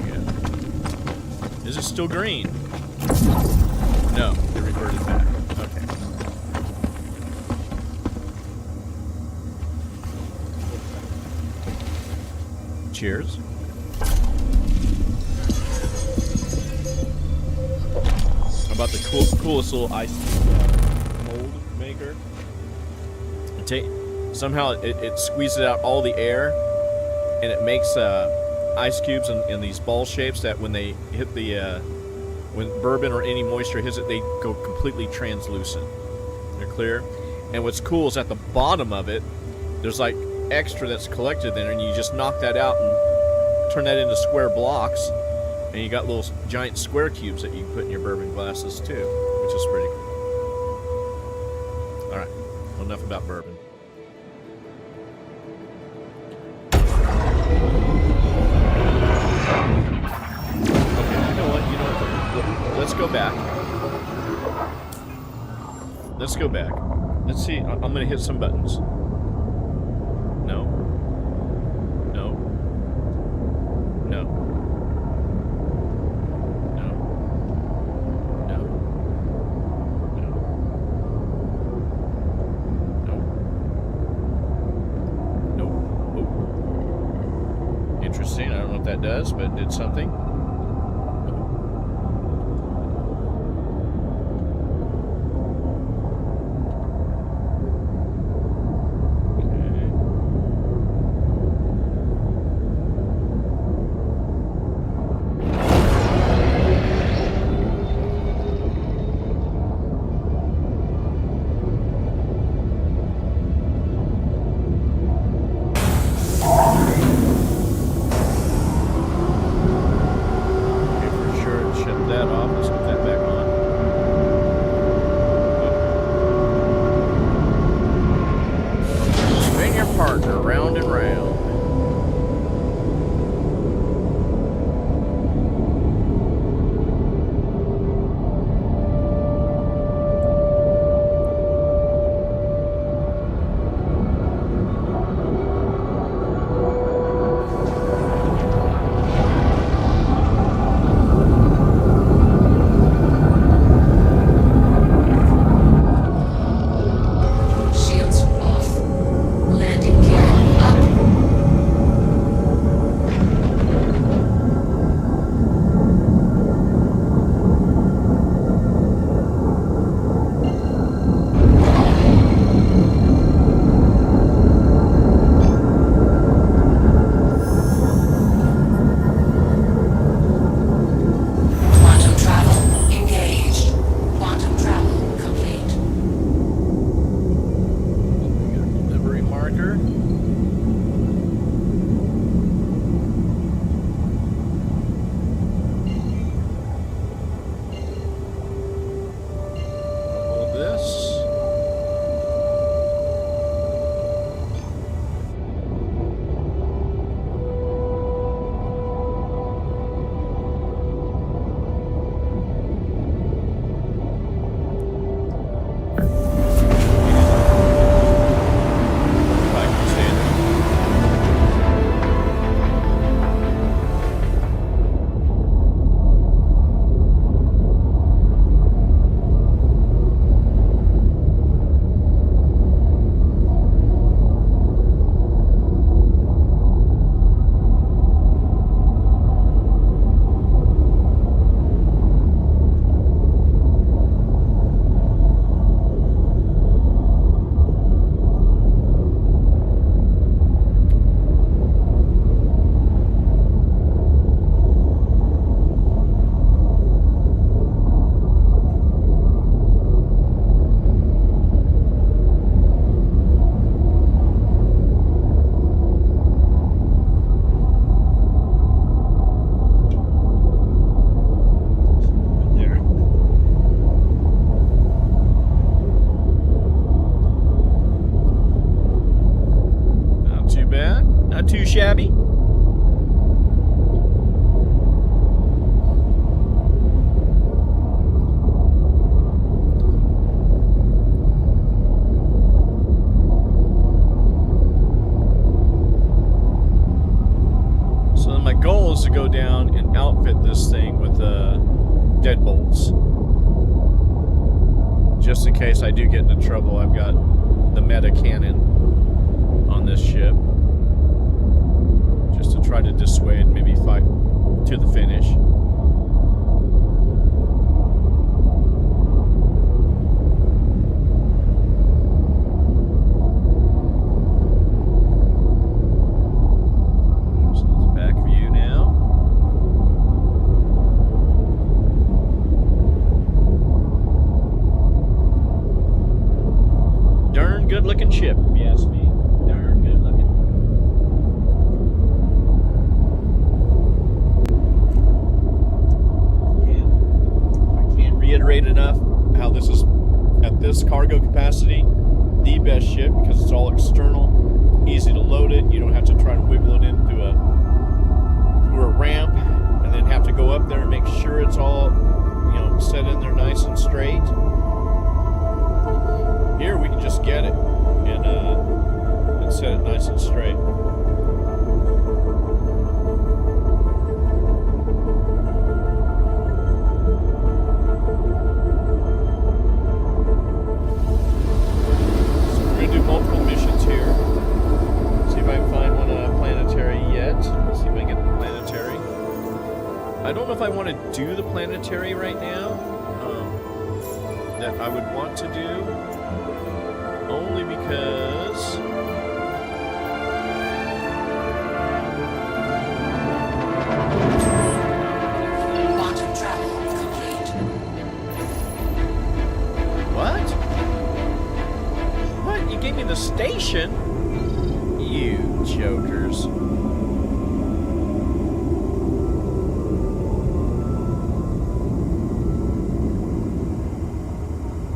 Speaker 1: Yeah. Is it still green? No, it reverted back. Okay. Cheers. About the coolest little ice mold maker. Somehow it squeezes out all the air, and it makes ice cubes in these ball shapes that when they hit the when bourbon or any moisture hits it, they go completely translucent. They're clear. And what's cool is at the bottom of it, there's like extra that's collected there, and you just knock that out and turn that into square blocks. And you got little giant square cubes that you can put in your bourbon glasses too, which is pretty cool. All right, well, enough about bourbon. Okay, you know what? Let's go back. Let's go back. Let's see. I'm gonna hit some buttons. No. No. No. Interesting. I don't know what that does, but it did something. goal is to go down and outfit this thing with deadbolts. Just in case I do get into trouble, I've got the meta cannon on this ship. Just to try to dissuade, maybe fight to the finish. Looking ship, if you ask me. Darn good looking. I can't reiterate enough how this is, at this cargo capacity, the best ship because it's all external, easy to load it. You don't have to try to wiggle it into a ramp and then have to go up there and make sure it's all, you know, set in there nice and straight. Here we can just get it and set it nice and straight. So we're going to do multiple missions here. See if I can find one planetary yet. Let's see if I can get the planetary. I don't know if I want to do the planetary right now. That I would want to do. Only because
Speaker 2: Quantum travel complete.
Speaker 1: what? What? You gave me the station? You jokers.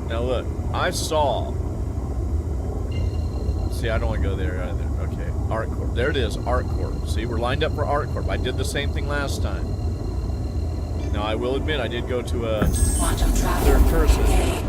Speaker 1: Now look, I saw. See, I don't want to go there either. Okay, ArcCorp. There it is, ArcCorp. See, we're lined up for ArcCorp. I did the same thing last time. Now, I will admit, I did go to a third person.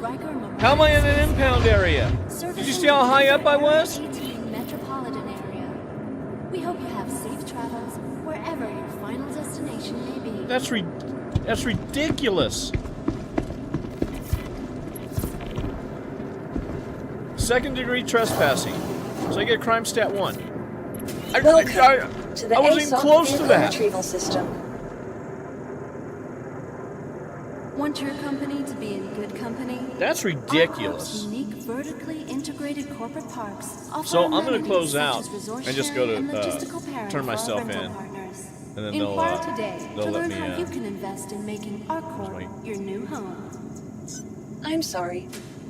Speaker 1: How am I in an impound area? Did you see how high up I was?
Speaker 6: Metropolitan area. We hope you have safe travels wherever your final destination may be.
Speaker 1: That's ridiculous. Second-degree trespassing. So I get crime stat 1.
Speaker 7: Welcome to the
Speaker 1: I wasn't even
Speaker 7: ASOP
Speaker 1: close to
Speaker 7: vehicle
Speaker 1: that.
Speaker 7: retrieval system.
Speaker 6: Want your company to be in good company?
Speaker 1: That's
Speaker 6: Our
Speaker 1: ridiculous.
Speaker 6: park's unique vertically integrated corporate parks offer
Speaker 1: So I'm gonna
Speaker 6: amenities
Speaker 1: close
Speaker 6: such
Speaker 1: out
Speaker 6: as resort
Speaker 1: and just go
Speaker 6: sharing
Speaker 1: to,
Speaker 6: and logistical pairing
Speaker 1: turn
Speaker 6: for our
Speaker 1: myself
Speaker 6: rental
Speaker 1: in,
Speaker 6: partners.
Speaker 1: and then
Speaker 6: Inquire today
Speaker 1: they'll
Speaker 6: to
Speaker 1: let
Speaker 6: learn
Speaker 1: me,
Speaker 6: how you can invest in making our court
Speaker 1: wait.
Speaker 6: your new home.
Speaker 7: I'm sorry.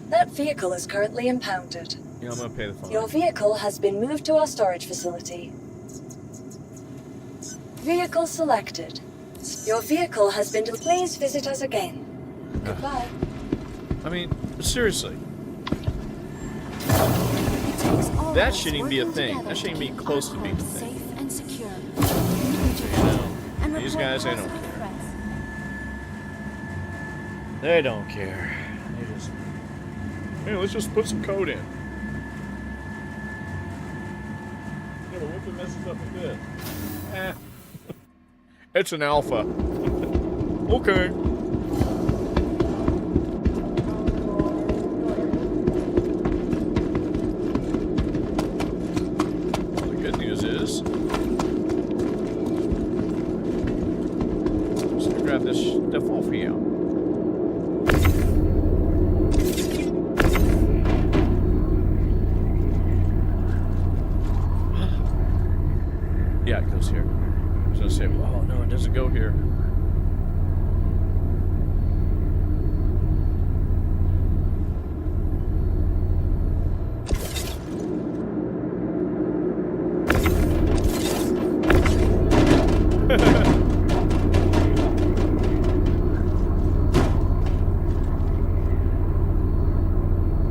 Speaker 7: That vehicle is currently impounded.
Speaker 1: Yeah, I'm gonna pay the fine.
Speaker 7: Your vehicle has been moved to our storage facility. Vehicle selected. Your vehicle has been... Please visit us again. Goodbye.
Speaker 1: I mean, seriously.
Speaker 6: It takes all
Speaker 1: That
Speaker 6: of us
Speaker 1: shouldn't even be a
Speaker 6: working
Speaker 1: thing.
Speaker 6: together
Speaker 1: That shouldn't
Speaker 6: to
Speaker 1: even be
Speaker 6: keep
Speaker 1: close
Speaker 6: our
Speaker 1: to being a
Speaker 6: court
Speaker 1: thing.
Speaker 6: safe and secure.
Speaker 1: You know, these guys, they don't care. They don't care. They just... Hey, let's just put some code in. Yeah, but what if it messes up a bit? It's an alpha. Okay. The good news is, I'm just gonna grab this stuff off here. Yeah, it goes here. I was gonna say, oh no, it doesn't go here.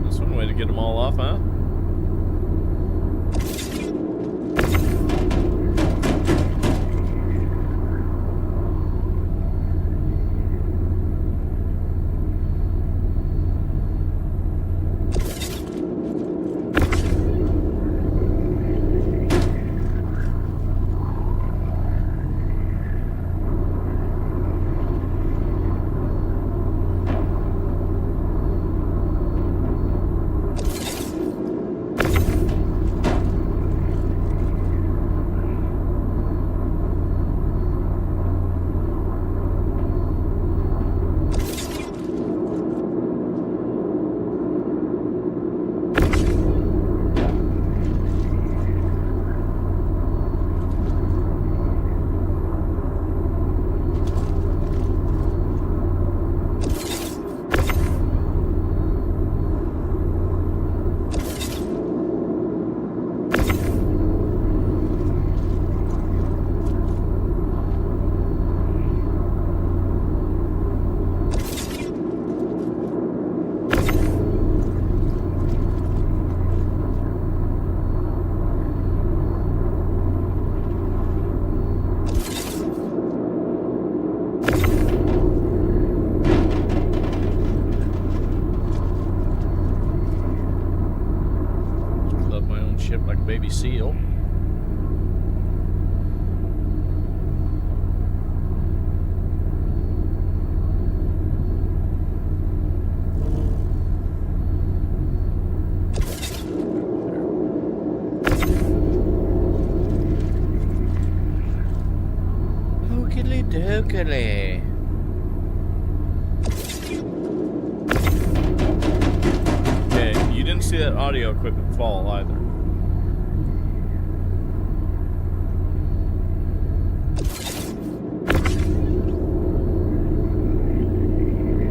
Speaker 1: That's one way to get them all off, huh? Love my own ship like a baby seal. Ookily dookily. Okay, you didn't see that audio equipment fall either.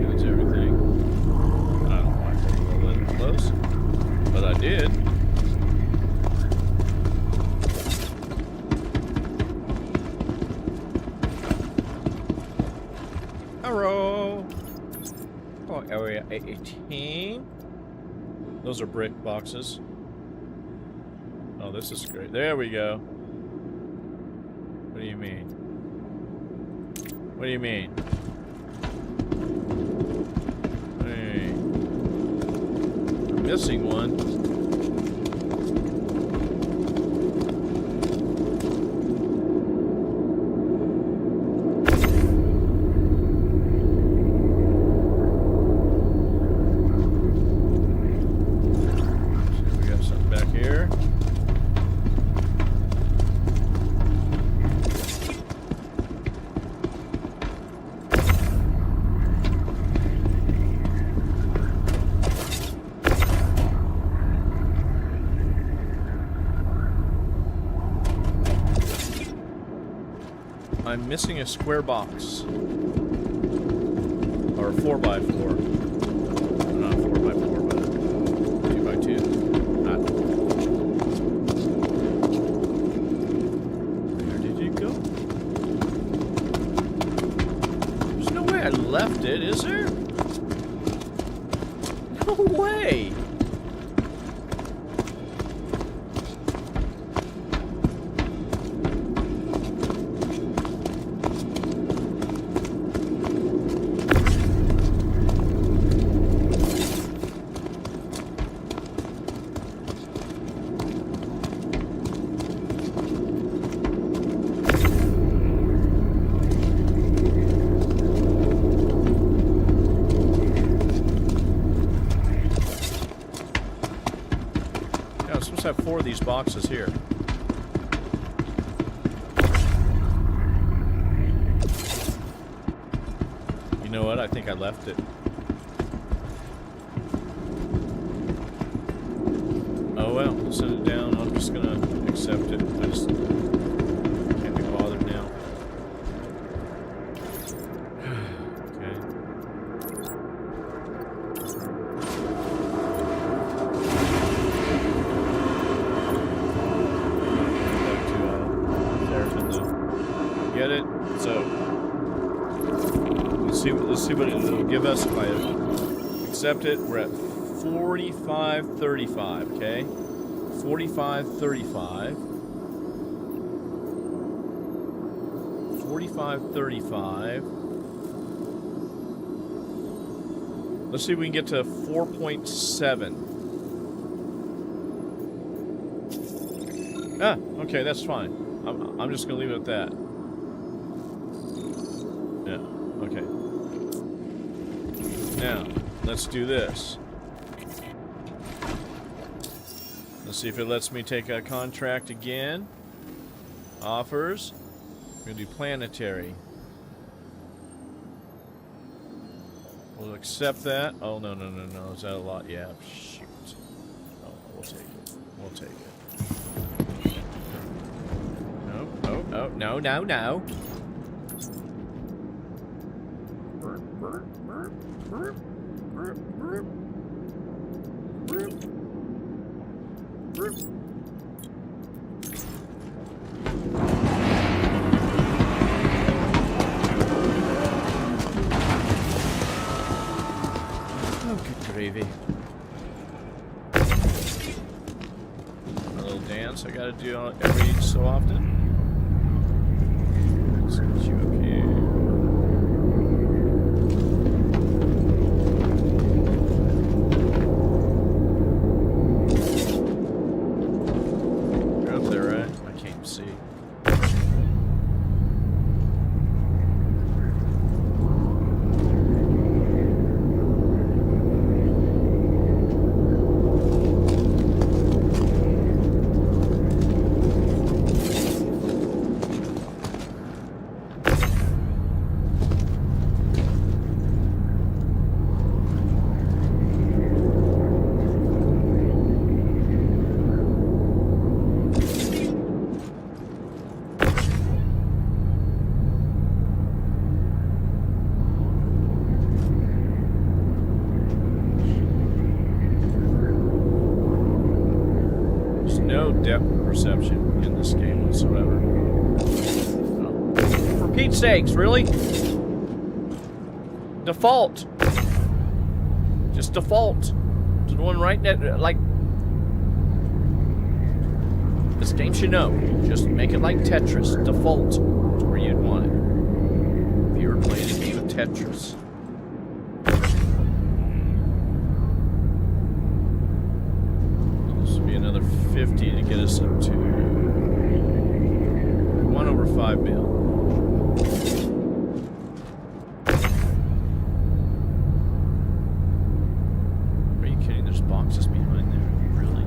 Speaker 1: That's everything. I don't know why I told you to let it close, but I did. Hello. Oh, area 18. Those are brick boxes. Oh, this is great. There we go. What do you mean? What do you mean? Hey. missing one. We got something back here. I'm missing a square box. Or a 4x4. Not a 4x4, but a 2x2. Where did it go? There's no way I left it, is there? No way! I'm supposed to have 4 of these boxes here. You know what? I think I left it. Oh well, we'll send it down. I'm just gonna accept it. I just can't be bothered now. Okay. Get it? So let's see what it'll give us if I accept it. We're at 45.35, okay? 45.35. 45.35. Let's see if we can get to 4.7. Ah, okay, that's fine. I'm just gonna leave it at that. Yeah, okay. Now, let's do this. Let's see if it lets me take a contract again. Offers. We're gonna do planetary. We'll accept that. Oh, no. Is that a lot? Yeah, shoot. Oh, we'll take it. We'll take it. No. Oh, good gravy. A little dance I gotta do every so often. Let's get you up here. You're up there, right? I can't even see. No depth perception in this game whatsoever. Oh. For Pete's sakes, really? Default. Just default to the one right there. Like, this game should know. Just make it like Tetris. Default to where you'd want it. If you were playing a game of Tetris. 50 to get us up to 1/5 mil. Are you kidding? There's boxes behind there. Really?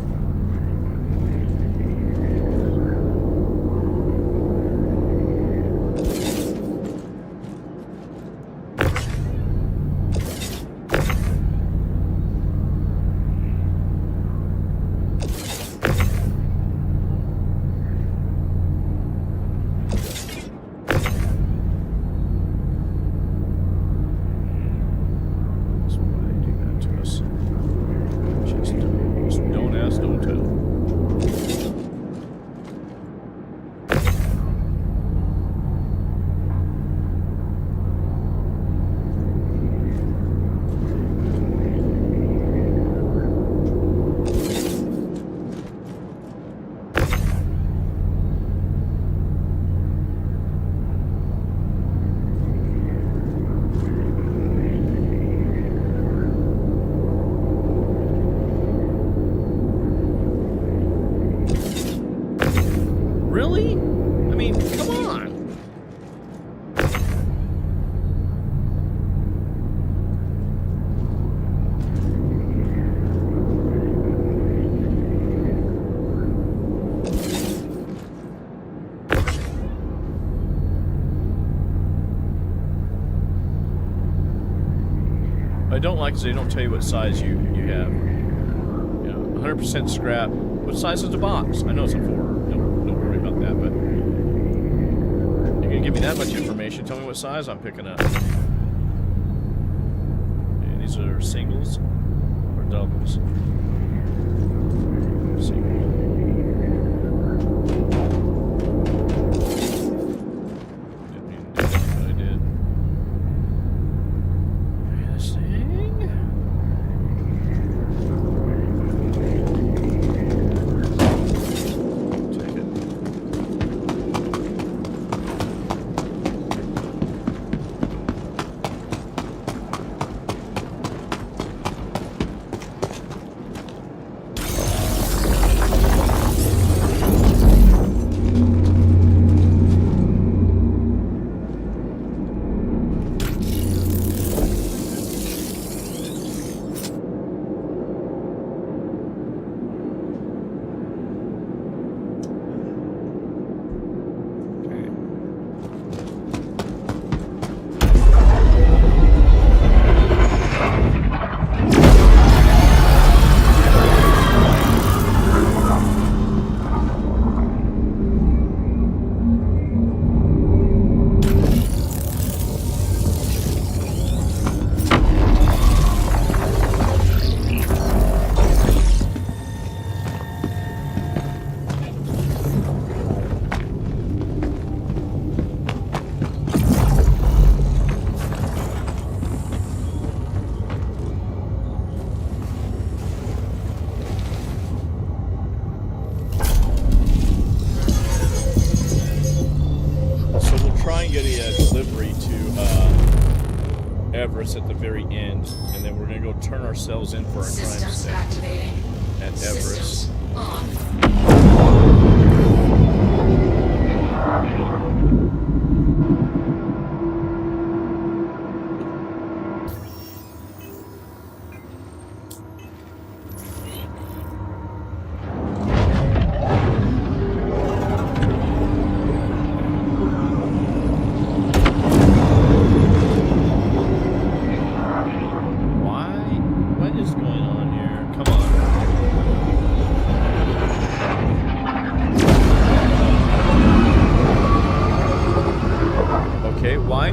Speaker 1: Really? I mean, come on. I don't like is they don't tell you what size you have. You know, 100% scrap. What size is the box? I know it's a 4. Don't worry about that, but you're gonna give me that much information. Tell me what size I'm picking up. Okay, these are singles or doubles? Singles. Didn't mean to do that, but I did. Okay, this thing. At the very end, and then we're gonna go turn ourselves in for our time stay at Everest.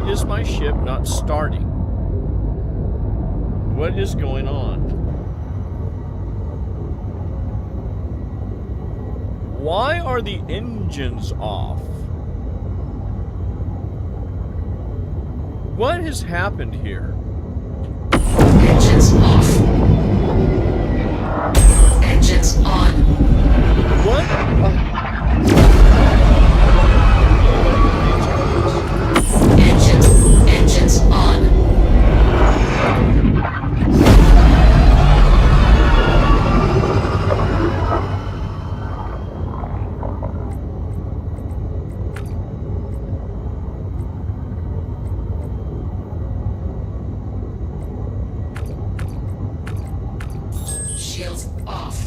Speaker 1: Is my ship not starting? What is going on? Why are the engines off? What has happened here?
Speaker 2: Engines off. Engines on.
Speaker 1: What?
Speaker 2: Engines on. Shields off.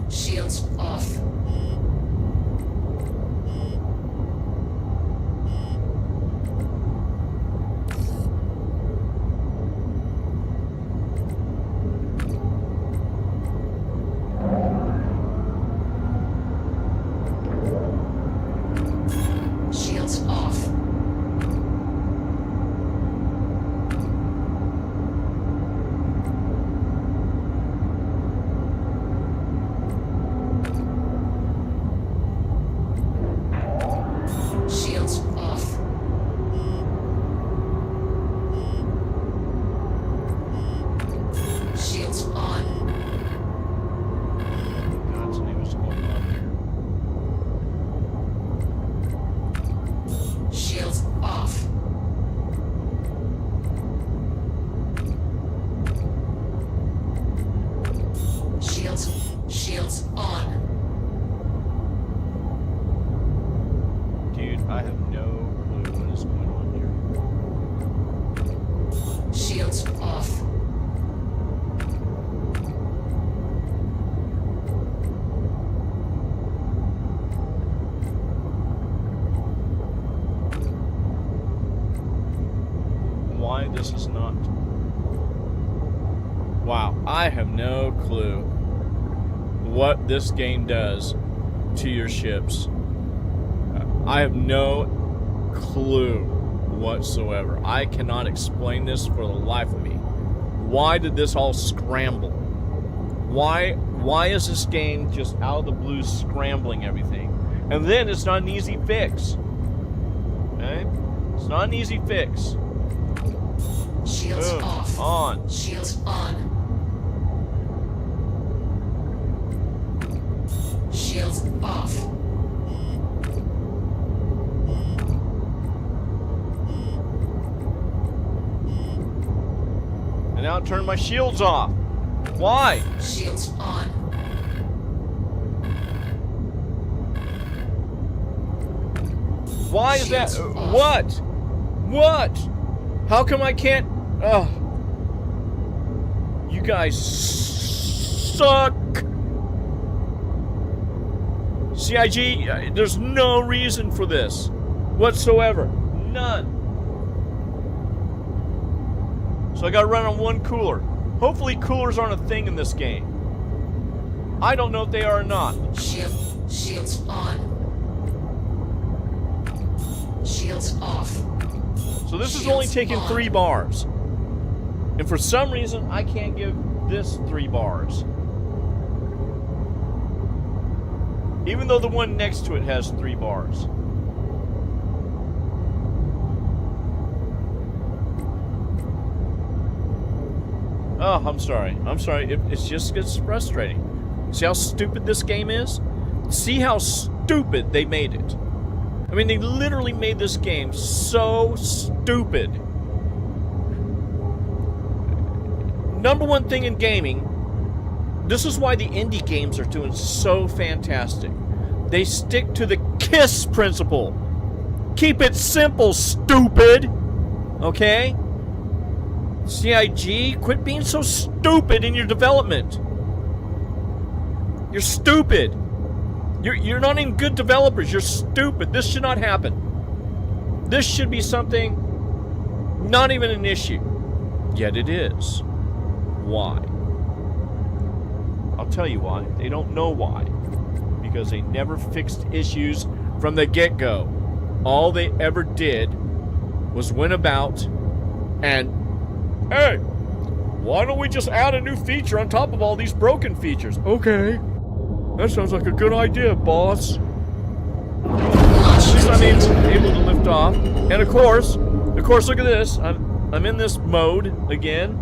Speaker 2: Shields off. Shields off. Shields off. Shields on.
Speaker 1: God's name is going on here.
Speaker 2: Shields off. Shields on.
Speaker 1: Dude, I have no clue what is going on here.
Speaker 2: Shields off.
Speaker 1: Why this is not... Wow, I have no clue what this game does to your ships. I have no clue whatsoever. I cannot explain this for the life of me. Why did this all scramble? Why is this game just out of the blue scrambling everything? And then it's not an easy fix. Okay? It's not an easy fix.
Speaker 2: Shields
Speaker 1: Boom.
Speaker 2: off.
Speaker 1: On.
Speaker 2: Shields on. Shields off.
Speaker 1: And now it turned my shields off. Why?
Speaker 2: Shields on.
Speaker 1: Why is that?
Speaker 2: Shields off.
Speaker 1: What? What? How come I can't? Oh. You guys suck. CIG, there's no reason for this whatsoever. None. So I gotta run on one cooler. Hopefully coolers aren't a thing in this game. I don't know if they are or not.
Speaker 2: Shields on. Shields off.
Speaker 1: So this is only
Speaker 2: Shields
Speaker 1: taking
Speaker 2: on.
Speaker 1: 3 bars. And for some reason, I can't give this 3 bars. Even though the one next to it has 3 bars. Oh, I'm sorry. I'm sorry. It just gets frustrating. See how stupid this game is? See how stupid they made it. I mean, they literally made this game so stupid. Number one thing in gaming, this is why the indie games are doing so fantastic. They stick to the KISS principle. Keep it simple, stupid. Okay? CIG, quit being so stupid in your development. You're stupid. You're not even good developers. You're stupid. This should not happen. This should be something not even an issue. Yet it is. Why? I'll tell you why. They don't know why. Because they never fixed issues from the get-go. All they ever did was went about and, hey, why don't we just add a new feature on top of all these broken features? Okay. That sounds like a good idea, boss. At least I'm able to lift off. And of course, look at this. I'm in this mode again.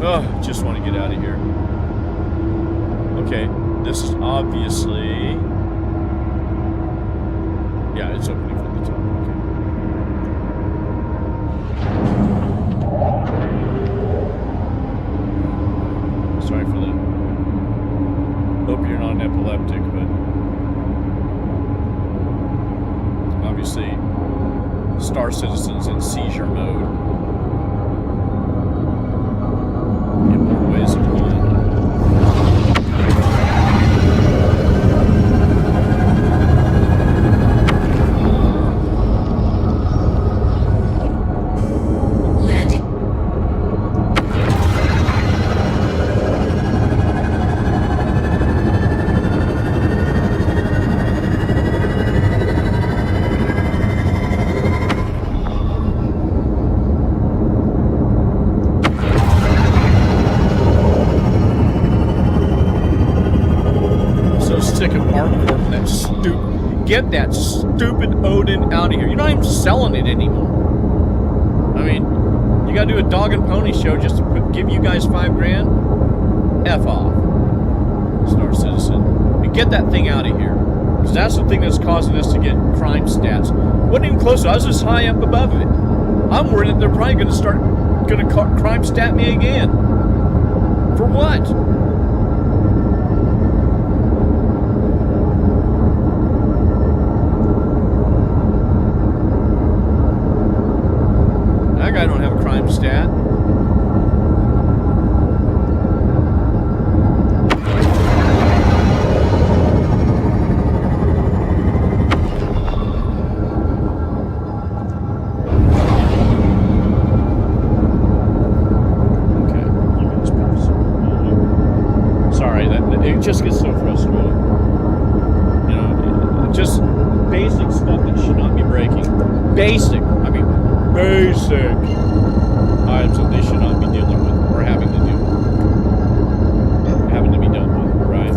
Speaker 1: Oh, just want to get out of here. Okay, this is obviously... Yeah, it's opening from the top. Okay. Sorry for the... Hope you're not an epileptic, but... Obviously, Star Citizen's in seizure mode. In more ways than one. Get that stupid Odin out of here. You're not even selling it anymore. I mean, you gotta do a dog and pony show just to give you guys $5,000? F off, Star Citizen. And get that thing out of here. Because that's the thing that's causing us to get crime stats. Wasn't even close. I was just high up above it. I'm worried that they're probably gonna crime stat me again. For what? I don't have a crime stat. Okay. Sorry, it just gets so frustrating. You know, just basic stuff that should not be breaking. Basic. I mean, basic items that they should not be dealing with or having to deal with. Having to be dealt with, right?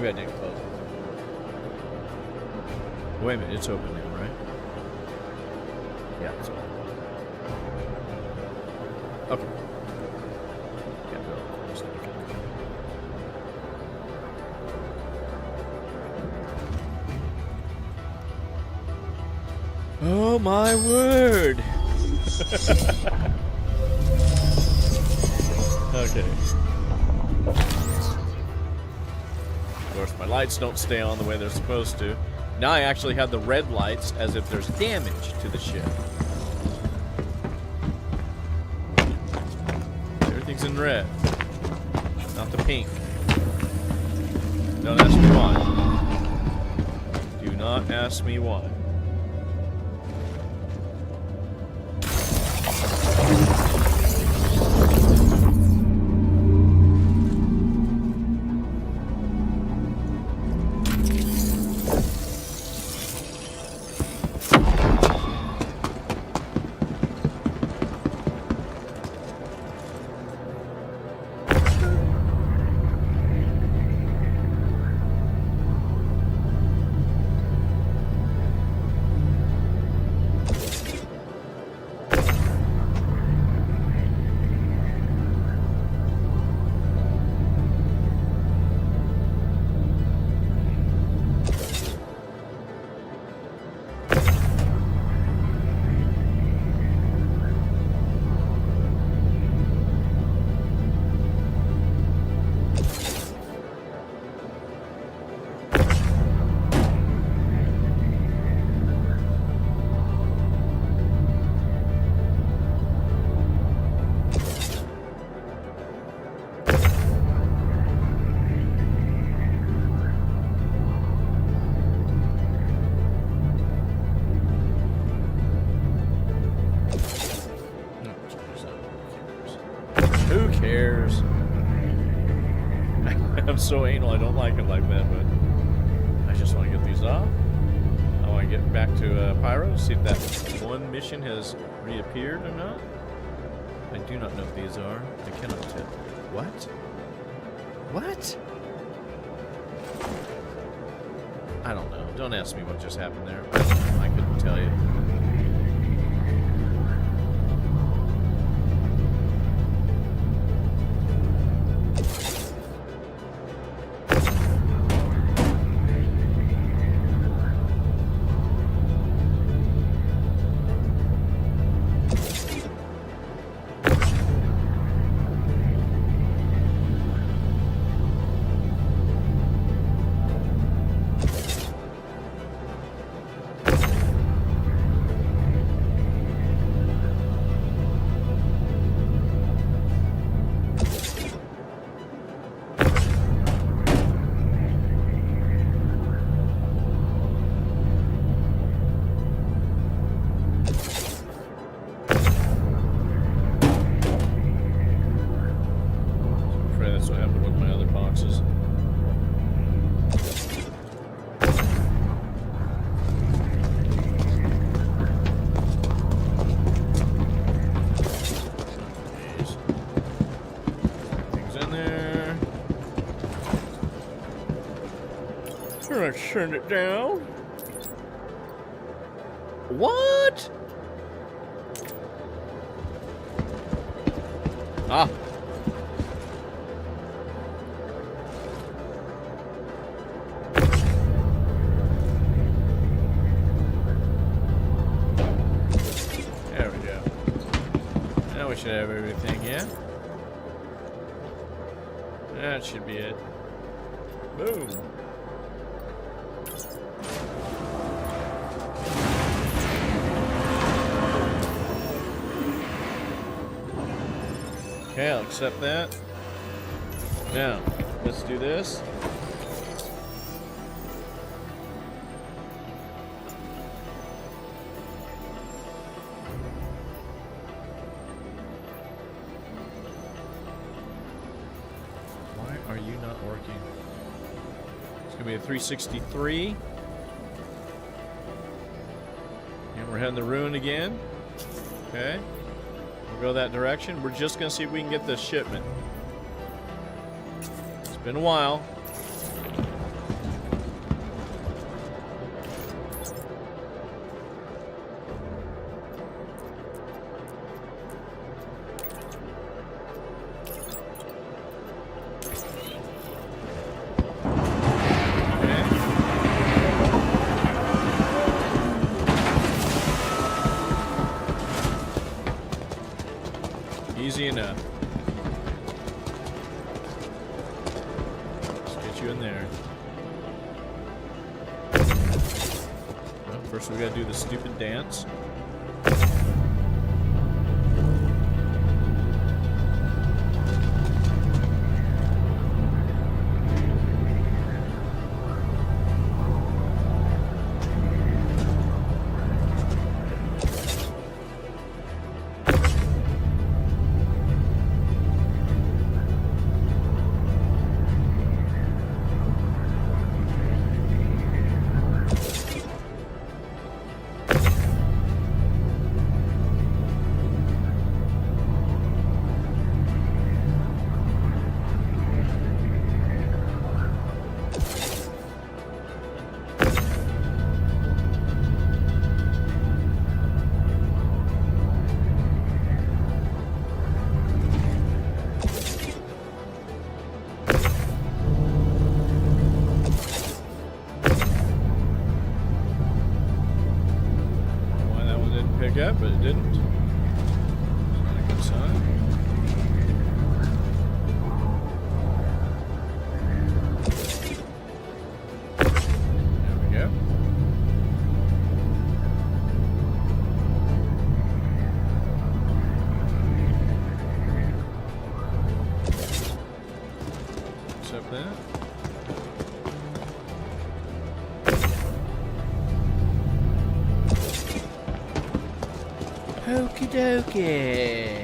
Speaker 1: Maybe I didn't close it. Wait a minute, it's open now, right? Yeah, it's open. Okay. Can't go. Just okay. Oh my word! Okay. Of course, my lights don't stay on the way they're supposed to. Now I actually have the red lights as if there's damage to the ship. Everything's in red. Not the pink. Don't ask me why. Do not ask me why. Who cares? I'm so anal, I don't like it like that, but I just want to get these off. I want to get back to Pyro, see if that one mission has reappeared or not. I do not know if these are. I cannot tell. What? What? I don't know. Don't ask me what just happened there. I couldn't tell you. That's what happened with my other boxes. Jeez. Things in there. Let's turn it down. What? Ah. Should have everything, yeah? That should be it. Boom. Okay, I'll accept that. Now, let's do this. Are you not working? It's gonna be a 363. And we're heading to Ruin again. Okay. We'll go that direction. We're just gonna see if we can get this shipment. It's been a while.
Speaker 4: Easy enough. Let's get you in there. Well, first we gotta do the stupid dance. Up, but it didn't. It's not a good sign. There we go. Accept that. Okie dokie.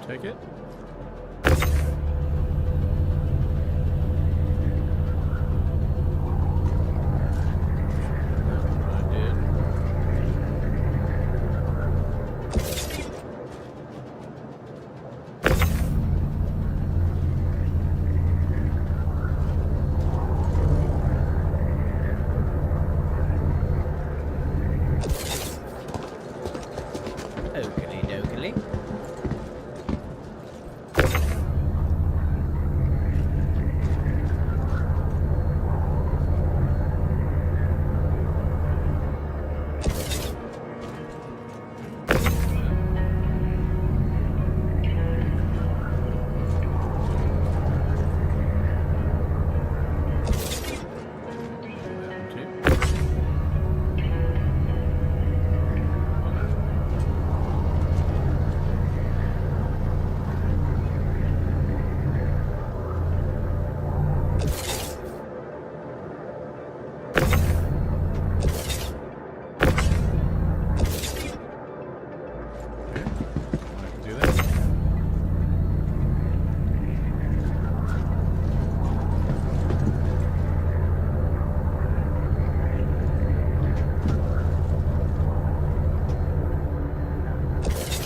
Speaker 4: Take it. I did. Okey dokey.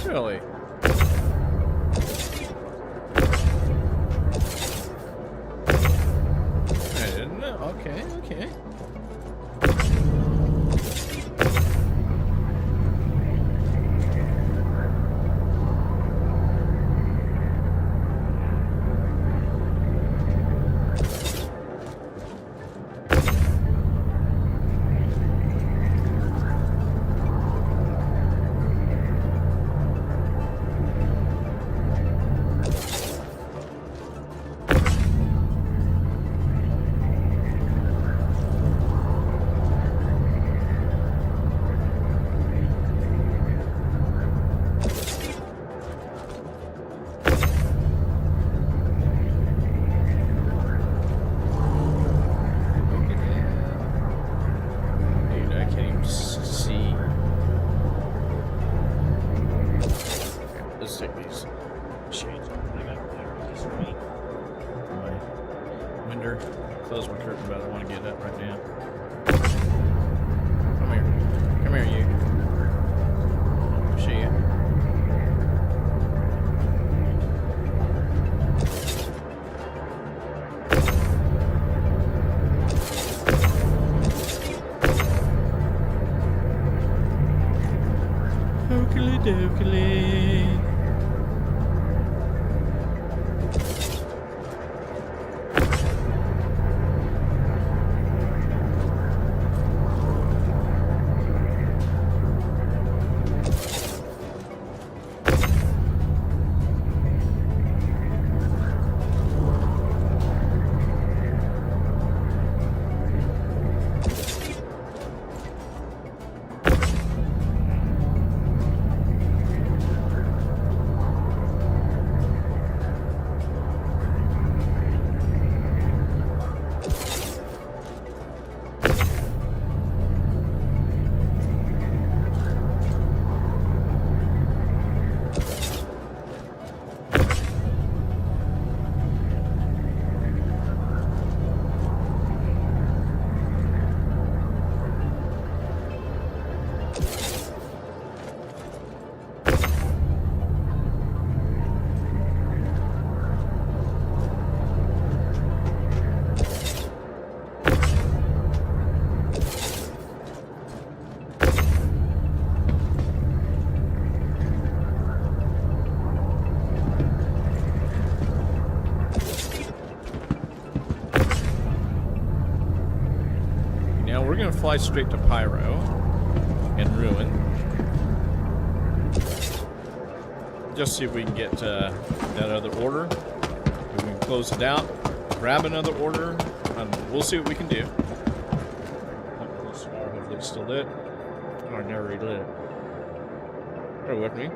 Speaker 4: Really? I didn't know. Okay, okay. Close my curtain, but I don't want to get up right now. Come here. Come here, you. Oh,
Speaker 1: Stokely. We're gonna fly straight to Pyro and Ruin. Just see if we can get that other order. If we can close it out, grab another order. We'll see what we can do. Hopefully it's still lit. Oh, I never relit it. Bear with me.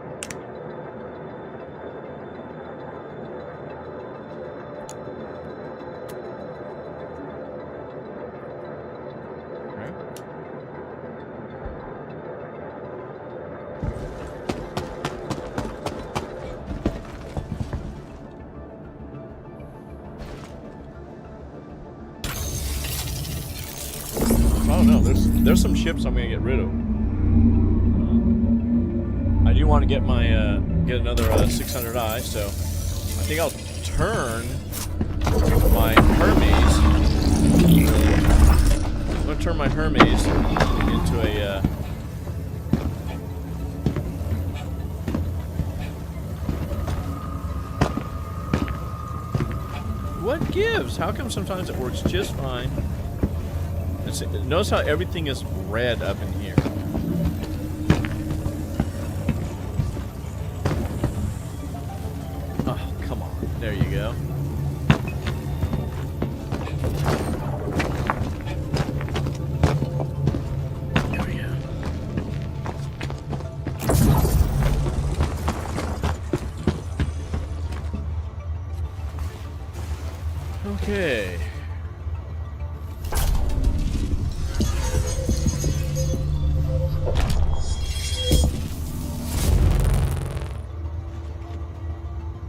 Speaker 1: Oh no, there's some ships I'm gonna get rid of. I do want to get my get another 600i, so I think I'll turn my Hermes. I'm gonna turn my Hermes into a. What gives? How come sometimes it works just fine? Notice how everything is red up in here. Oh, come on. There you go. There we go. Okay.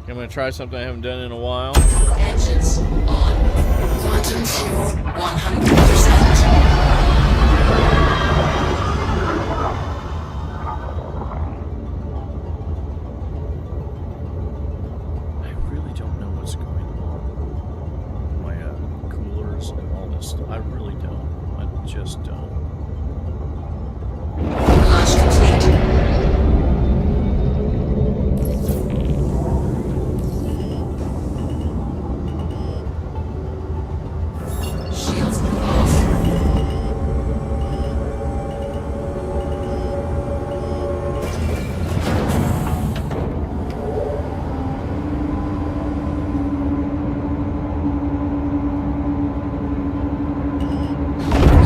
Speaker 1: I'm gonna try something I haven't done in a while.
Speaker 2: Engines on. Quantum fuel 100%.
Speaker 1: I really don't know what's going on. My coolers and all this stuff. I really don't. I just don't.
Speaker 2: Launch complete. Shields off.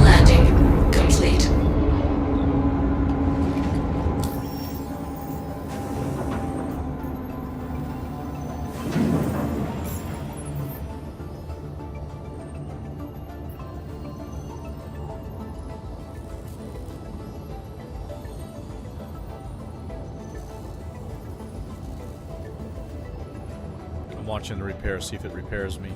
Speaker 2: Landing complete.
Speaker 1: I'm watching the repair, see if it repairs me.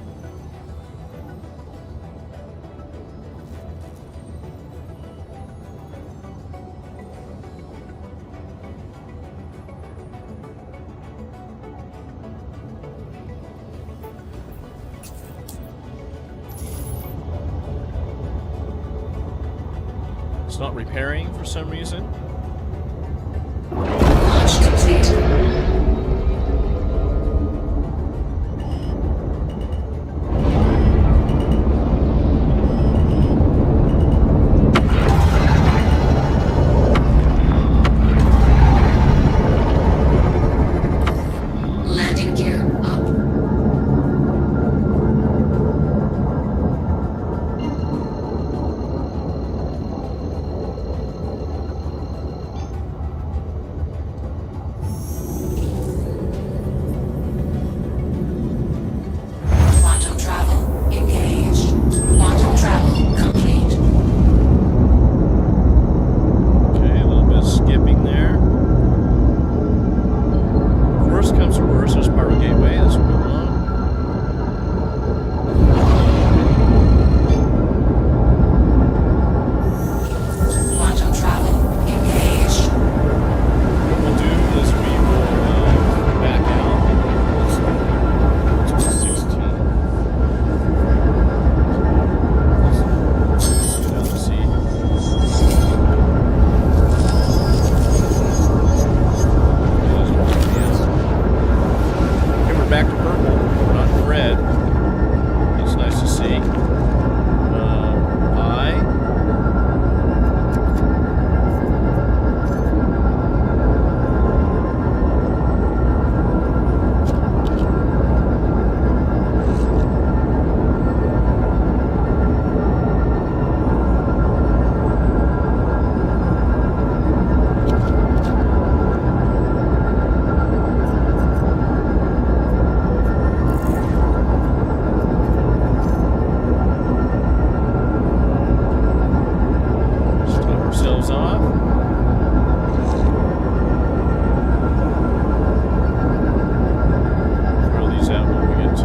Speaker 1: It's not repairing for some reason.
Speaker 2: Launch
Speaker 7: complete. Landing gear up. Quantum travel engaged. Quantum travel complete.
Speaker 1: Okay, a little bit of skipping there. Worst comes to worst, there's Spiral Gateway. That's what we want.
Speaker 7: Quantum travel engaged.
Speaker 1: What we'll do is we will back out. It's 16. Let's go down to sea. Okay, we're back to purple, not red. That's nice to see. I. Stop ourselves off. Throw these out when we get to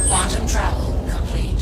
Speaker 7: Quantum travel complete.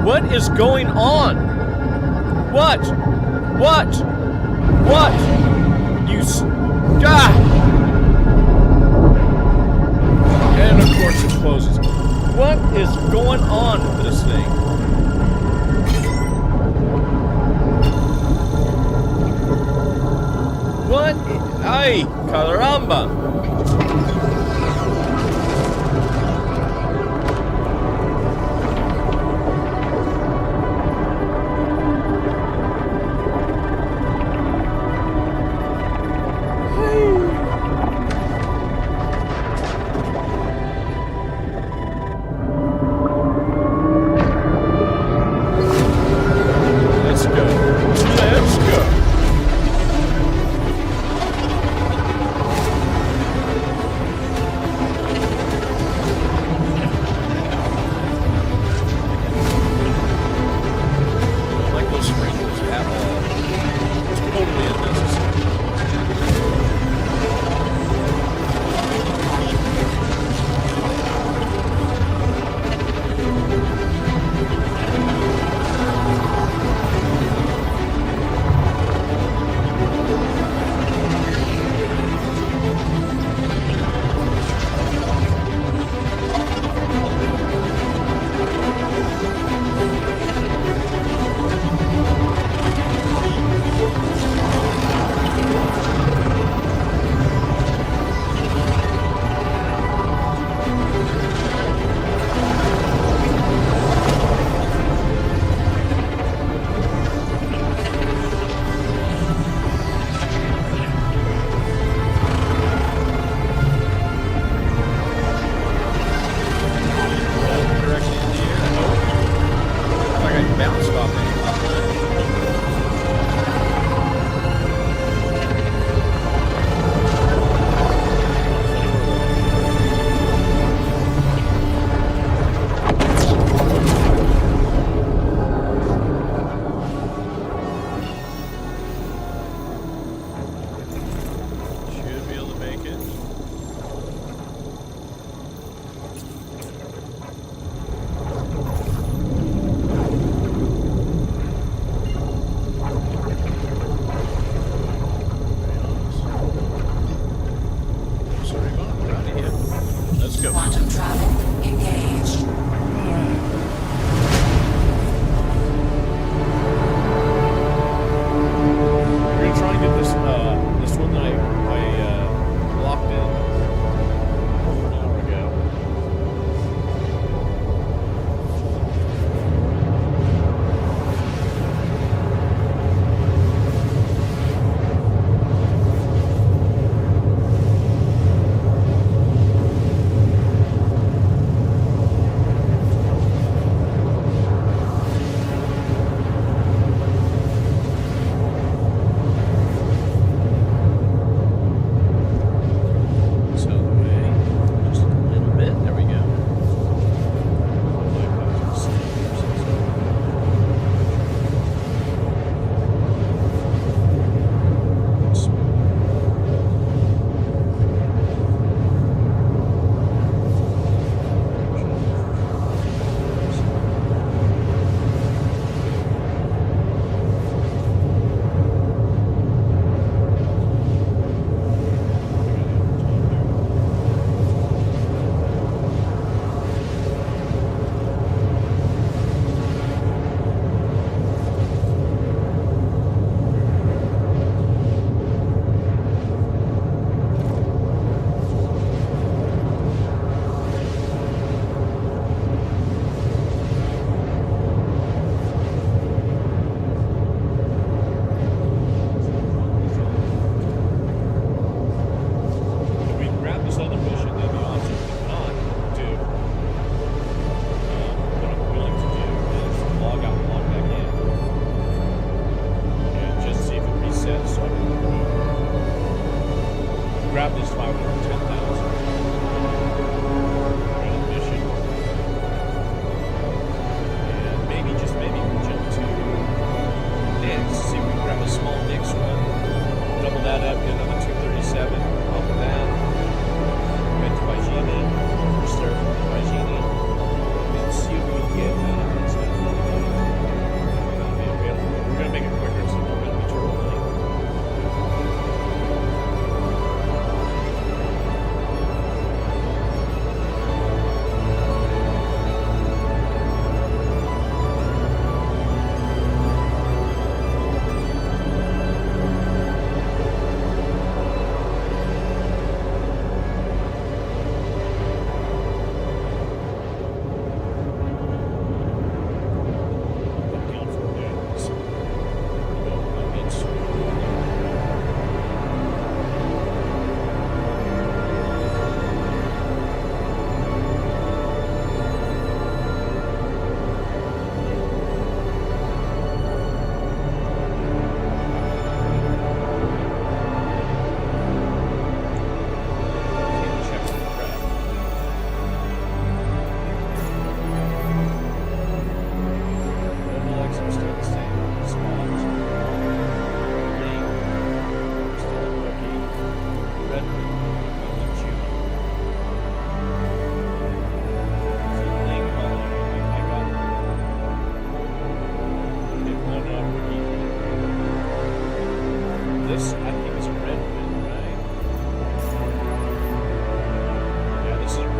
Speaker 1: What is going on? What? What? What? You and of course it closes. What is going on? Caramba! Let's go. Let's go.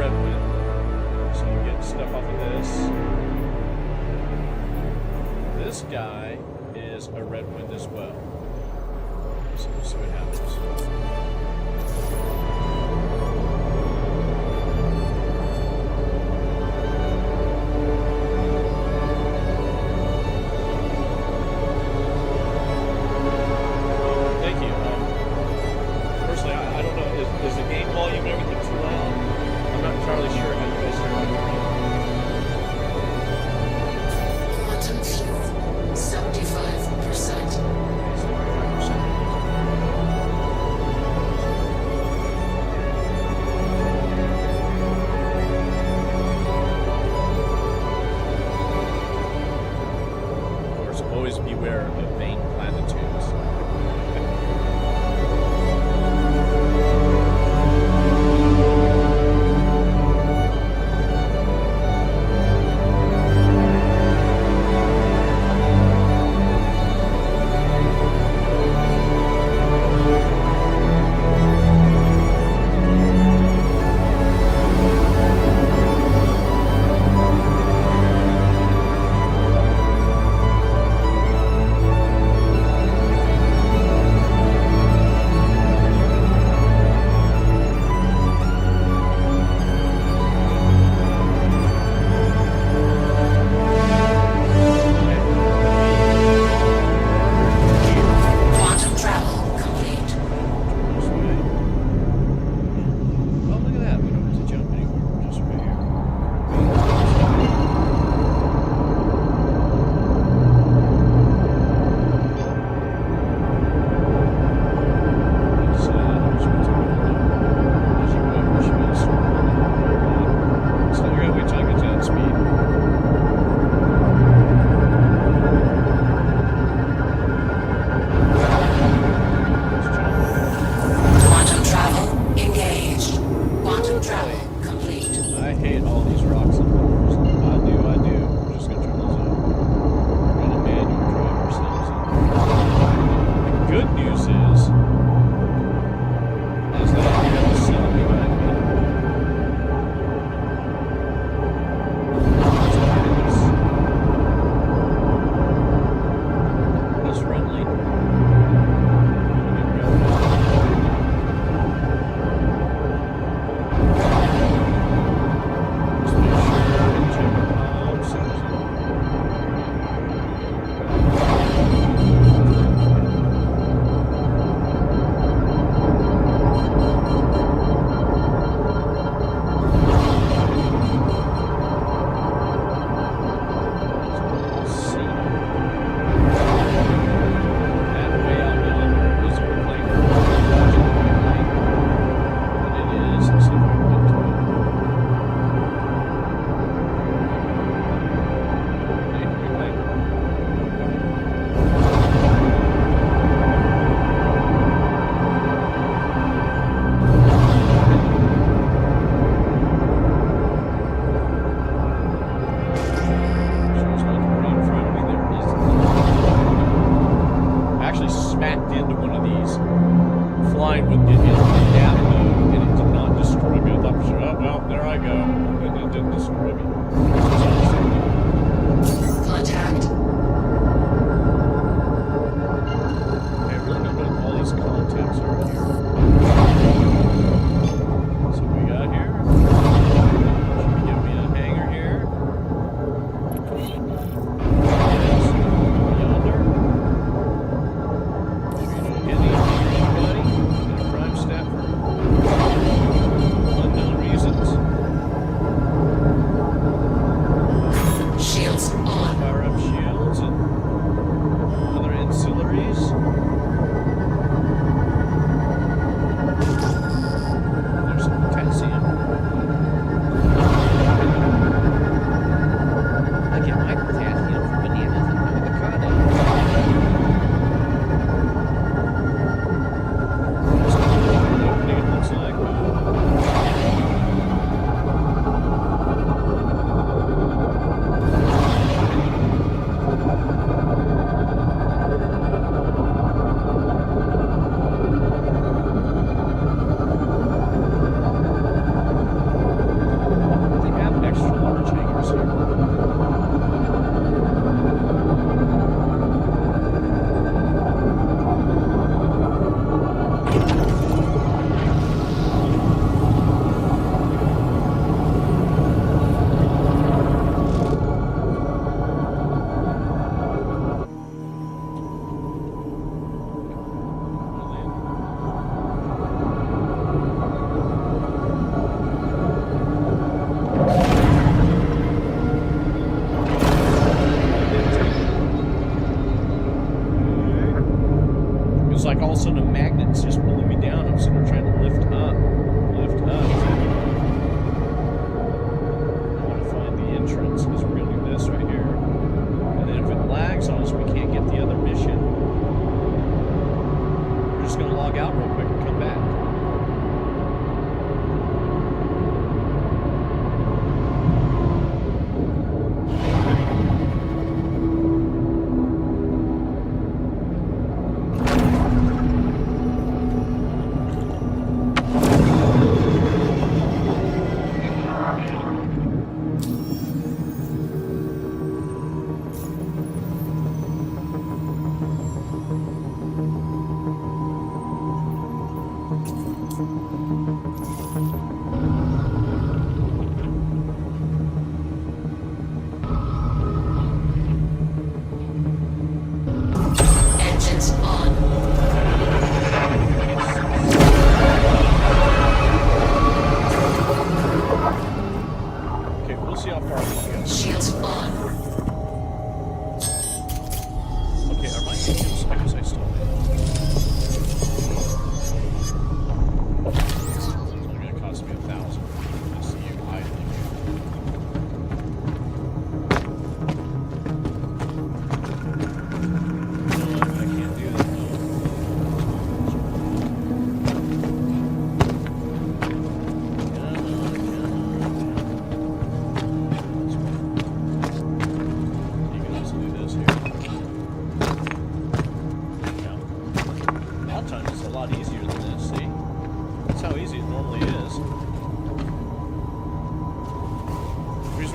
Speaker 1: red wind. So you get stuff off of this. This guy is a red wind as well. So we'll see what happens. Thank you. Personally, I don't know. Is the game volume and everything too loud? I'm not entirely sure how you guys hear my game.
Speaker 2: Quantum fuel, 75%.
Speaker 1: Of course, always beware of vain platitudes.
Speaker 2: Quantum travel complete.
Speaker 1: This way. Oh, look at that. We don't have to jump anywhere. We're just right here. So you're gonna wait till I get to that speed.
Speaker 2: Quantum travel engaged. Quantum travel complete.
Speaker 1: I hate all these rocks and boulders. I do. We're just gonna turn those off. We're gonna manual drive ourselves in. The good news is that you have the sun behind me. Let's run late. Smacked into one of these flying with it in that mode, and it did not destroy me. I thought for sure, oh well, there I go, and it didn't destroy me.
Speaker 2: Contact.
Speaker 1: Okay, really know what all these contacts are here. So what we got here? Should we give me a hanger here? Yes. Yonder. Anybody? Got a crime stat for unknown reasons?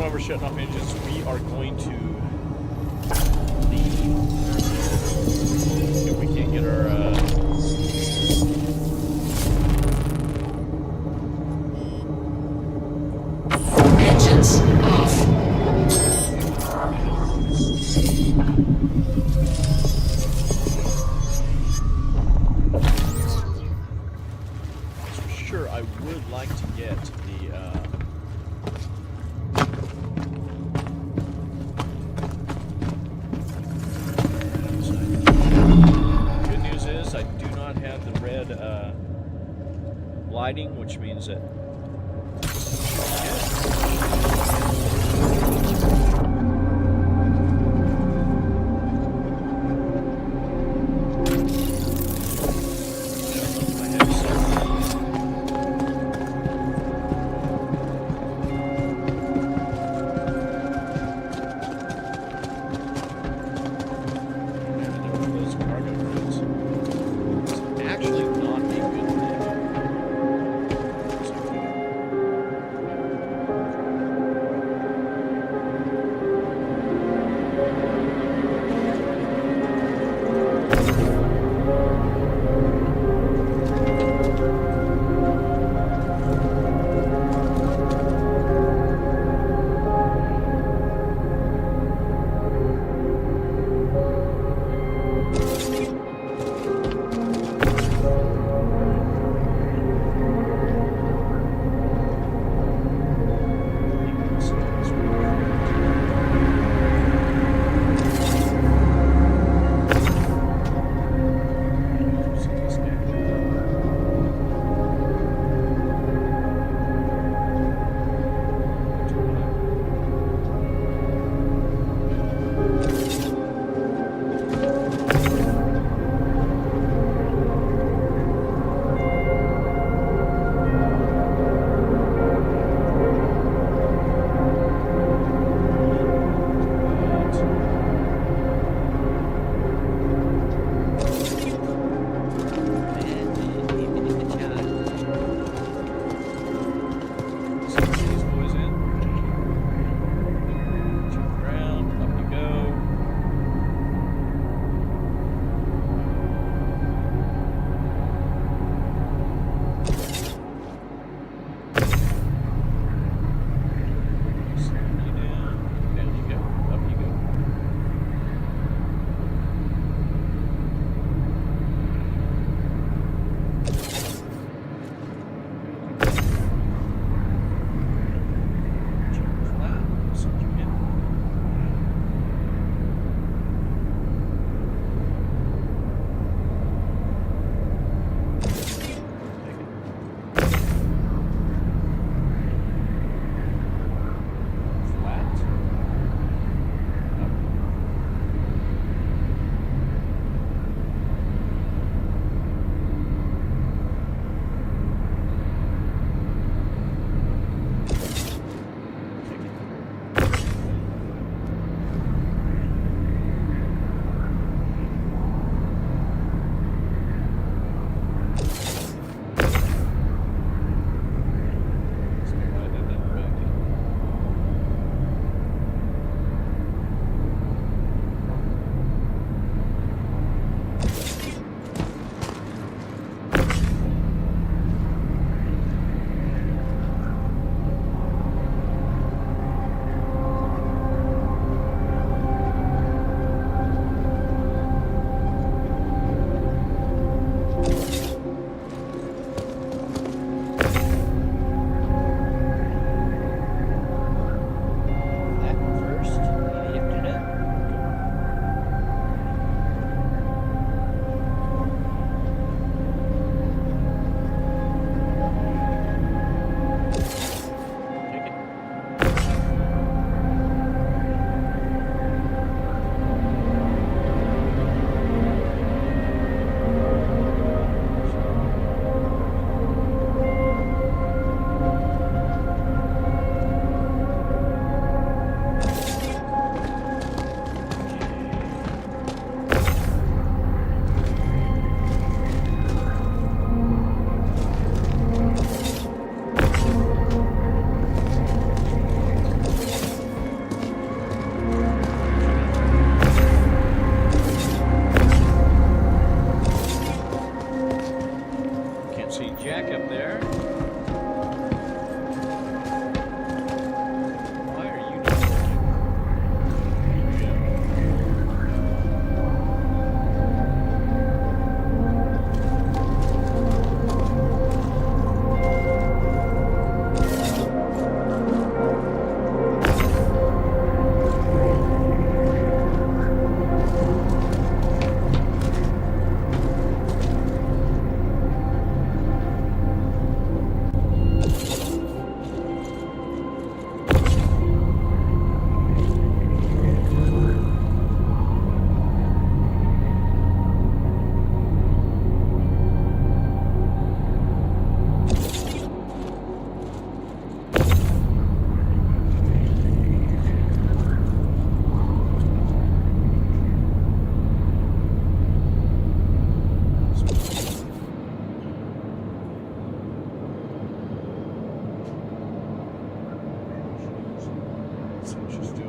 Speaker 1: why we're shutting off engines. We are going to leave. If we can't get our
Speaker 2: Engines off.
Speaker 1: for sure, I would like to get the good news is I do not have the red lighting, which means that actually not a good thing. So if we
Speaker 4: So let's just do it.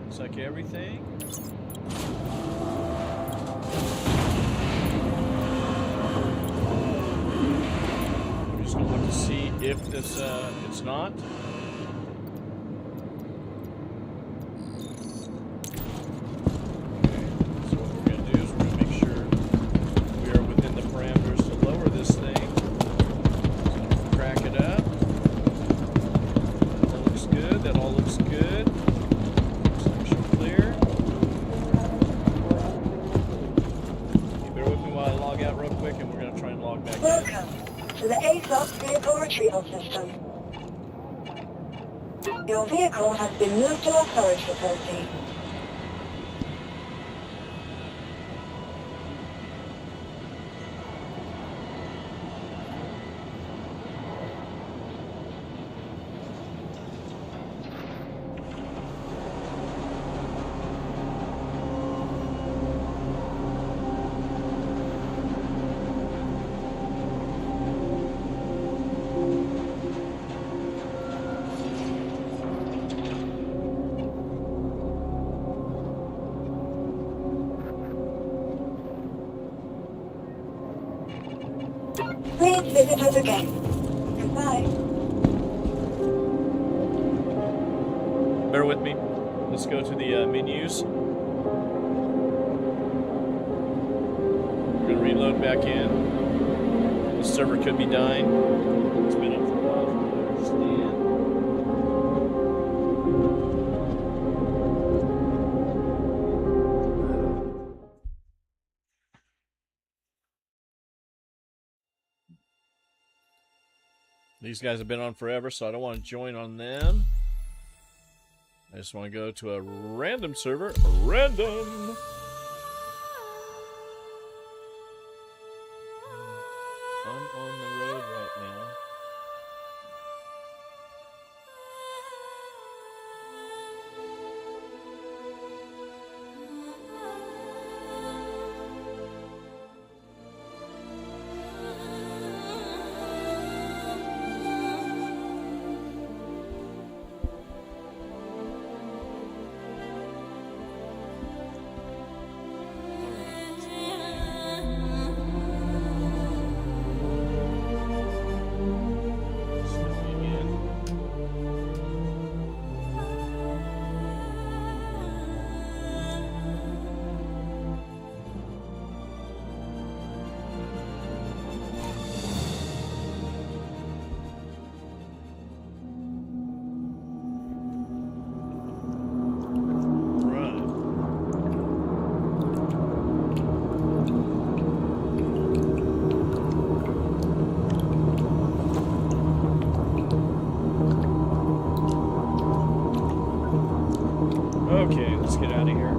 Speaker 1: Looks like everything. We're just gonna have to see if this it's not.
Speaker 7: System. Your vehicle has been moved to a storage facility. Please visit us again. Goodbye.
Speaker 1: Bear with me. Let's go to the menus. We're going to reload back in. The server could be dying. It's been up for a while from what I understand. These guys have been on forever, so I don't want to join on them. I just want to go to a random server. Random! I'm on the road right now. Okay, let's get out of here.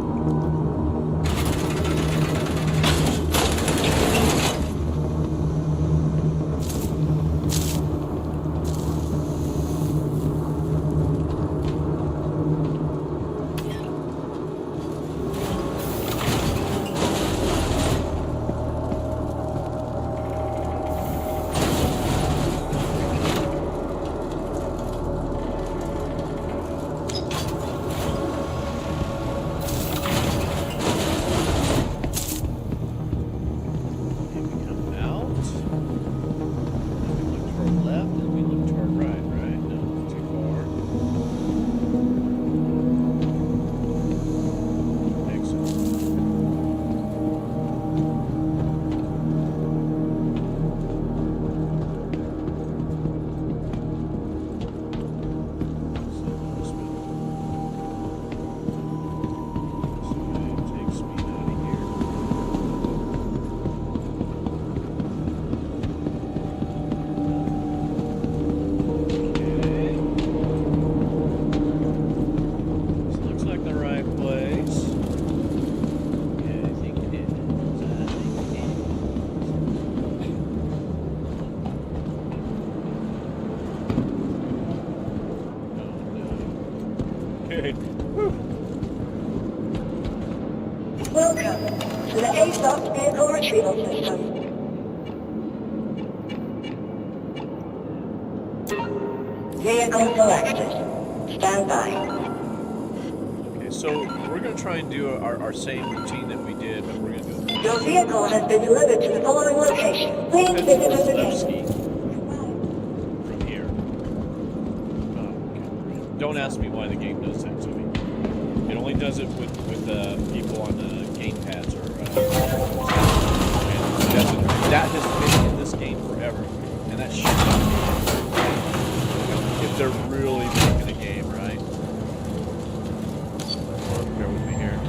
Speaker 7: Welcome to the ASOS Vehicle Retrieval System. Vehicle selected. Stand by.
Speaker 1: Okay, so we're going to try and do our same routine that we did, but we're going to do it.
Speaker 7: Your vehicle has been delivered to the following location. Please visit us again.
Speaker 1: From here. Oh, okay. Don't ask me why the game does that to me. It only does it with people on game pads or that has been in this game forever, and that should not be if they're really making a game, right? Bear with me here.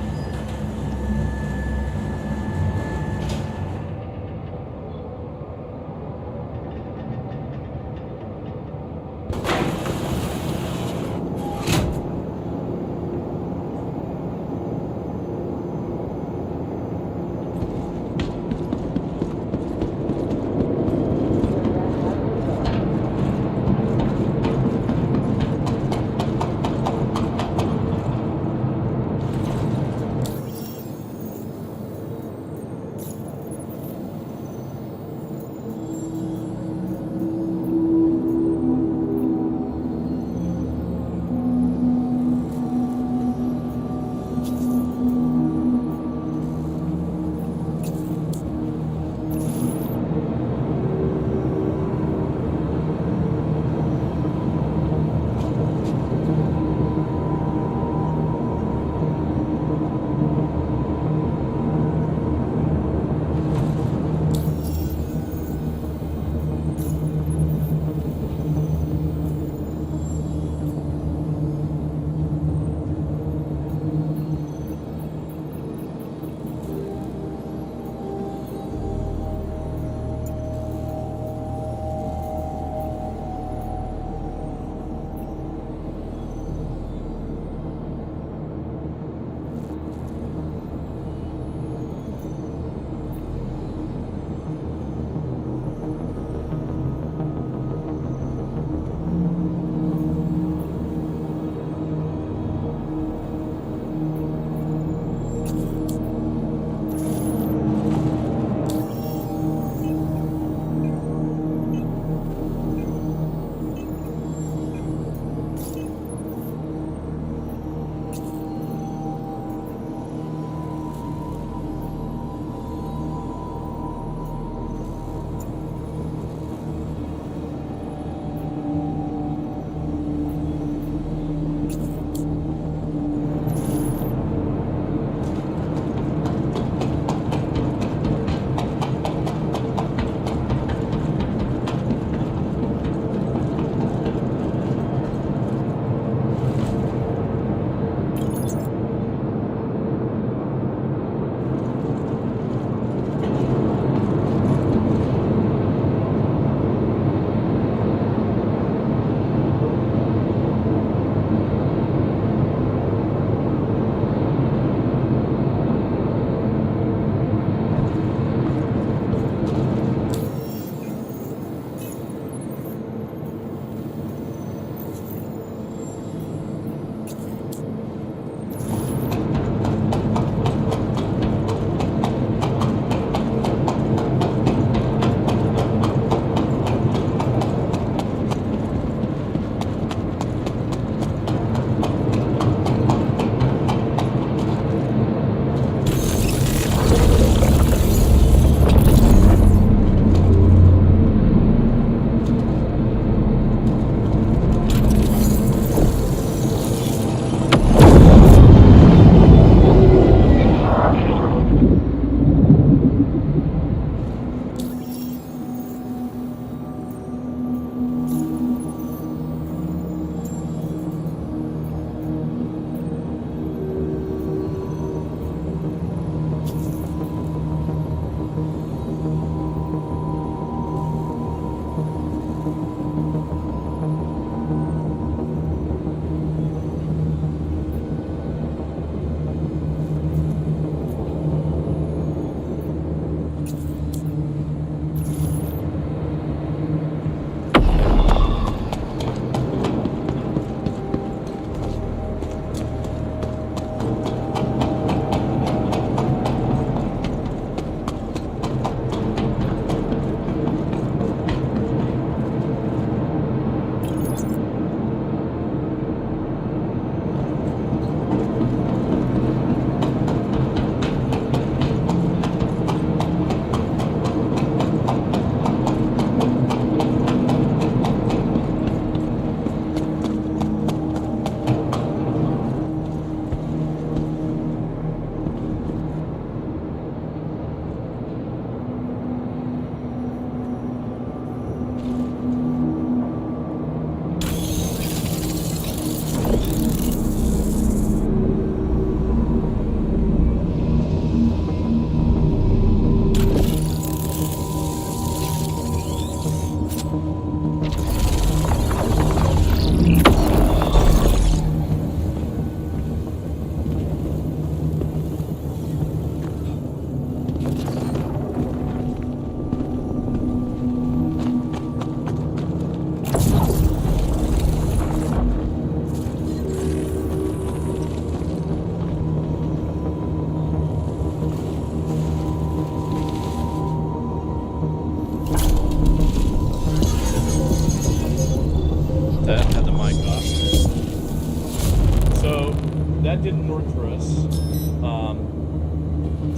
Speaker 1: that didn't work for us.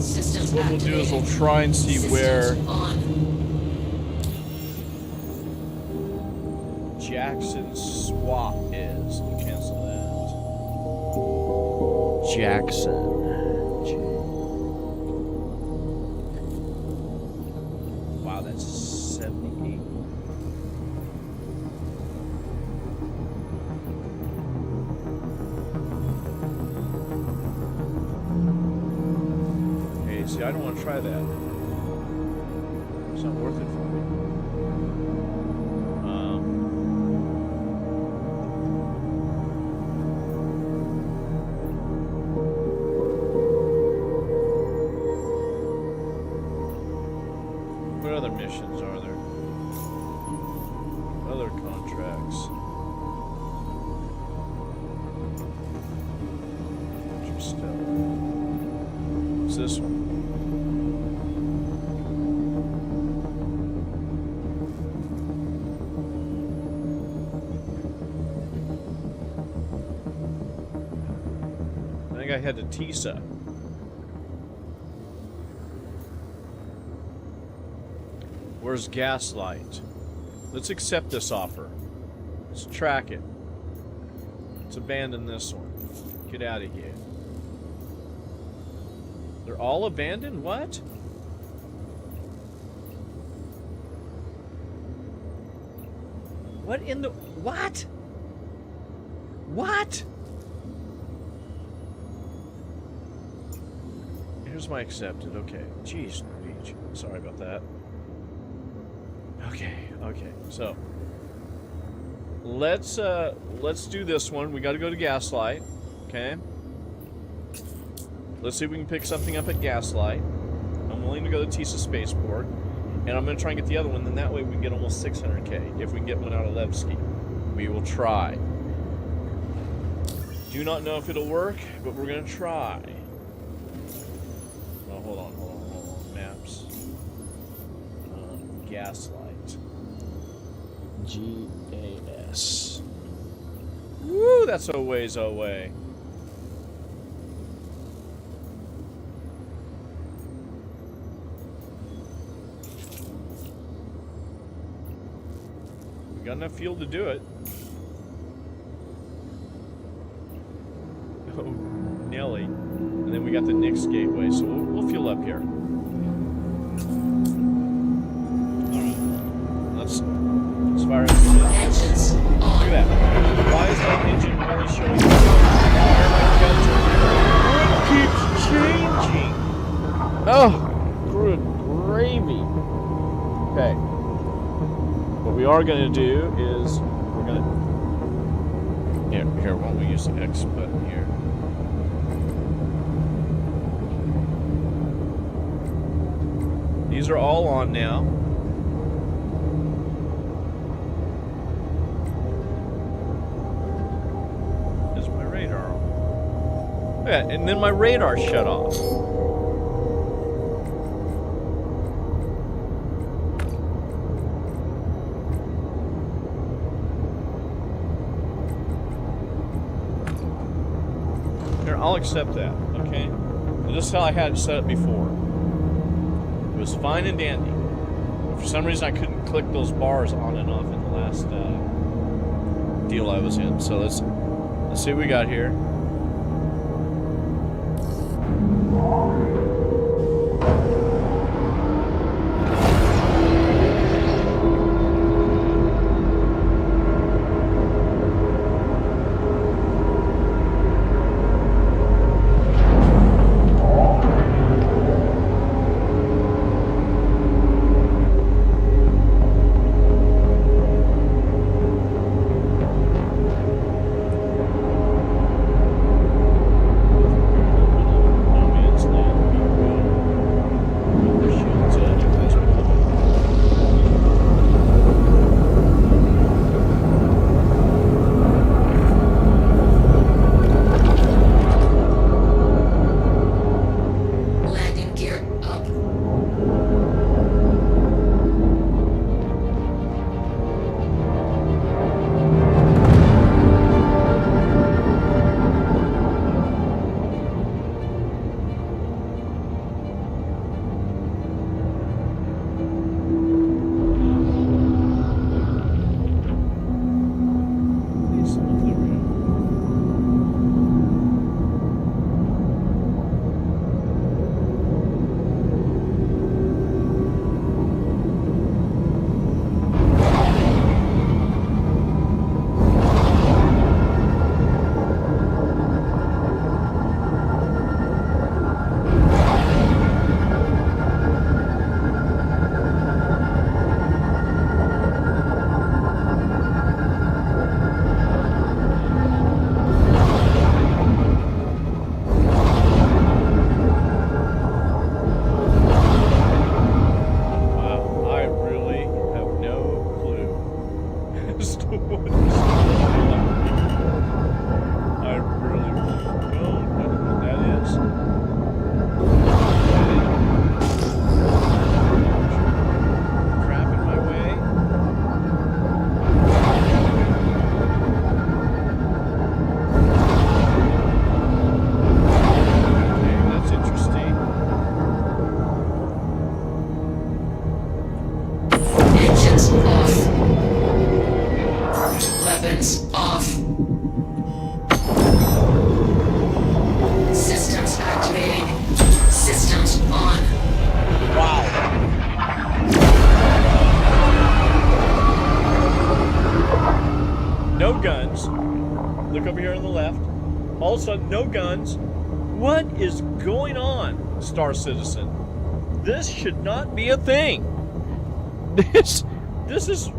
Speaker 2: Systems
Speaker 1: What we'll do is we'll
Speaker 2: activated.
Speaker 1: try and see
Speaker 2: Systems
Speaker 1: where
Speaker 2: on.
Speaker 1: Jackson's swap is. We'll cancel that. Jackson. Wow, that's 78. Hey, see, I don't want to try that. It's not worth it for me. What other missions are there? Other contracts. Interstellar. What's this one? I think I had to Tisa. Where's Gaslight? Let's accept this offer. Let's track it. Let's abandon this one. Get out of here. They're all abandoned? What? What in the... What? What? Here's my accepted. Okay. Jeez, Louise. Sorry about that. Okay, so let's do this one. We got to go to Gaslight, okay? Let's see if we can pick something up at Gaslight. I'm willing to go to Tisa Spaceport, and I'm going to try and get the other one. Then that way we can get almost 600k if we can get one out of Levski. We will try. Do not know if it'll work, but we're going to try. Well, hold on. Maps. Gaslight. GAS. Woo, that's a ways away. We got enough fuel to do it. Oh, Nelly. And then we got the Nix Gateway, so we'll fuel up here. Let's fire up the
Speaker 2: Engines
Speaker 1: Look
Speaker 2: on.
Speaker 1: at that. Why is that engine only showing It keeps changing. Oh, good gravy. Okay. What we are going to do is we're going to... Here, why don't we use the X button here? These are all on now. Yeah, and then my radar shut off. Here, I'll accept that, okay? This is how I had it set up before. It was fine and dandy. But for some reason I couldn't click those bars on and off in the last deal I was in. So let's see what we got here. No man's land. Look over here on the left. All of a sudden, no guns. What is going on, Star Citizen? This should not be a thing. This is...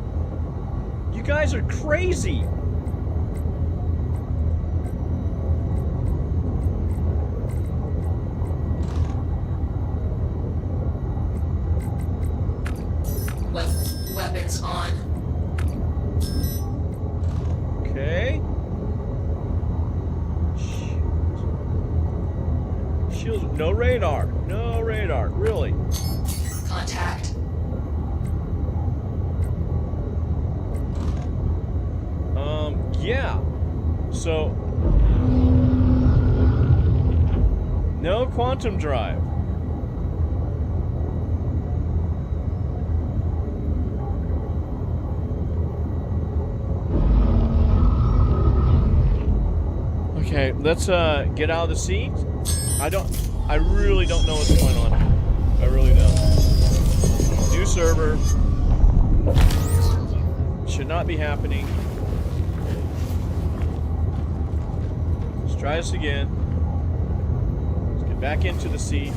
Speaker 1: You guys are crazy.
Speaker 2: Weapons on.
Speaker 1: Okay. Shields. No radar. No radar. Really.
Speaker 2: Contact.
Speaker 1: Yeah. So. No quantum drive. Okay, let's get out of the seat. I really don't know what's going on. I really don't. New server. Should not be happening. Let's try this again. Let's get back into the seat.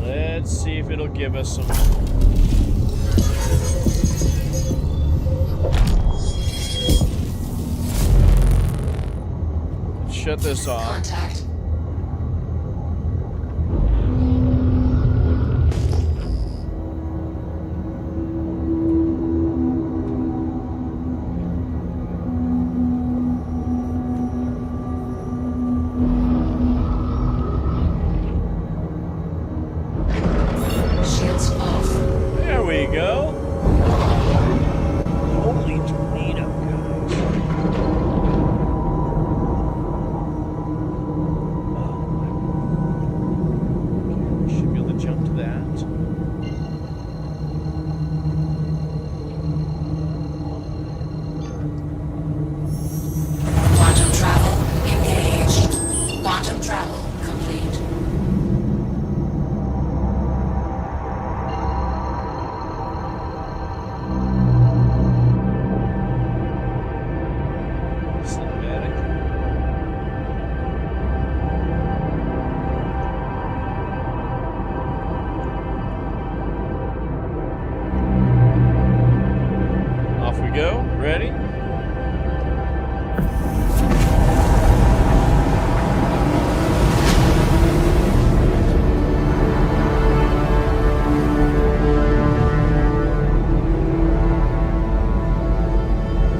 Speaker 1: Let's see if it'll give us some... Shut this off.
Speaker 2: Contact. Shields off.
Speaker 1: There we go. Holy tornado, guys. We should be able to jump to that.
Speaker 2: Quantum travel engaged. Quantum travel complete.
Speaker 1: Cinematic. Off we go. Ready?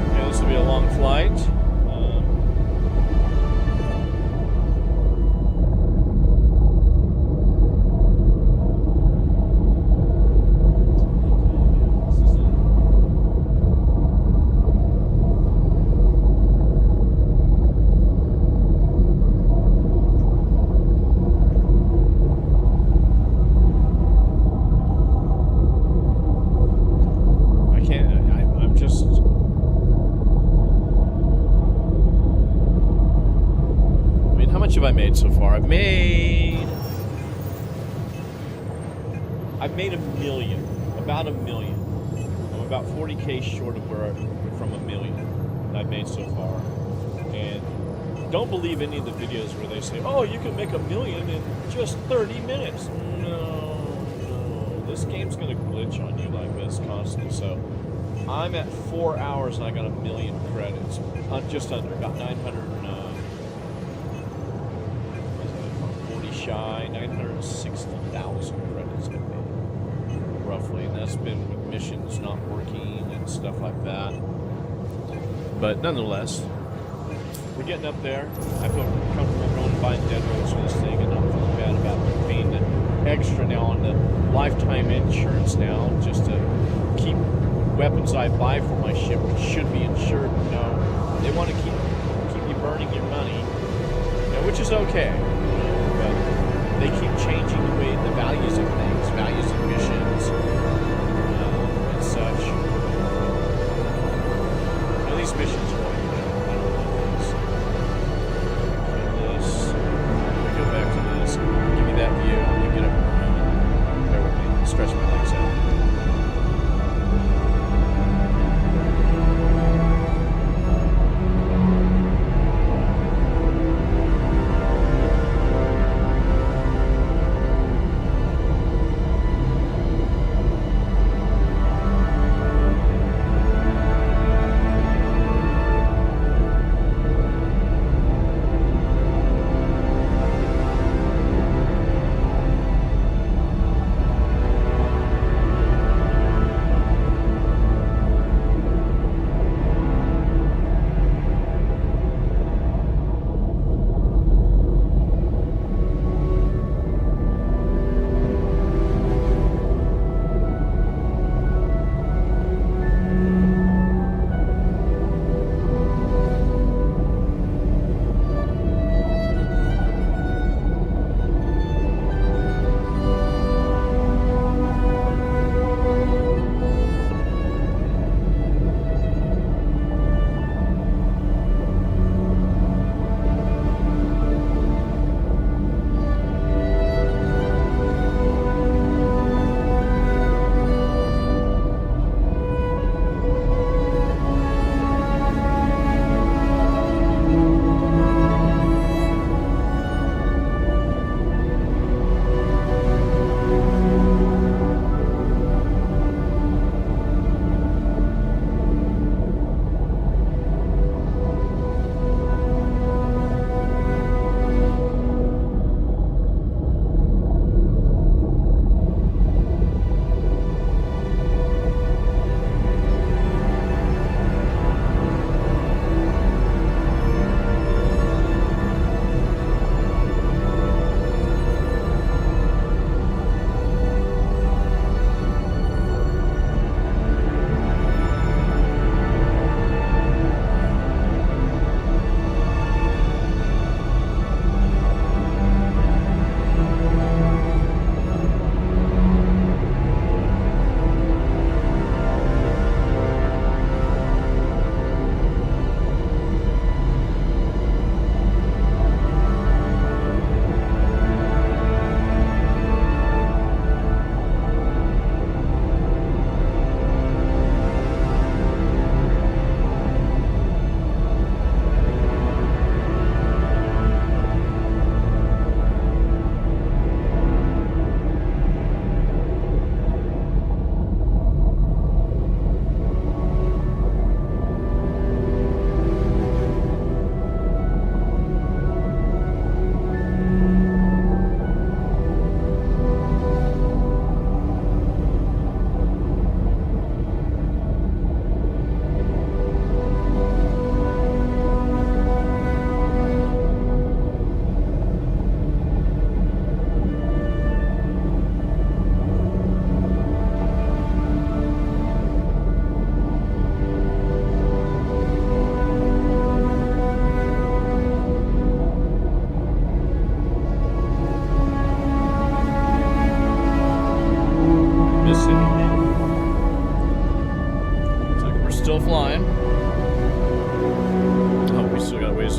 Speaker 1: Okay, this will be a long flight. I can't. I'm just. I mean, how much have I made so far? I've made a million, about a million. I'm about 40K short of from a million I've made so far. And don't believe any of the videos where they say, "Oh, you can make a million in just 30 minutes." No. This game's gonna glitch on you like this constantly. So I'm at 4 hours and I got a million credits. Just under, about 940 shy, 960,000 credits I made, roughly. And that's been with missions not working and stuff like that. But nonetheless, we're getting up there. I feel comfortable going and buying dead rolls for this thing and not feeling bad about paying the extra now on the lifetime insurance now, just to keep weapons I buy for my ship, which should be insured. No, they want to keep you burning your money, which is okay. But they keep changing the values of things, values of missions, and such. Now these missions are like, I don't like this. Kill this. We go back to this. Give me that view. I'm gonna get up. Bear with me. Stretch my legs out.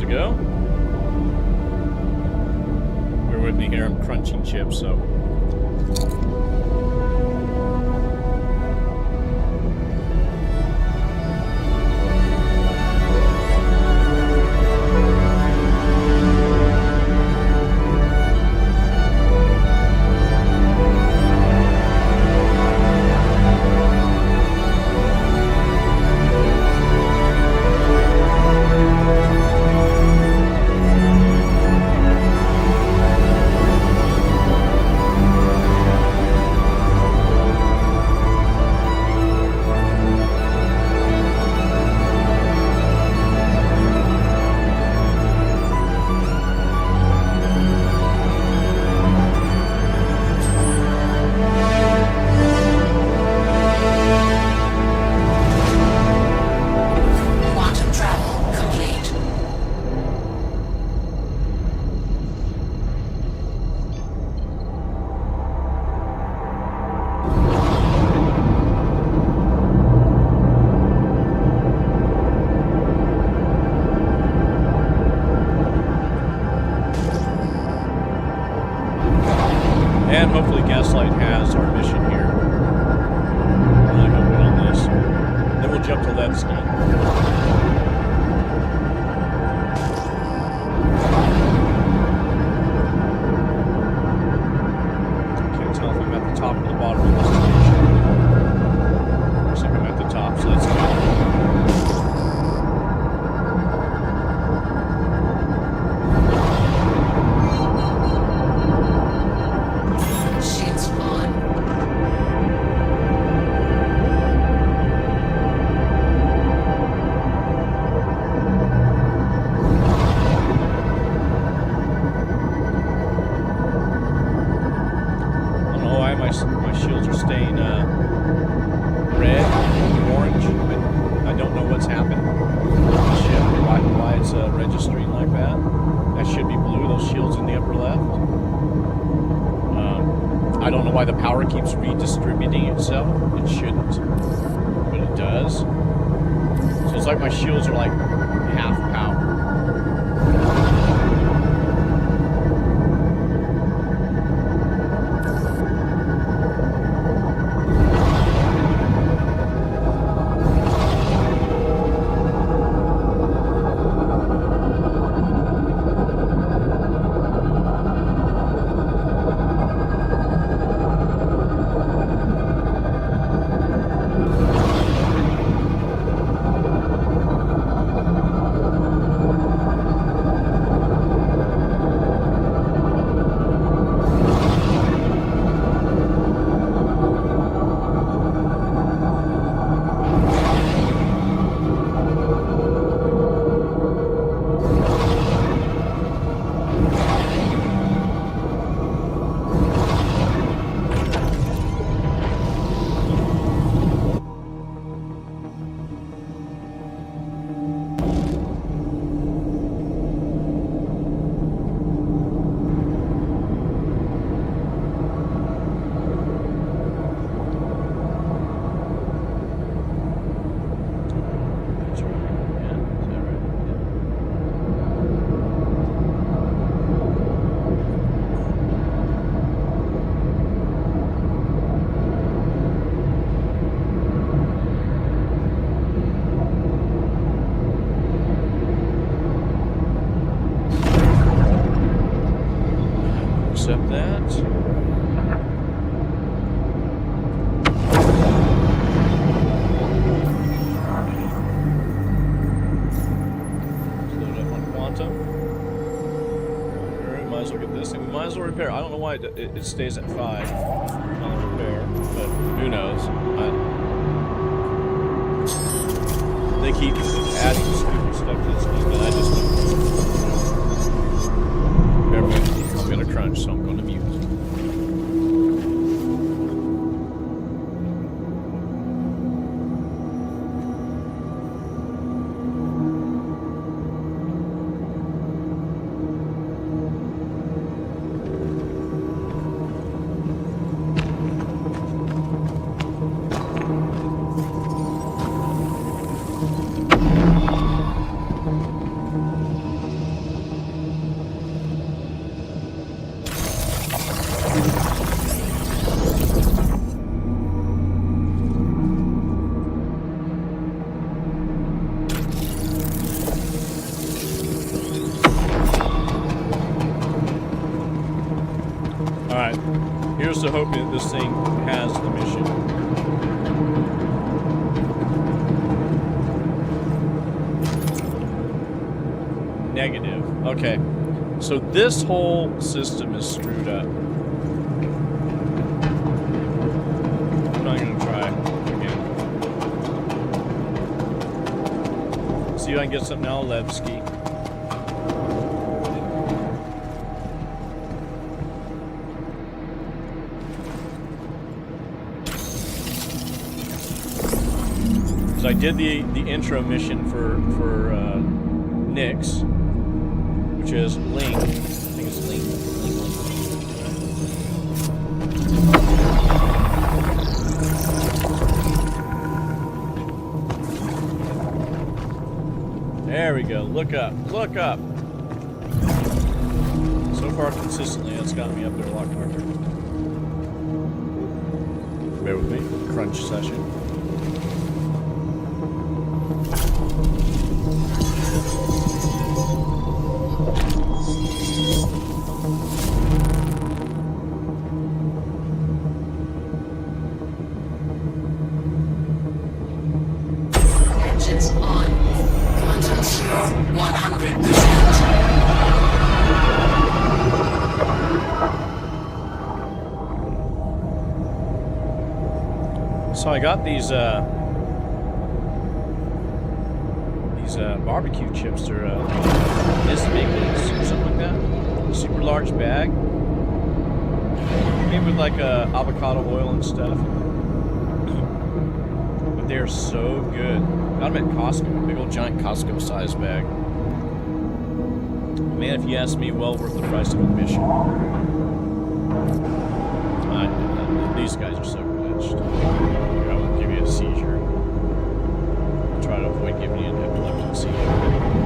Speaker 1: to go. Bear with me here, I'm crunching chips, so. And hopefully Gaslight has our mission here. Really hoping on this. Then we'll jump to Levski. Can't tell if I'm at the top or the bottom of this station. Looks like I'm at the top, so let's go.
Speaker 5: Shit's on.
Speaker 1: I don't know why my shields are staying red, orange, but I don't know what's happened. The ship, why it's registering like that. That should be blue, those shields in the upper left. I don't know why the power keeps redistributing itself. It shouldn't, but it does. So it's like my shields are like half power. Accept that. Load up on Quantum. Alright, might as well get this thing. We might as well repair. I don't know why it stays at 5 on the repair, but who knows. They keep adding stupid stuff to this thing, but I just don't. I'm gonna crunch, so I'm gonna mute. Here's to hoping that this thing has the mission. Negative. Okay. So this whole system is screwed up. I'm not going to try again. See if I can get something out of Levski. So I did the intro mission for Nyx, which is Link. I think it's Link. There we go. Look up. Look up. So far, consistently, that's got me up there a lot quicker. Bear with me. Crunch session.
Speaker 2: Engines on. Quantum fuel 100%.
Speaker 1: So I got these barbecue chips. They're Miss Bigleys or something like that. Super large bag. Maybe with like avocado oil and stuff. But they're so good. Got them at Costco. Big old giant Costco size bag. Man, if you ask me, well worth the price of admission. These guys are so glitched. I won't give you a seizure. I'll try to avoid giving you an epileptic seizure.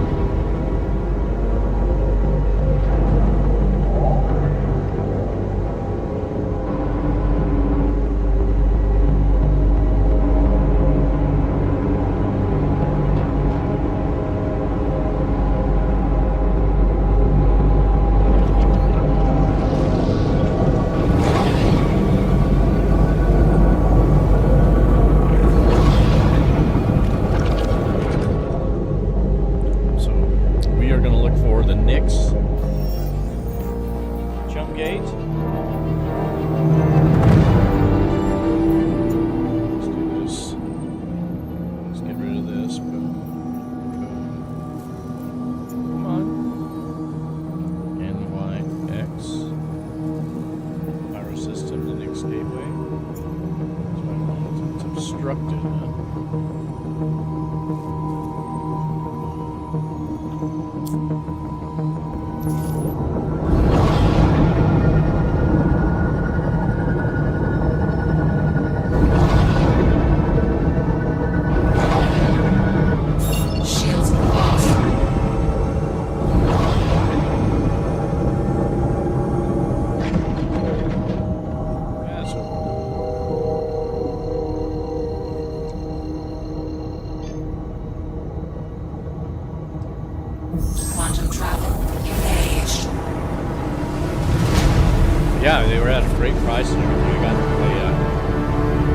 Speaker 1: Yeah, they were at a great price and everything. I got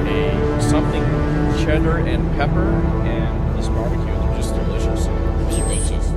Speaker 1: a something cheddar and pepper and this barbecue. They're just delicious.
Speaker 5: Delicious.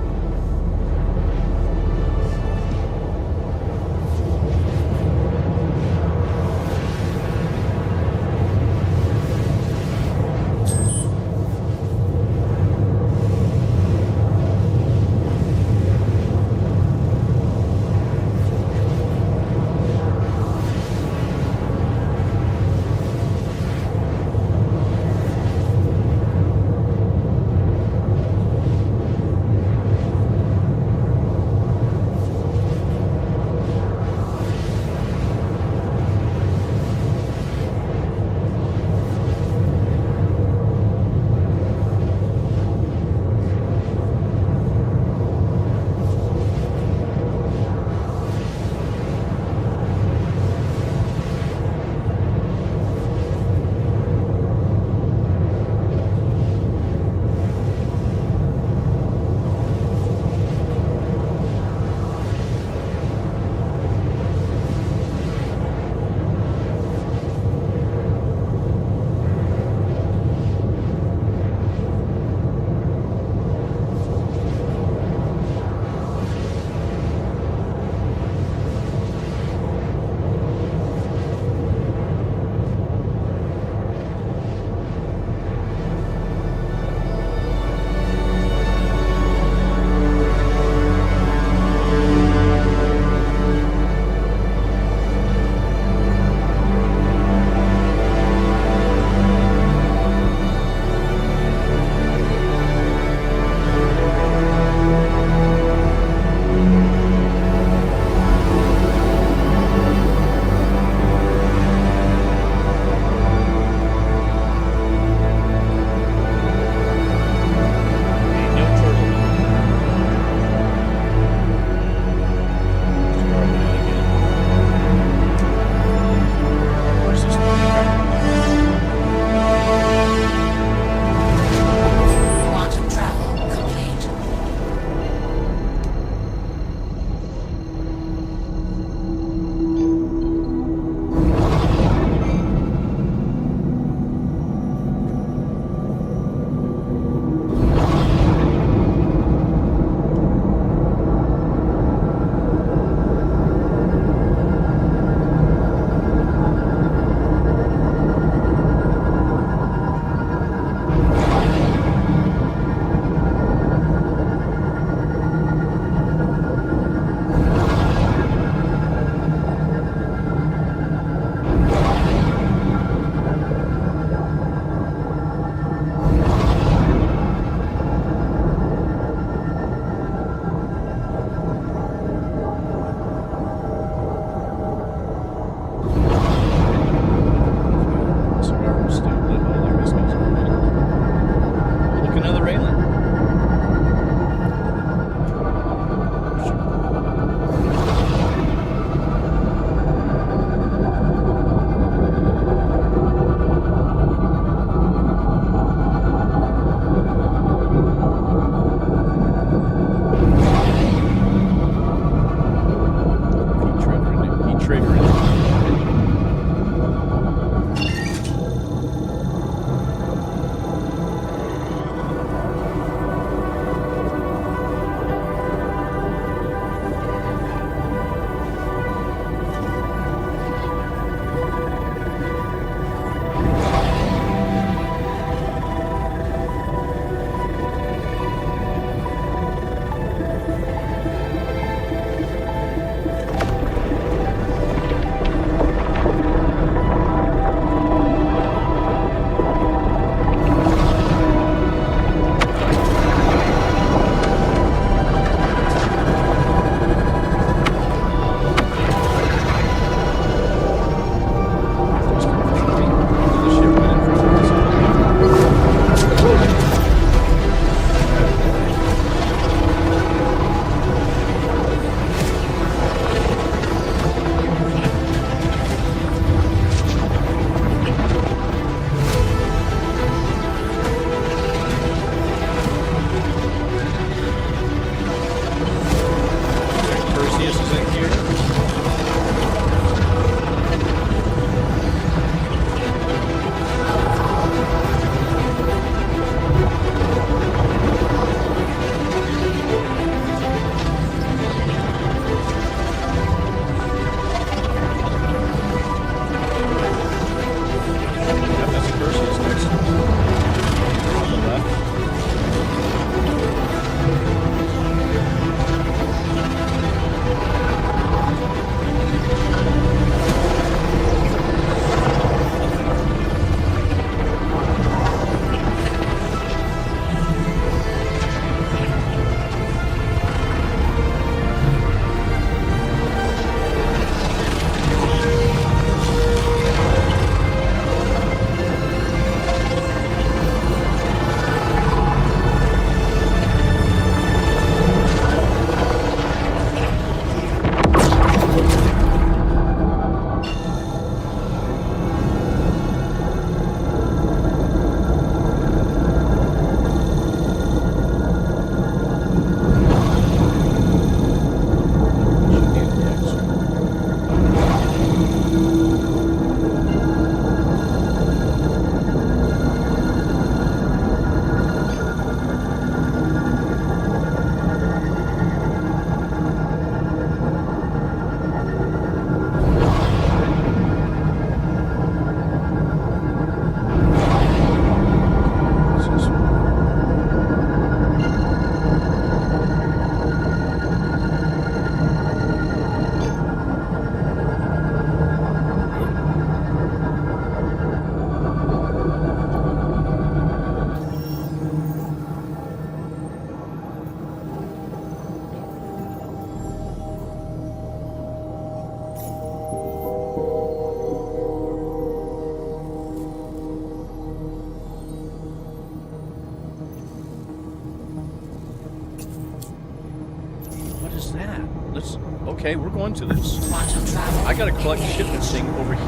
Speaker 1: What is that? Let's. Okay, we're going to this.
Speaker 2: Quantum travel.
Speaker 1: I gotta collect shit this thing over here.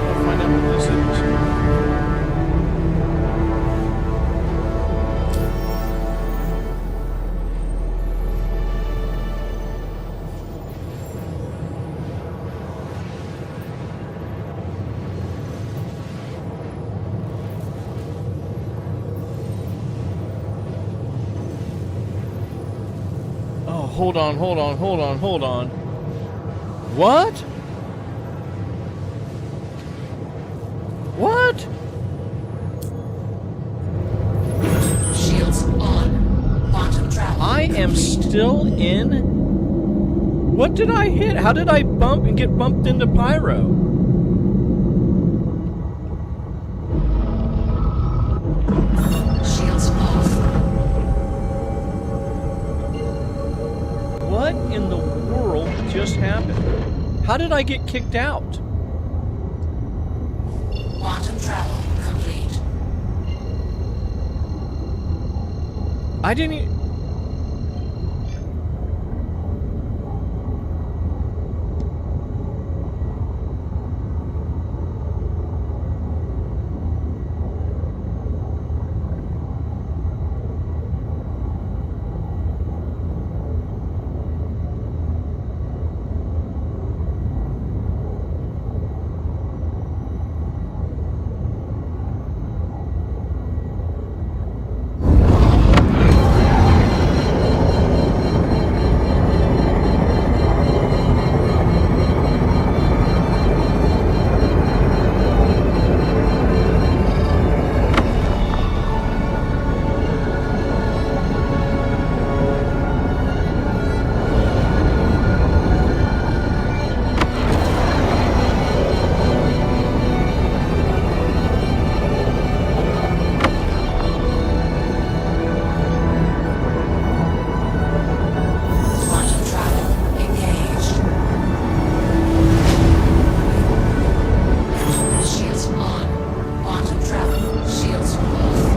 Speaker 1: I'll find out what this is. Hold on. What? What?
Speaker 2: Shields on. Quantum travel.
Speaker 1: I am still in? What did I hit? How did I bump and get bumped into Pyro?
Speaker 2: Shields off.
Speaker 1: What in the world just happened? How did I get kicked out?
Speaker 2: Quantum travel complete.
Speaker 1: I didn't e-
Speaker 2: Quantum travel engaged. Shields on. Quantum travel. Shields off.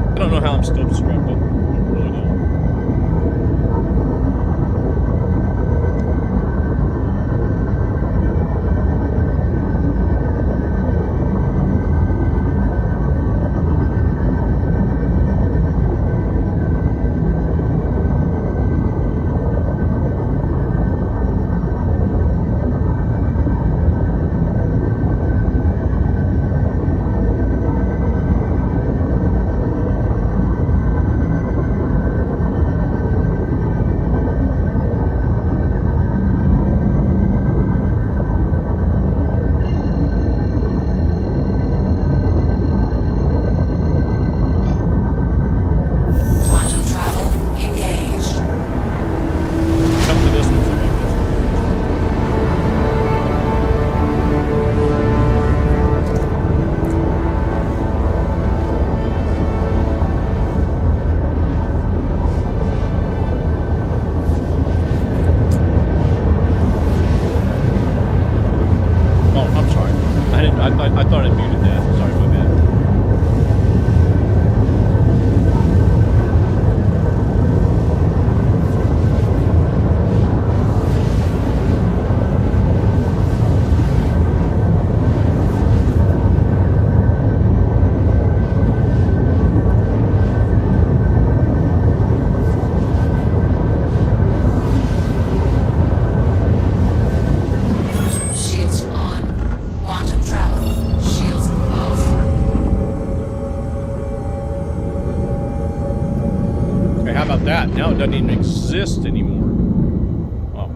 Speaker 1: I don't know how I'm still disrupted. I really don't.
Speaker 2: Quantum travel engaged.
Speaker 1: Come to this one. So like this. Oh, I'm sorry. I didn't. I thought I muted that. Sorry, my bad.
Speaker 2: Shields on. Quantum travel. Shields off.
Speaker 1: Okay, how about that? Now it doesn't even exist anymore. Oh.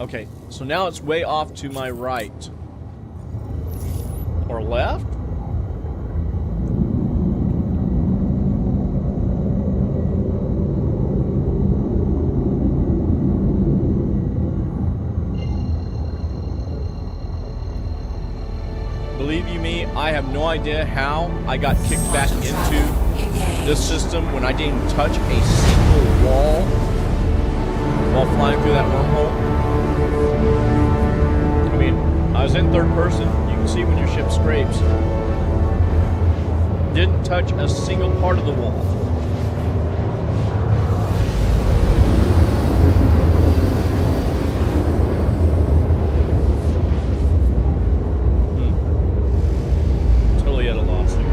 Speaker 1: Okay, so now it's way off to my right. Or left? Believe you me, I have no idea how I got kicked back into this system when I didn't touch a single wall while flying through that wormhole. I mean, I was in third person. You can see when your ship scrapes. Didn't touch a single part of the wall. Totally at a loss there.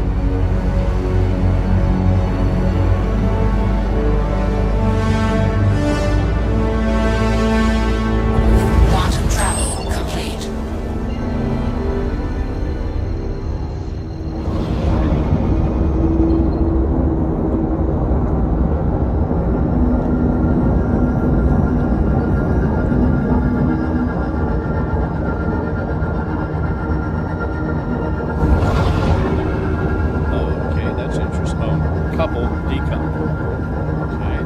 Speaker 8: Quantum travel complete.
Speaker 1: Okay, that's interesting. Oh, couple, decouple. Okay.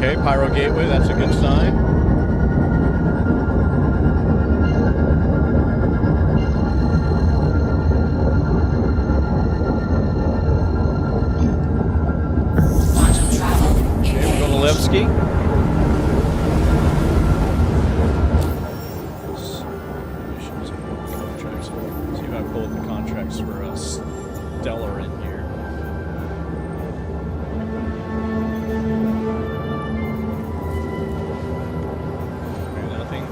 Speaker 4: Okay, Pyro Gateway, that's a good sign.
Speaker 8: Quantum travel
Speaker 4: Okay, we're going to
Speaker 8: engaged.
Speaker 4: Levski. Contracts. See if I pull up the contracts for Stellar in here. Okay, nothing.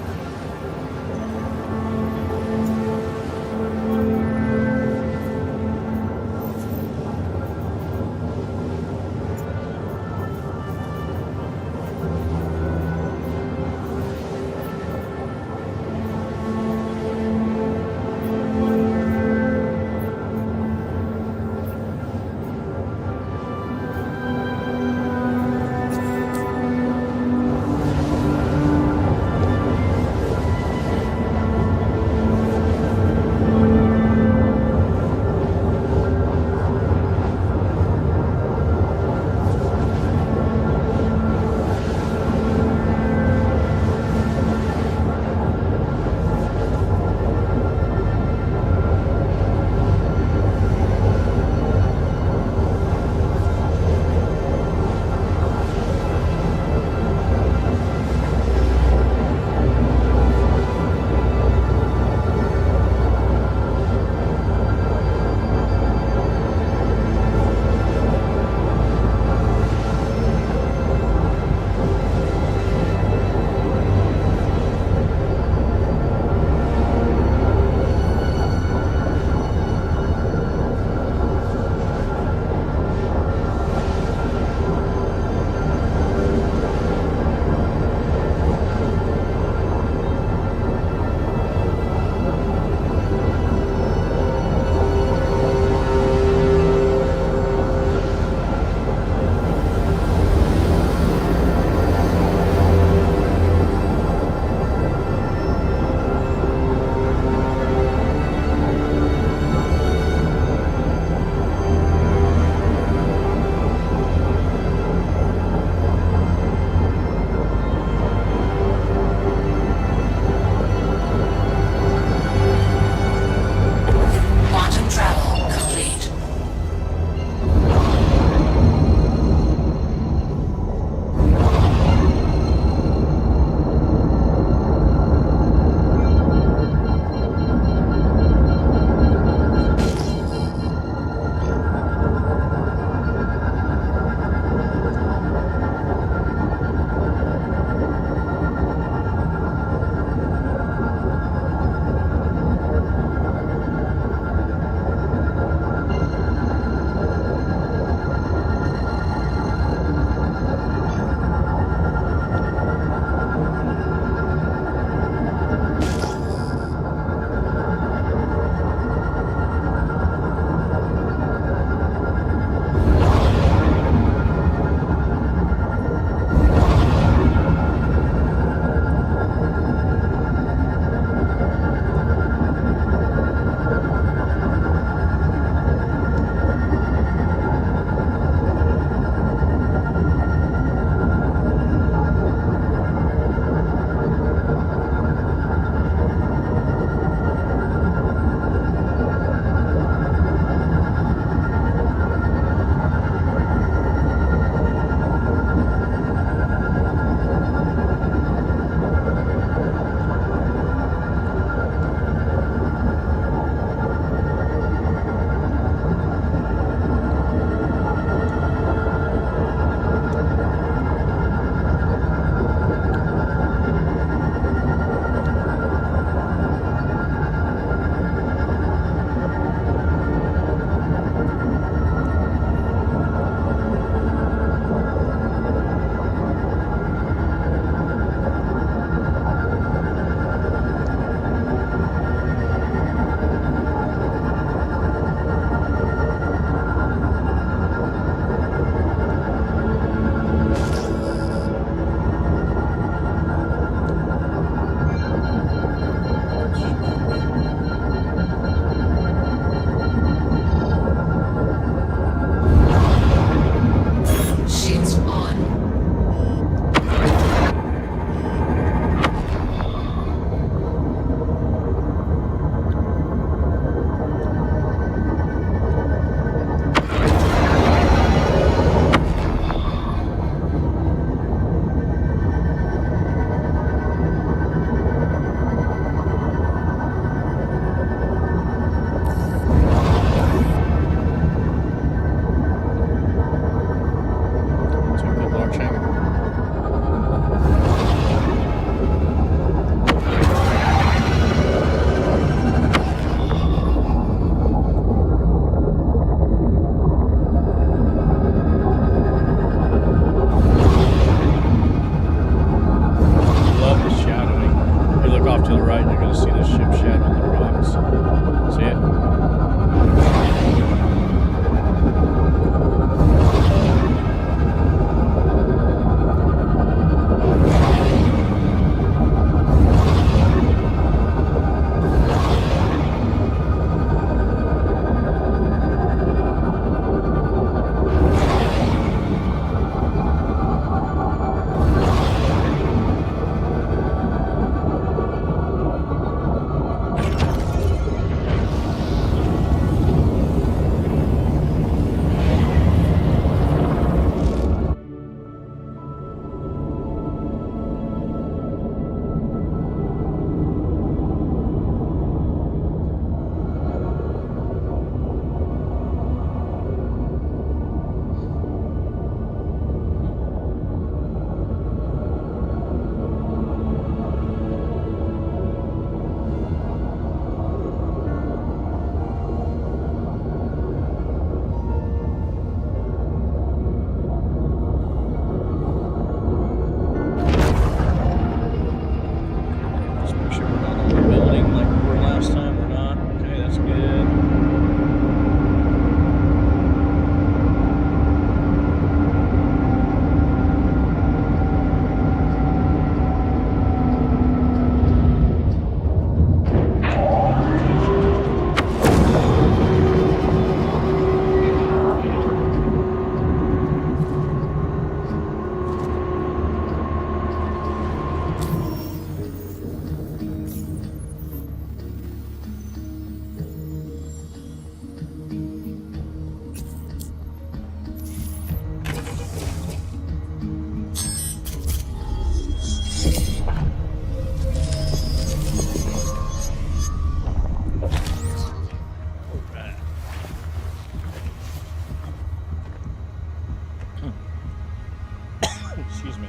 Speaker 1: Excuse me.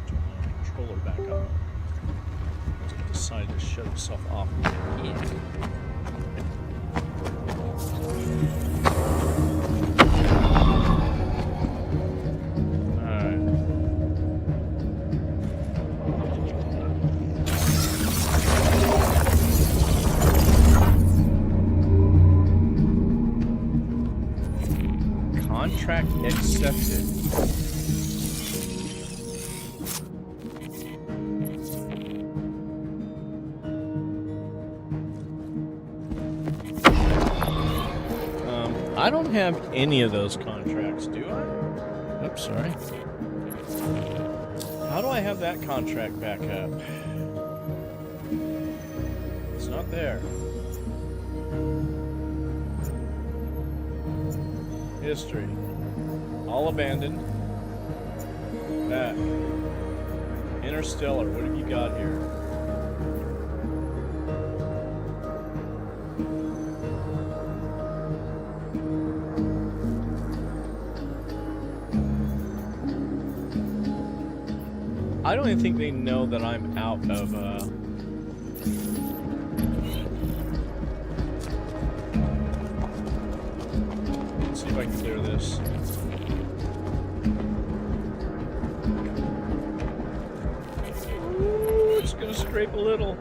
Speaker 1: Turn the controller back on. It decided to shut itself off.
Speaker 5: Yeah.
Speaker 1: Contract accepted. I don't have any of those contracts, do I? Oops, sorry. How do I have that contract back up? It's not there. History. All abandoned. Back. Interstellar. What have you got here? I don't even think they know that I'm out of, Let's see if I can clear this. Ooh, it's gonna scrape a little.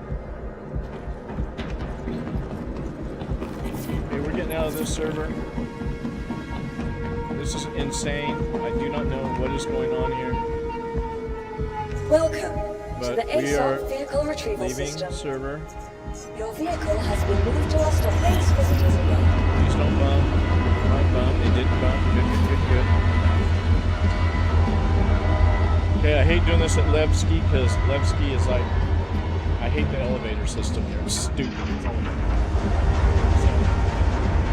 Speaker 1: Okay, we're getting out of this server. This is insane. I do not know what is going on here.
Speaker 7: Welcome
Speaker 1: But
Speaker 7: to the
Speaker 1: we are
Speaker 7: ASOP vehicle retrieval
Speaker 1: leaving
Speaker 7: system.
Speaker 1: server.
Speaker 7: Your vehicle has been moved to us to place visitors again.
Speaker 1: Please don't bump. Don't bump. It didn't bump. Good, good, good, good. Okay, I hate doing this at Levski because Levski is like, I hate the elevator system here. It's stupid. So,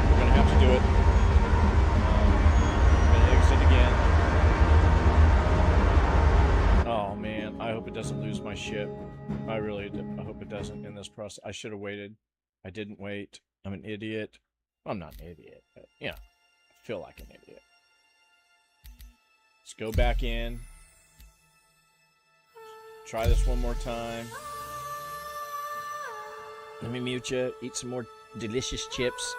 Speaker 1: we're gonna have to do it. I'm gonna exit again. Oh man, I hope it doesn't lose my ship. I really do. I hope it doesn't in this process. I should have waited. I didn't wait. I'm an idiot. I'm not an idiot, but yeah, I feel like an idiot. Let's go back in. Try this one more time. Let me mute you. Eat some more delicious chips.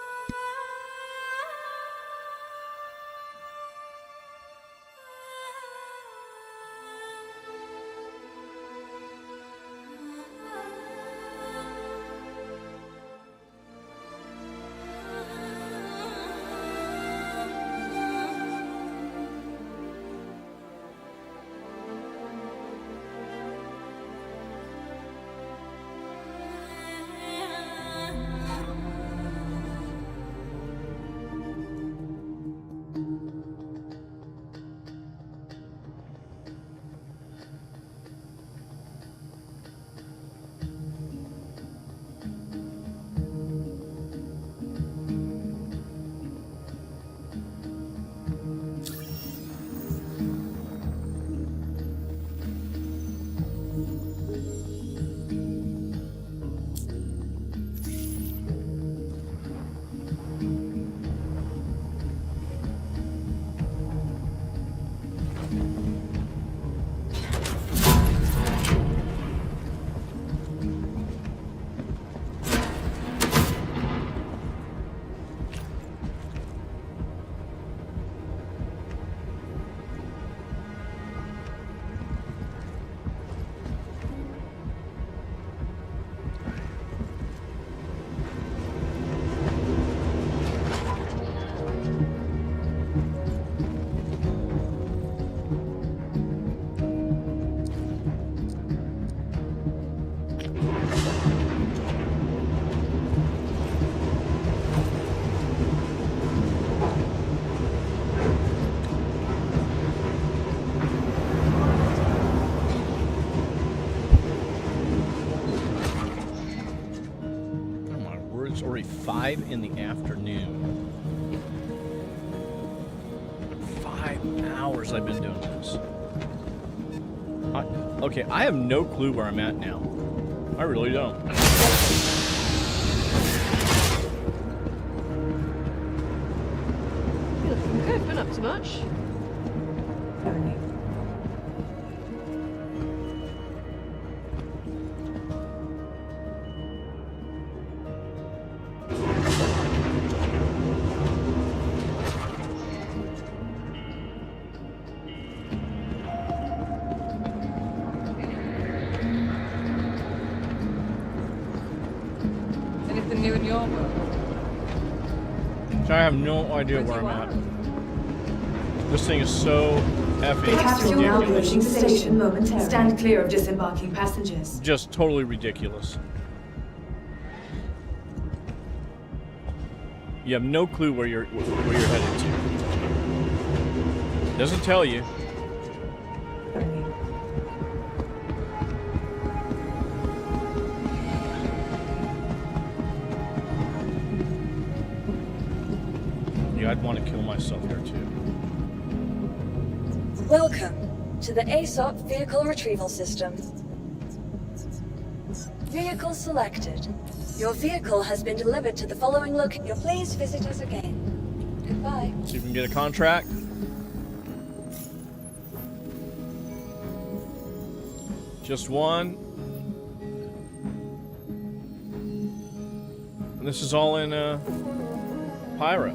Speaker 1: It's already 5 in the afternoon. 5 hours I've been doing this. Okay, I have no clue where I'm at now. I really don't.
Speaker 3: You looking good, been up to much? Only. Anything new in your book?
Speaker 4: I have no idea where I'm at. This thing is so effing
Speaker 9: Captain will now be
Speaker 4: ridiculous.
Speaker 9: reaching station momentarily. Stand clear of disembarking passengers.
Speaker 4: Just totally ridiculous. You have no clue where you're headed to. Doesn't tell you.
Speaker 3: Only.
Speaker 4: Yeah, I'd want to kill myself here too.
Speaker 7: Welcome to the ASOP Vehicle Retrieval System. Vehicle selected. Your vehicle has been delivered to the following location. Please visit us again. Goodbye.
Speaker 4: See if we can get a contract. Just one. And this is all in Pyro.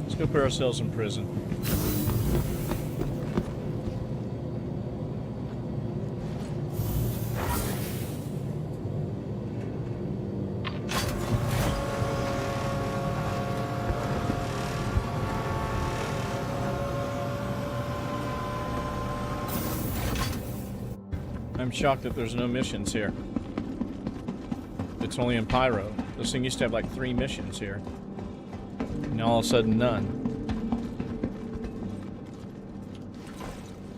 Speaker 4: Let's go put ourselves in prison. I'm shocked that there's no missions here. It's only in Pyro. This thing used to have like 3 missions here. Now all of a sudden none.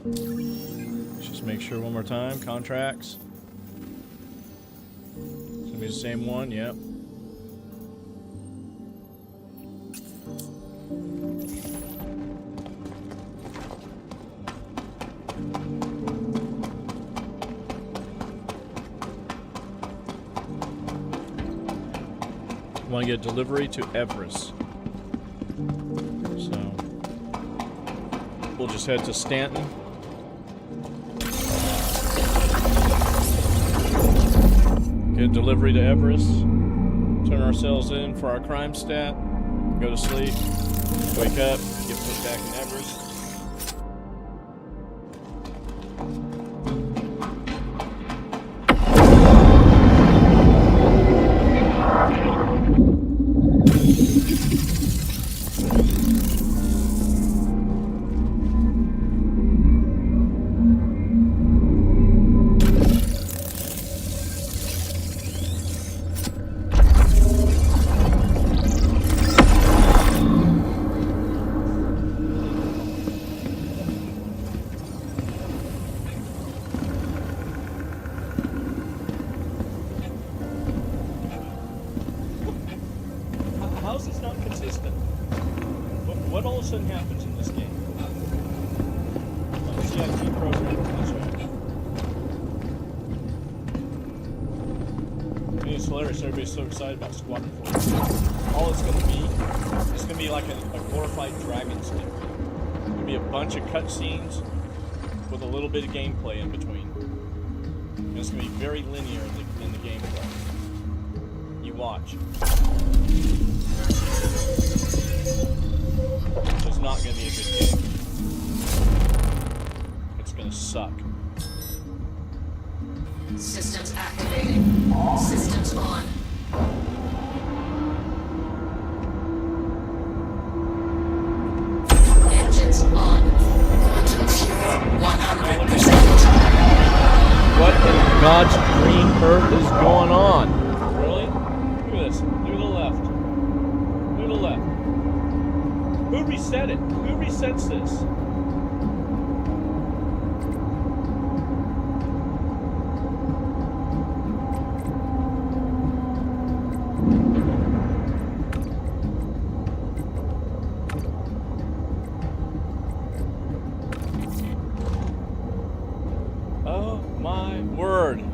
Speaker 4: Let's just make sure one more time. Contracts. It's gonna be the same one, yep. Want to get delivery to Everest. So we'll just head to Stanton. Get delivery to Everest. Turn ourselves in for our crime stat. Go to sleep. Wake up. Get put back in Everest. What all of a sudden happens in this game? Oh, CIT program. That's right. I mean, it's hilarious. Everybody's so excited about Squadron 42. All it's going to be like a glorified Dragon's Den. It's going to be a bunch of cutscenes with a little bit of gameplay in between. And it's going to be very linear in the gameplay. You watch. It's not going to be a good game. It's going to suck.
Speaker 8: Systems activated. Systems on. Engines on. Quantum fuel 100%.
Speaker 1: What in God's green earth is going on?
Speaker 4: Really? Look at this. Look to the left. Look to the left. Who reset it? Who resets this? Oh my word.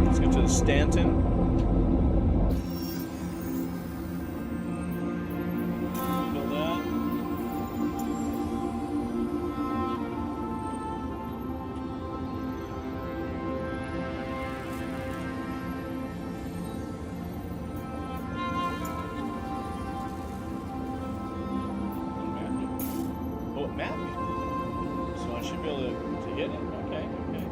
Speaker 4: Let's get to the Stanton. Fill that. Oh, it mapped me. So I should be able to hit it. Okay, okay.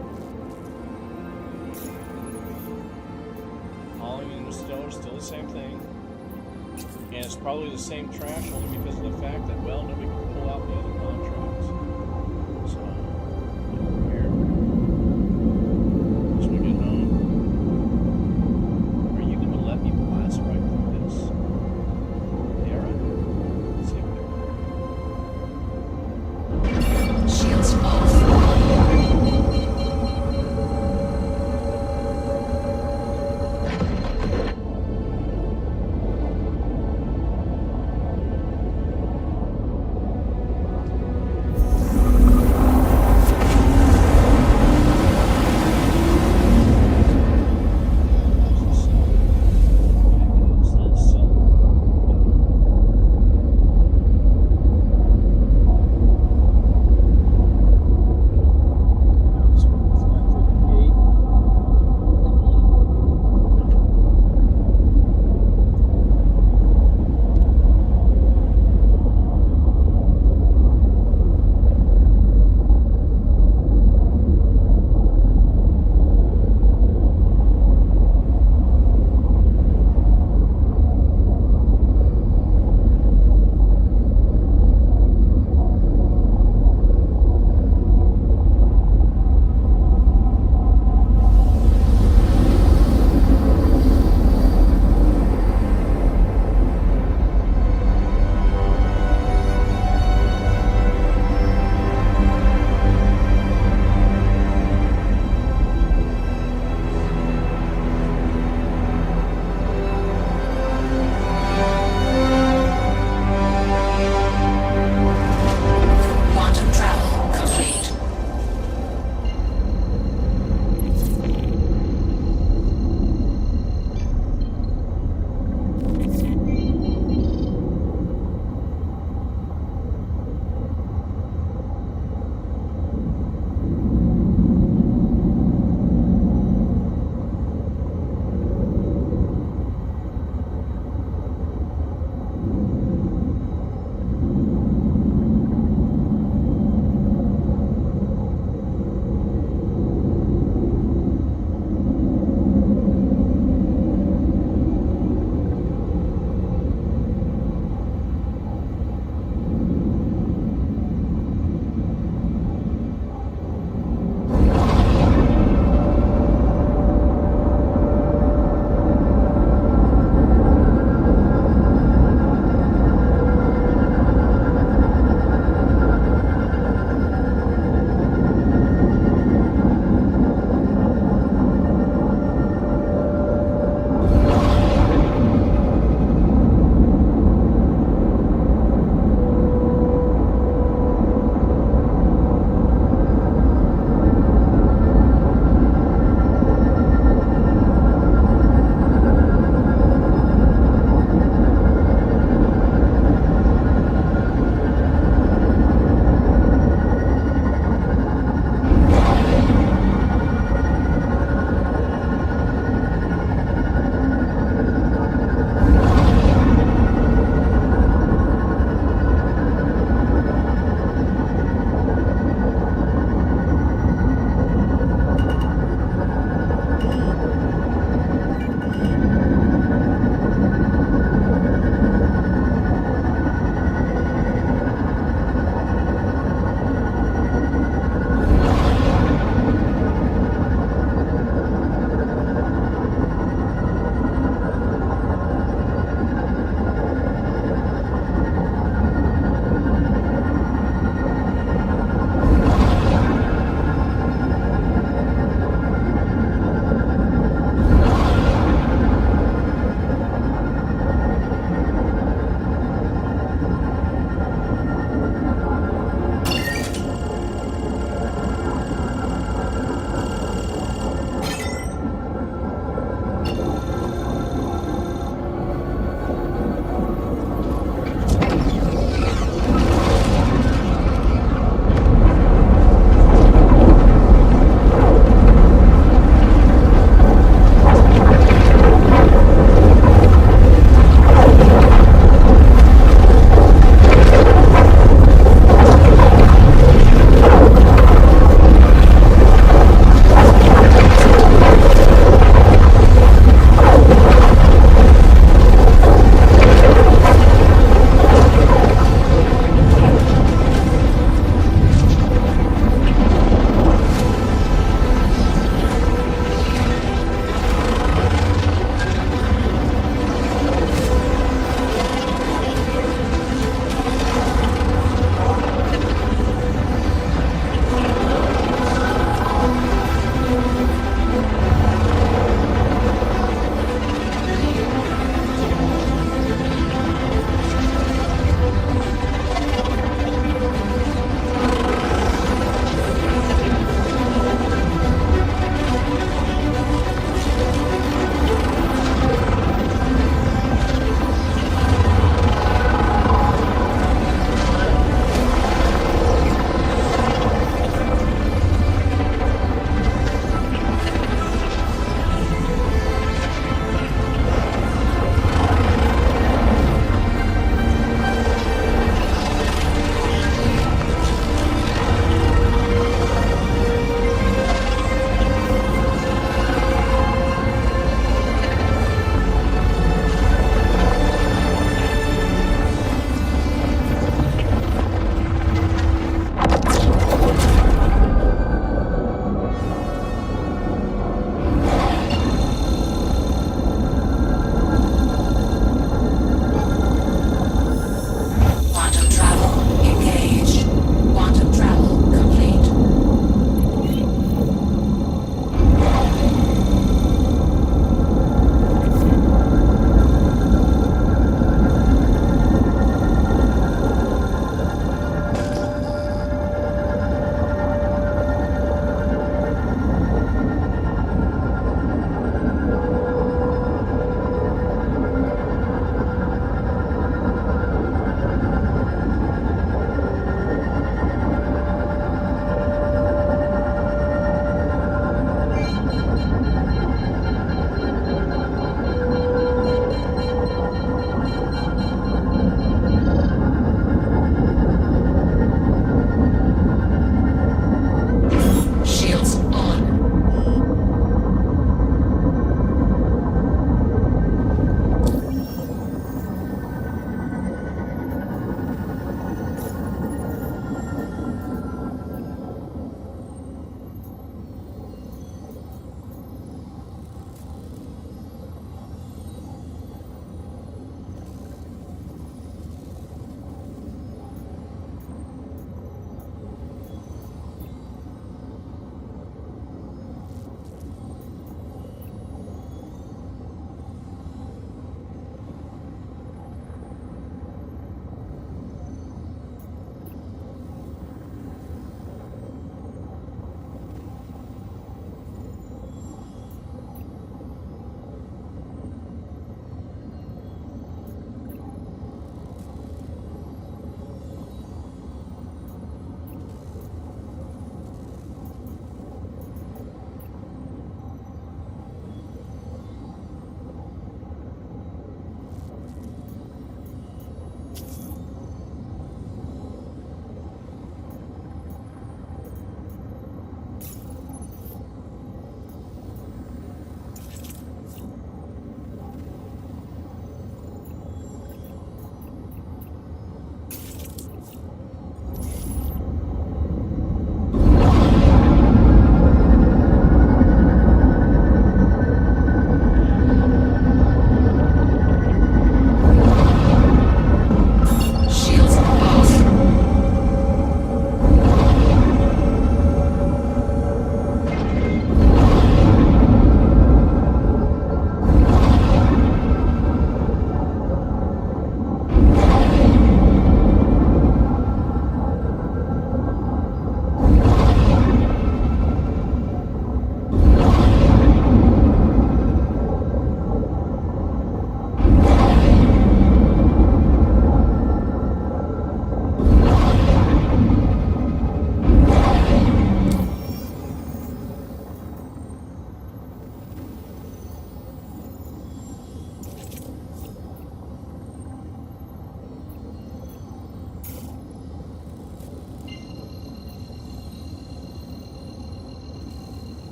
Speaker 4: Hauling and still the same thing. And it's probably the same trash only because of the fact that, well, nobody can pull out the other contracts. So, over here. As we get home. Are you going to let me blast right through this? Dara? Let's see.
Speaker 8: Shields off.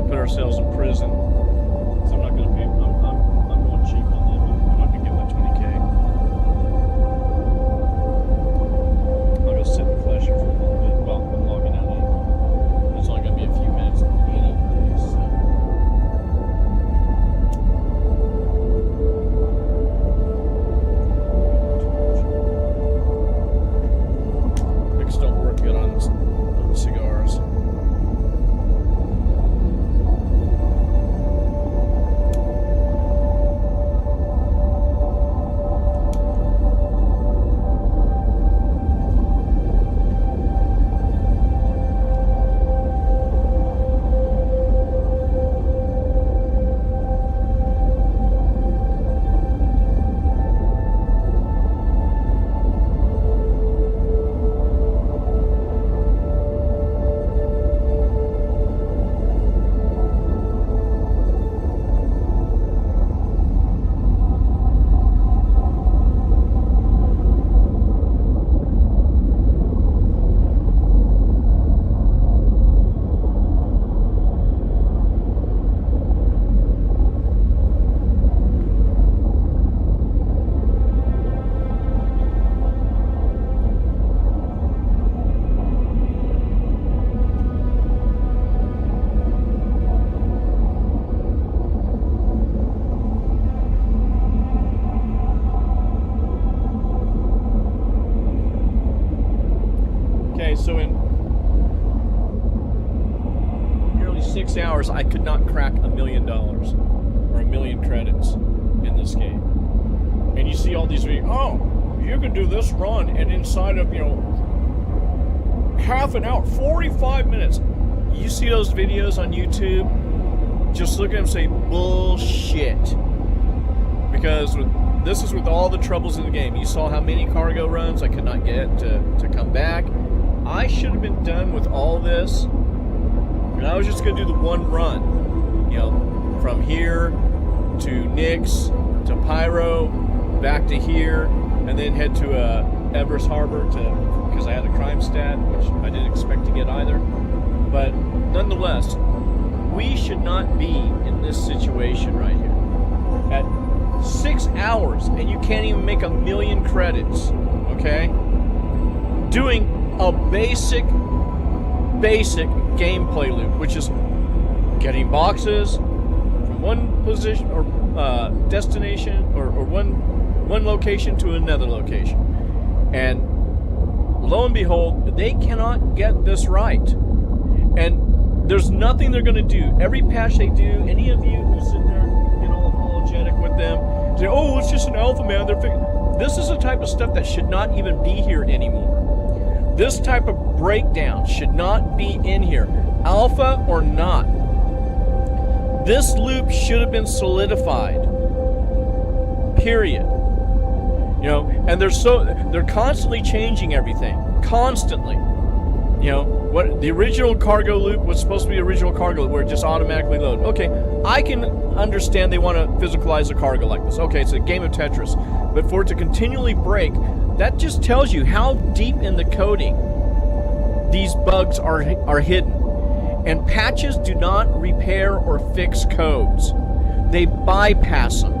Speaker 1: put ourselves in prison. So I'm not gonna pay. I'm going cheap on them. I'm not gonna give them 20K. I'll go sit in the flesh here for a little bit. Well, I'm logging out anyway. It's only gonna be a few minutes anyway. So. Picks don't work good on cigars. So in nearly 6 hours, I could not crack $1 million or 1 million credits in this game. And you see all these videos, oh, you can do this run, and inside of, half an hour, 45 minutes. You see those videos on YouTube, just look at them and say, bullshit. Because this is with all the troubles in the game. You saw how many cargo runs I could not get to come back. I should have been done with all this, and I was just going to do the one run, from here to Nix to Pyro, back to here, and then head to Everest Harbor because I had a crime stat, which I didn't expect to get either. But nonetheless, we should not be in this situation right here. At 6 hours, and you can't even make 1 million credits, okay? Doing a basic gameplay loop, which is getting boxes from one position or destination or one location to another location. And lo and behold, they cannot get this right. And there's nothing they're going to do. Every patch they do, any of you who sit there and all apologetic with them, say, oh, it's just an alpha, man. This is the type of stuff that should not even be here anymore. This type of breakdown should not be in here, alpha or not. This loop should have been solidified. Period. And they're constantly changing everything, constantly. What the original cargo loop was supposed to be original cargo loop, where it just automatically loaded. Okay, I can understand they want to physicalize a cargo like this. Okay, it's a game of Tetris, but for it to continually break. That just tells you how deep in the coding these bugs are hidden. And patches do not repair or fix codes. They bypass them.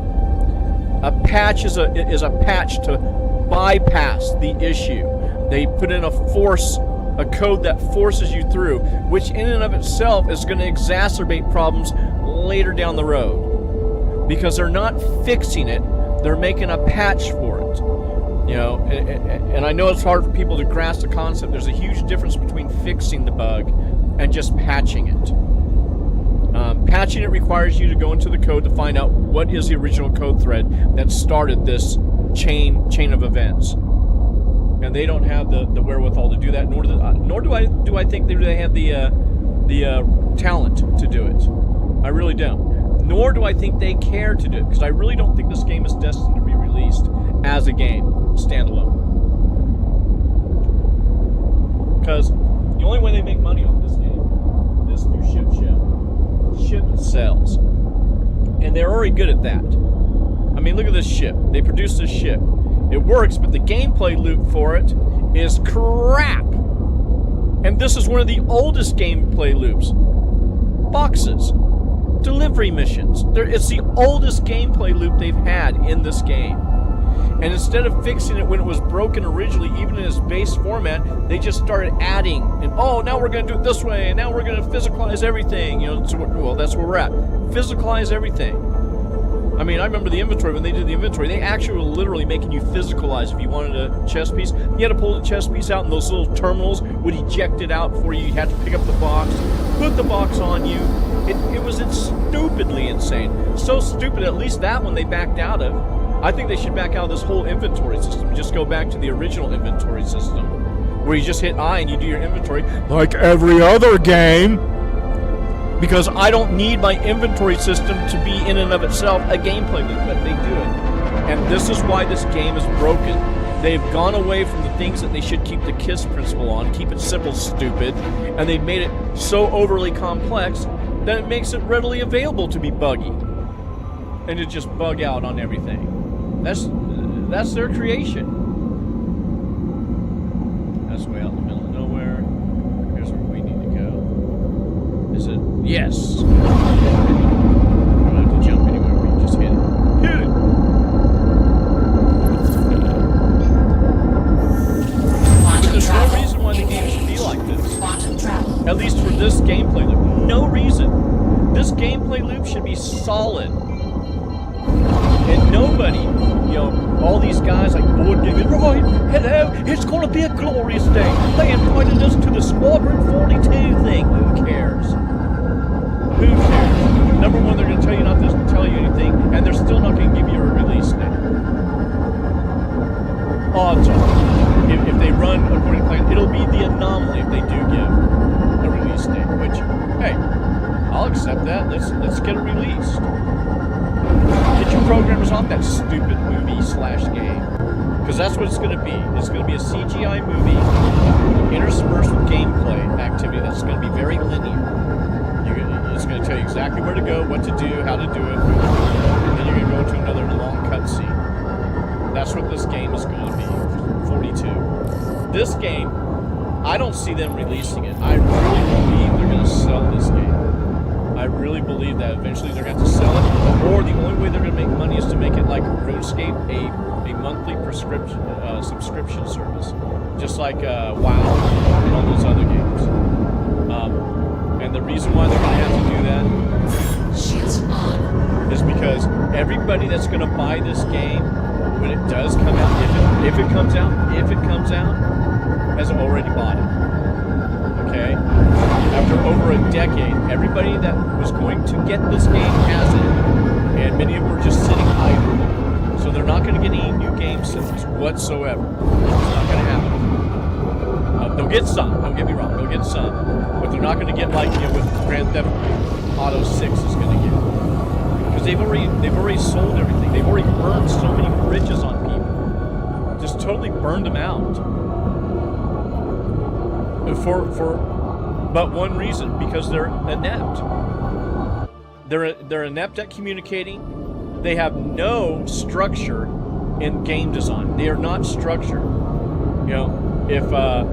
Speaker 1: A patch is a patch to bypass the issue. They put in a code that forces you through, which in and of itself is going to exacerbate problems later down the road. Because they're not fixing it, they're making a patch for it. And I know it's hard for people to grasp the concept. There's a huge difference between fixing the bug and just patching it. Patching it requires you to go into the code to find out what is the original code thread that started this chain of events. And they don't have the wherewithal to do that, nor do I think they have the talent to do it. I really don't. Nor do I think they care to do it, because I really don't think this game is destined to be released as a game, standalone. Because the only way they make money on this game is through ship sales. And they're already good at that. I mean, look at this ship. They produce this ship. It works, but the gameplay loop for it is crap. And this is one of the oldest gameplay loops. boxes. Delivery missions. It's the oldest gameplay loop they've had in this game. And instead of fixing it when it was broken originally, even in its base format, they just started adding. And oh, now we're going to do it this way, and now we're going to physicalize everything. You know, so, well, that's where we're at. Physicalize everything. I mean, I remember the inventory, when they did the inventory, they actually were literally making you physicalize. If you wanted a chess piece, you had to pull the chess piece out, and those little terminals would eject it out for you. You had to pick up the box, put the box on you. It was stupidly insane. So stupid, at least that one they backed out of. I think they should back out of this whole inventory system. Just go back to the original inventory system, where you just hit I and you do your inventory like every other game. Because I don't need my inventory system to be in and of itself a gameplay loop, but they do it. And this is why this game is broken. They've gone away from the things that they should keep the KISS principle on, keep it simple, stupid, and they've made it so overly complex that it makes it readily available to be buggy. And to just bug out on everything. That's their creation. That's way out in the middle of nowhere. Here's where we need to go. Is it? Yes! You don't have to jump anywhere, we just hit it. Hit it! But there's no reason why the game should be like this. At least for this gameplay loop. No reason. This gameplay loop should be solid. And nobody, you know, all these guys like Board Gaming, right, hello, it's going to be a glorious day. They invited us to the Squadron 42 thing. Who cares? Who cares? Number one, they're going to tell you not to tell you anything, and they're still not going to give you a release date. Odds are, if they run according to plan, it'll be the anomaly if they do give a release date, which, hey, I'll accept that. Let's get it released. Get your programmers off that stupid movie/game. Because that's what it's going to be. It's going to be a CGI movie interspersed with gameplay activity that's going to be very linear. It's going to tell you exactly where to go, what to do, how to do it, and then you're going to go to another long cutscene. That's what this game is going to be. 42. This game, I don't see them releasing it. I really believe they're going to sell this game. I really believe that eventually they're going to have to sell it, or the only way they're going to make money is to make it like RuneScape, a monthly subscription service, just like WoW and all those other games. And the reason why they're going to have to do that is because everybody that's going to buy this game when it does come out, if it comes out, has already bought it. Okay? After over a decade, everybody that was going to get this game has it, and many of them are just sitting idle. So they're not going to get any new game systems whatsoever. It's not going to happen. They'll get some, don't get me wrong, they'll get some, but they're not going to get like, you know, what Grand Theft Auto 6 is going to get. Because they've already sold everything. They've already burned so many bridges on people. Just totally burned them out. For but one reason, because they're inept. They're inept at communicating. They have no structure in game design. They are not structured. You know, if a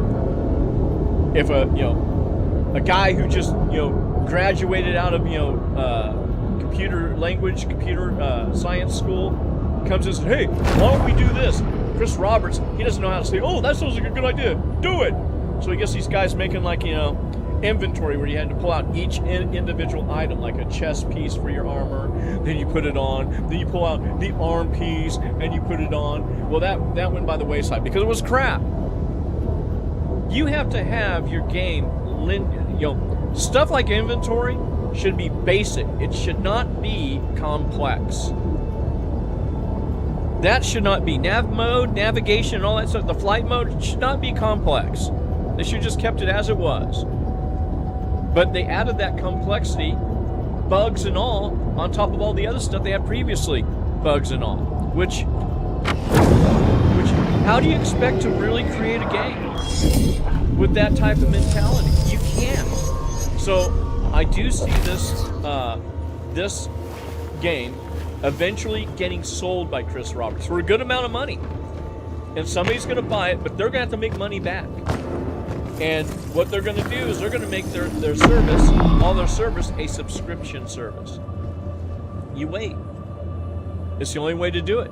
Speaker 1: guy who just, you know, graduated out of, you know, computer science school comes and says, hey, why don't we do this? Chris Roberts, he doesn't know how to say, oh, that sounds like a good idea. Do it. So he gets these guys making like, you know, inventory where you had to pull out each individual item, like a chest piece for your armor, then you put it on, then you pull out the arm piece and you put it on. Well, that went by the wayside because it was crap. You have to have your game, stuff like inventory should be basic. It should not be complex. That should not be. Nav mode, navigation, and all that stuff, the flight mode should not be complex. They should have just kept it as it was. But they added that complexity, bugs and all, on top of all the other stuff they had previously, bugs and all. Which how do you expect to really create a game with that type of mentality? You can't. So I do see this game eventually getting sold by Chris Roberts for a good amount of money. And somebody's going to buy it, but they're going to have to make money back. And what they're going to do is they're going to make their service, all their service, a subscription service. You wait. It's the only way to do it.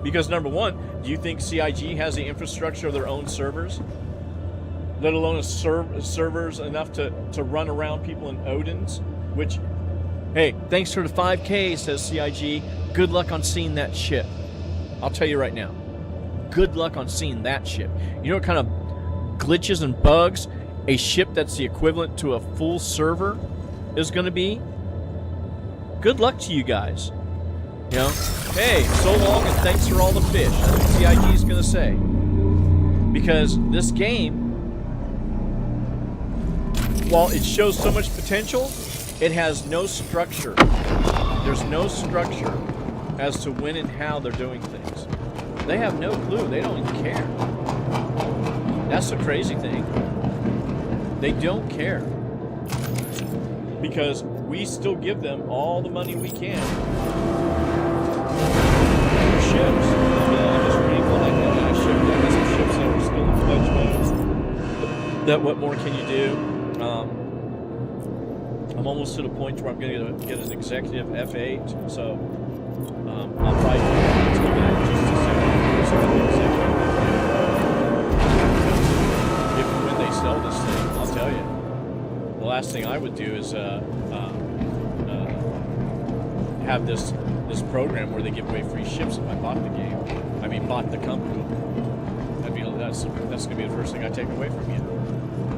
Speaker 1: Because number one, do you think CIG has the infrastructure of their own servers? Let alone servers enough to run around people in Odin's? Which, hey, thanks for the 5K, says CIG. Good luck on seeing that ship. I'll tell you right now. Good luck on seeing that ship. You know what kind of glitches and bugs a ship that's the equivalent to a full server is going to be? Good luck to you guys. You know, hey, so long and thanks for all the fish. That's what CIG is going to say. Because this game, while it shows so much potential, it has no structure. There's no structure as to when and how they're doing things. They have no clue. They don't even care. That's the crazy thing. They don't care. Because we still give them all the money we can. Ships. Just reading one like that. I got some ships that are still in fledged mode. That what more can you do? I'm almost to the point where I'm going to get an executive F8, so I'll probably just to see an executive F8. If and when they sell this thing, I'll tell you. The last thing I would do is have this program where they give away free ships if I bought the game. I mean, bought the company. That's going to be the first thing I take away from you.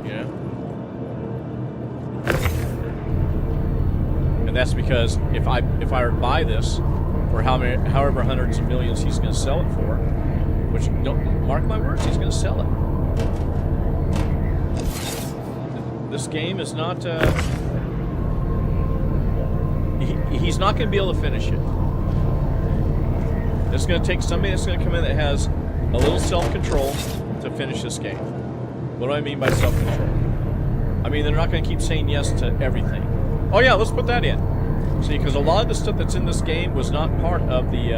Speaker 1: You know. And that's because if I were to buy this for however hundreds of millions he's going to sell it for, which don't mark my words, he's going to sell it. This game is not. He's not going to be able to finish it. It's going to take somebody that's going to come in that has a little self-control to finish this game. What do I mean by self-control? I mean they're not going to keep saying yes to everything. Oh yeah, let's put that in. See, because a lot of the stuff that's in this game was not part of the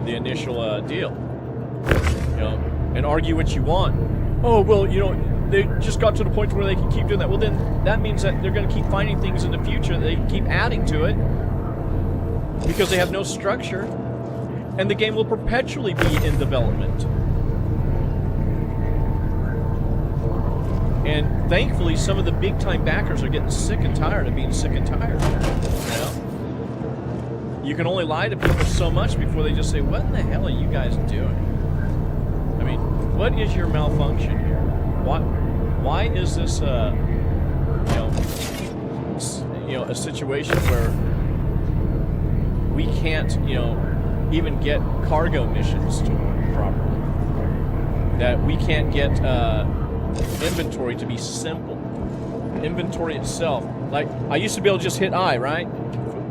Speaker 1: initial deal. You know, and argue what you want. Oh well, you know, they just got to the point where they can keep doing that. Well, then that means that they're going to keep finding things in the future that they can keep adding to it because they have no structure, and the game will perpetually be in development. And thankfully, some of the big-time backers are getting sick and tired of being sick and tired. You know? You can only lie to people so much before they just say, what in the hell are you guys doing? I mean, what is your malfunction here? Why is this, a situation where we can't, even get cargo missions to work properly? That we can't get, inventory to be simple. Inventory itself, like I used to be able to just hit I, right?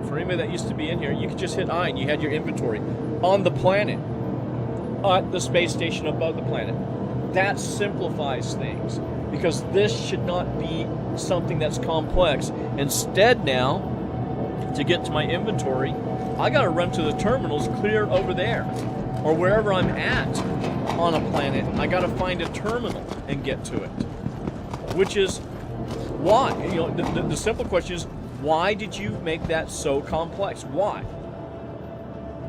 Speaker 1: For anybody that used to be in here, you could just hit I and you had your inventory on the planet, at the space station above the planet. That simplifies things because this should not be something that's complex. Instead, now to get to my inventory, I got to run to the terminals clear over there, or wherever I'm at on a planet. I got to find a terminal and get to it, which is why, the simple question is, why did you make that so complex? Why?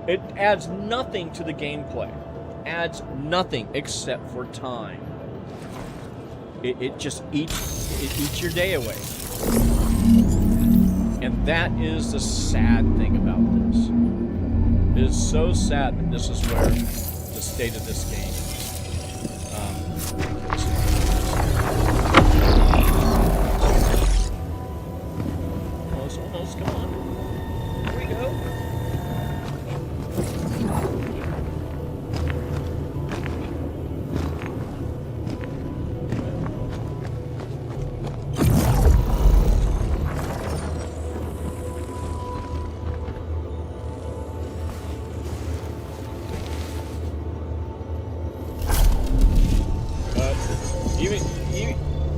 Speaker 1: It adds nothing to the gameplay. Adds nothing except for time. It just eats your day away. And that is the sad thing about this. It is so sad that this is where the state of this game is. Almost, come on. Here we go.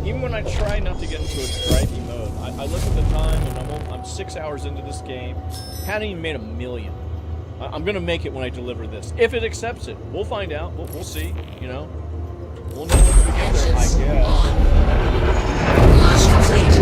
Speaker 1: Even when I try not to get into a gripey mode, I look at the time and I'm 6 hours into this game. Hadn't even made $1 million. I'm gonna make it when I deliver this, if it accepts it. We'll find out. We'll see.
Speaker 4: We'll know once we get there, I
Speaker 8: Engines
Speaker 4: guess.
Speaker 8: on. Launch complete.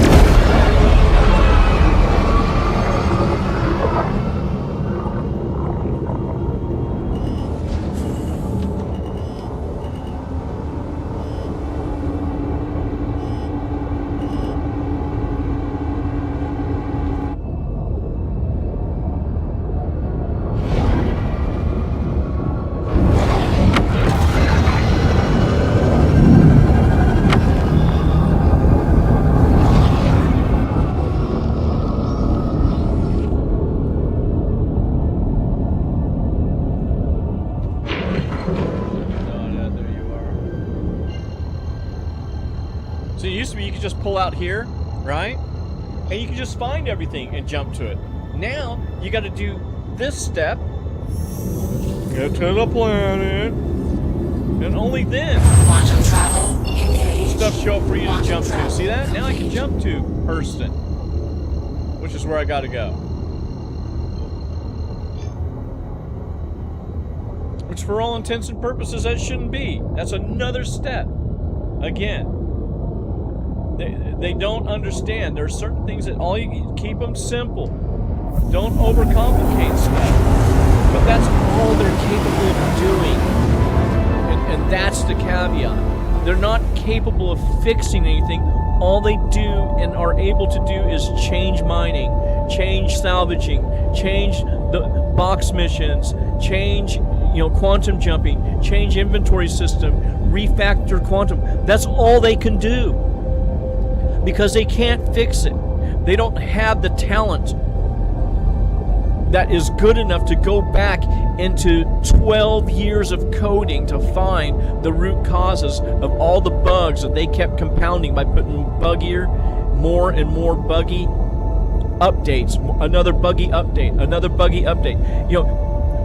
Speaker 4: Oh, yeah, there you are. So it used to be you could just pull out here, right? And you can just find everything and jump to it. Now, you got to do this step. Get to the planet. And only then
Speaker 8: Quantum travel engaged.
Speaker 4: stuff show up for you to
Speaker 8: Quantum
Speaker 4: jump to.
Speaker 8: travel
Speaker 4: See that? Now I can
Speaker 8: complete.
Speaker 4: jump to Hurston, which is where I got to go. Which for all intents and purposes, that shouldn't be. That's another step. Again. They don't understand. There are certain things that all you keep them simple. Don't overcomplicate stuff. But that's all they're capable of doing. And that's the caveat. They're not capable of fixing anything. All they do and are able to do is change mining, change salvaging, change the box missions, change quantum jumping, change inventory system, refactor quantum. That's all they can do. Because they can't fix it. They don't have the talent that is good enough to go back into 12 years of coding to find the root causes of all the bugs that they kept compounding by putting buggier, more and more buggy updates, another buggy update, another buggy update.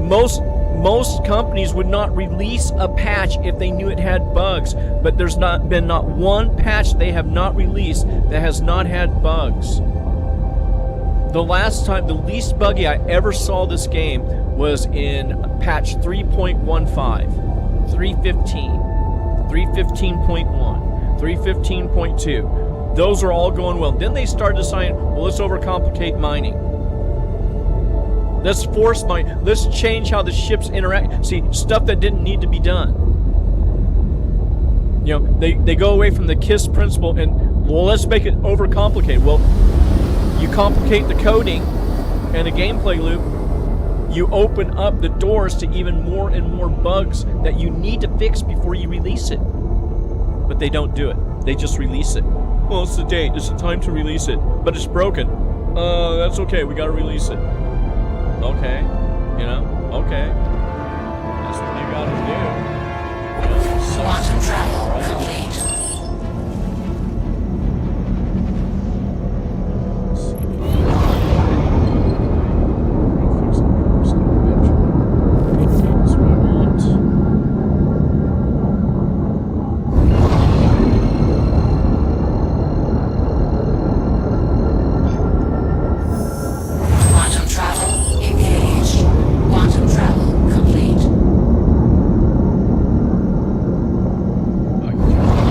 Speaker 4: Most companies would not release a patch if they knew it had bugs, but there's not been one patch they have not released that has not had bugs. The least buggy I ever saw this game was in patch 3.15, 315, 315.1, 315.2. Those are all going well. Then they started deciding, well, let's overcomplicate mining. Let's force mine. Let's change how the ships interact. See, stuff that didn't need to be done. They go away from the KISS principle and, well, let's make it overcomplicated. Well, you complicate the coding and the gameplay loop, you open up the doors to even more and more bugs that you need to fix before you release it. But they don't do it. They just release it. Well, it's the date. It's the time to release it. But it's broken. That's okay. We gotta release it. Okay. Okay. That's what you gotta do.
Speaker 8: Quantum travel complete. Quantum travel engaged. Quantum travel complete.
Speaker 4: Okay.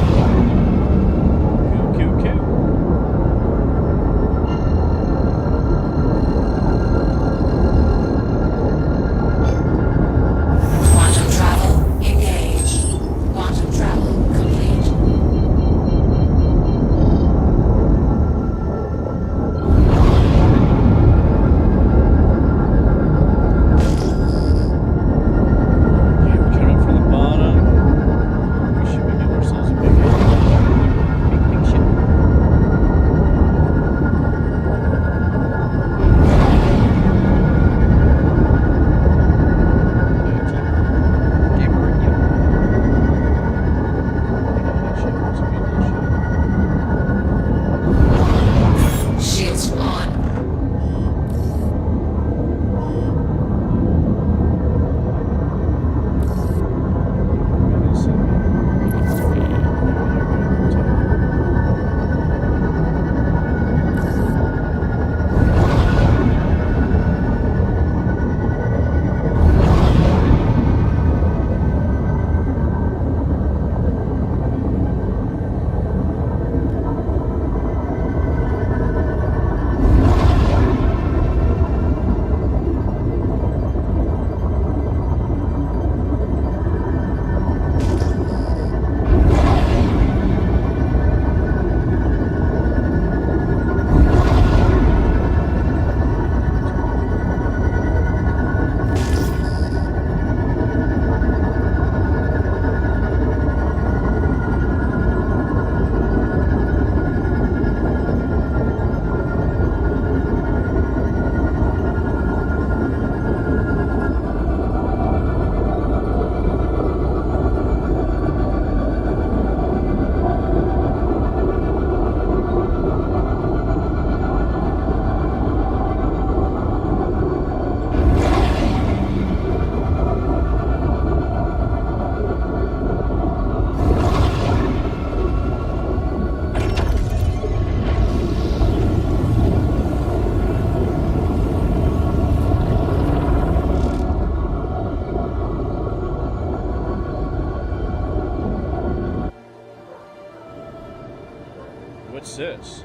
Speaker 4: this?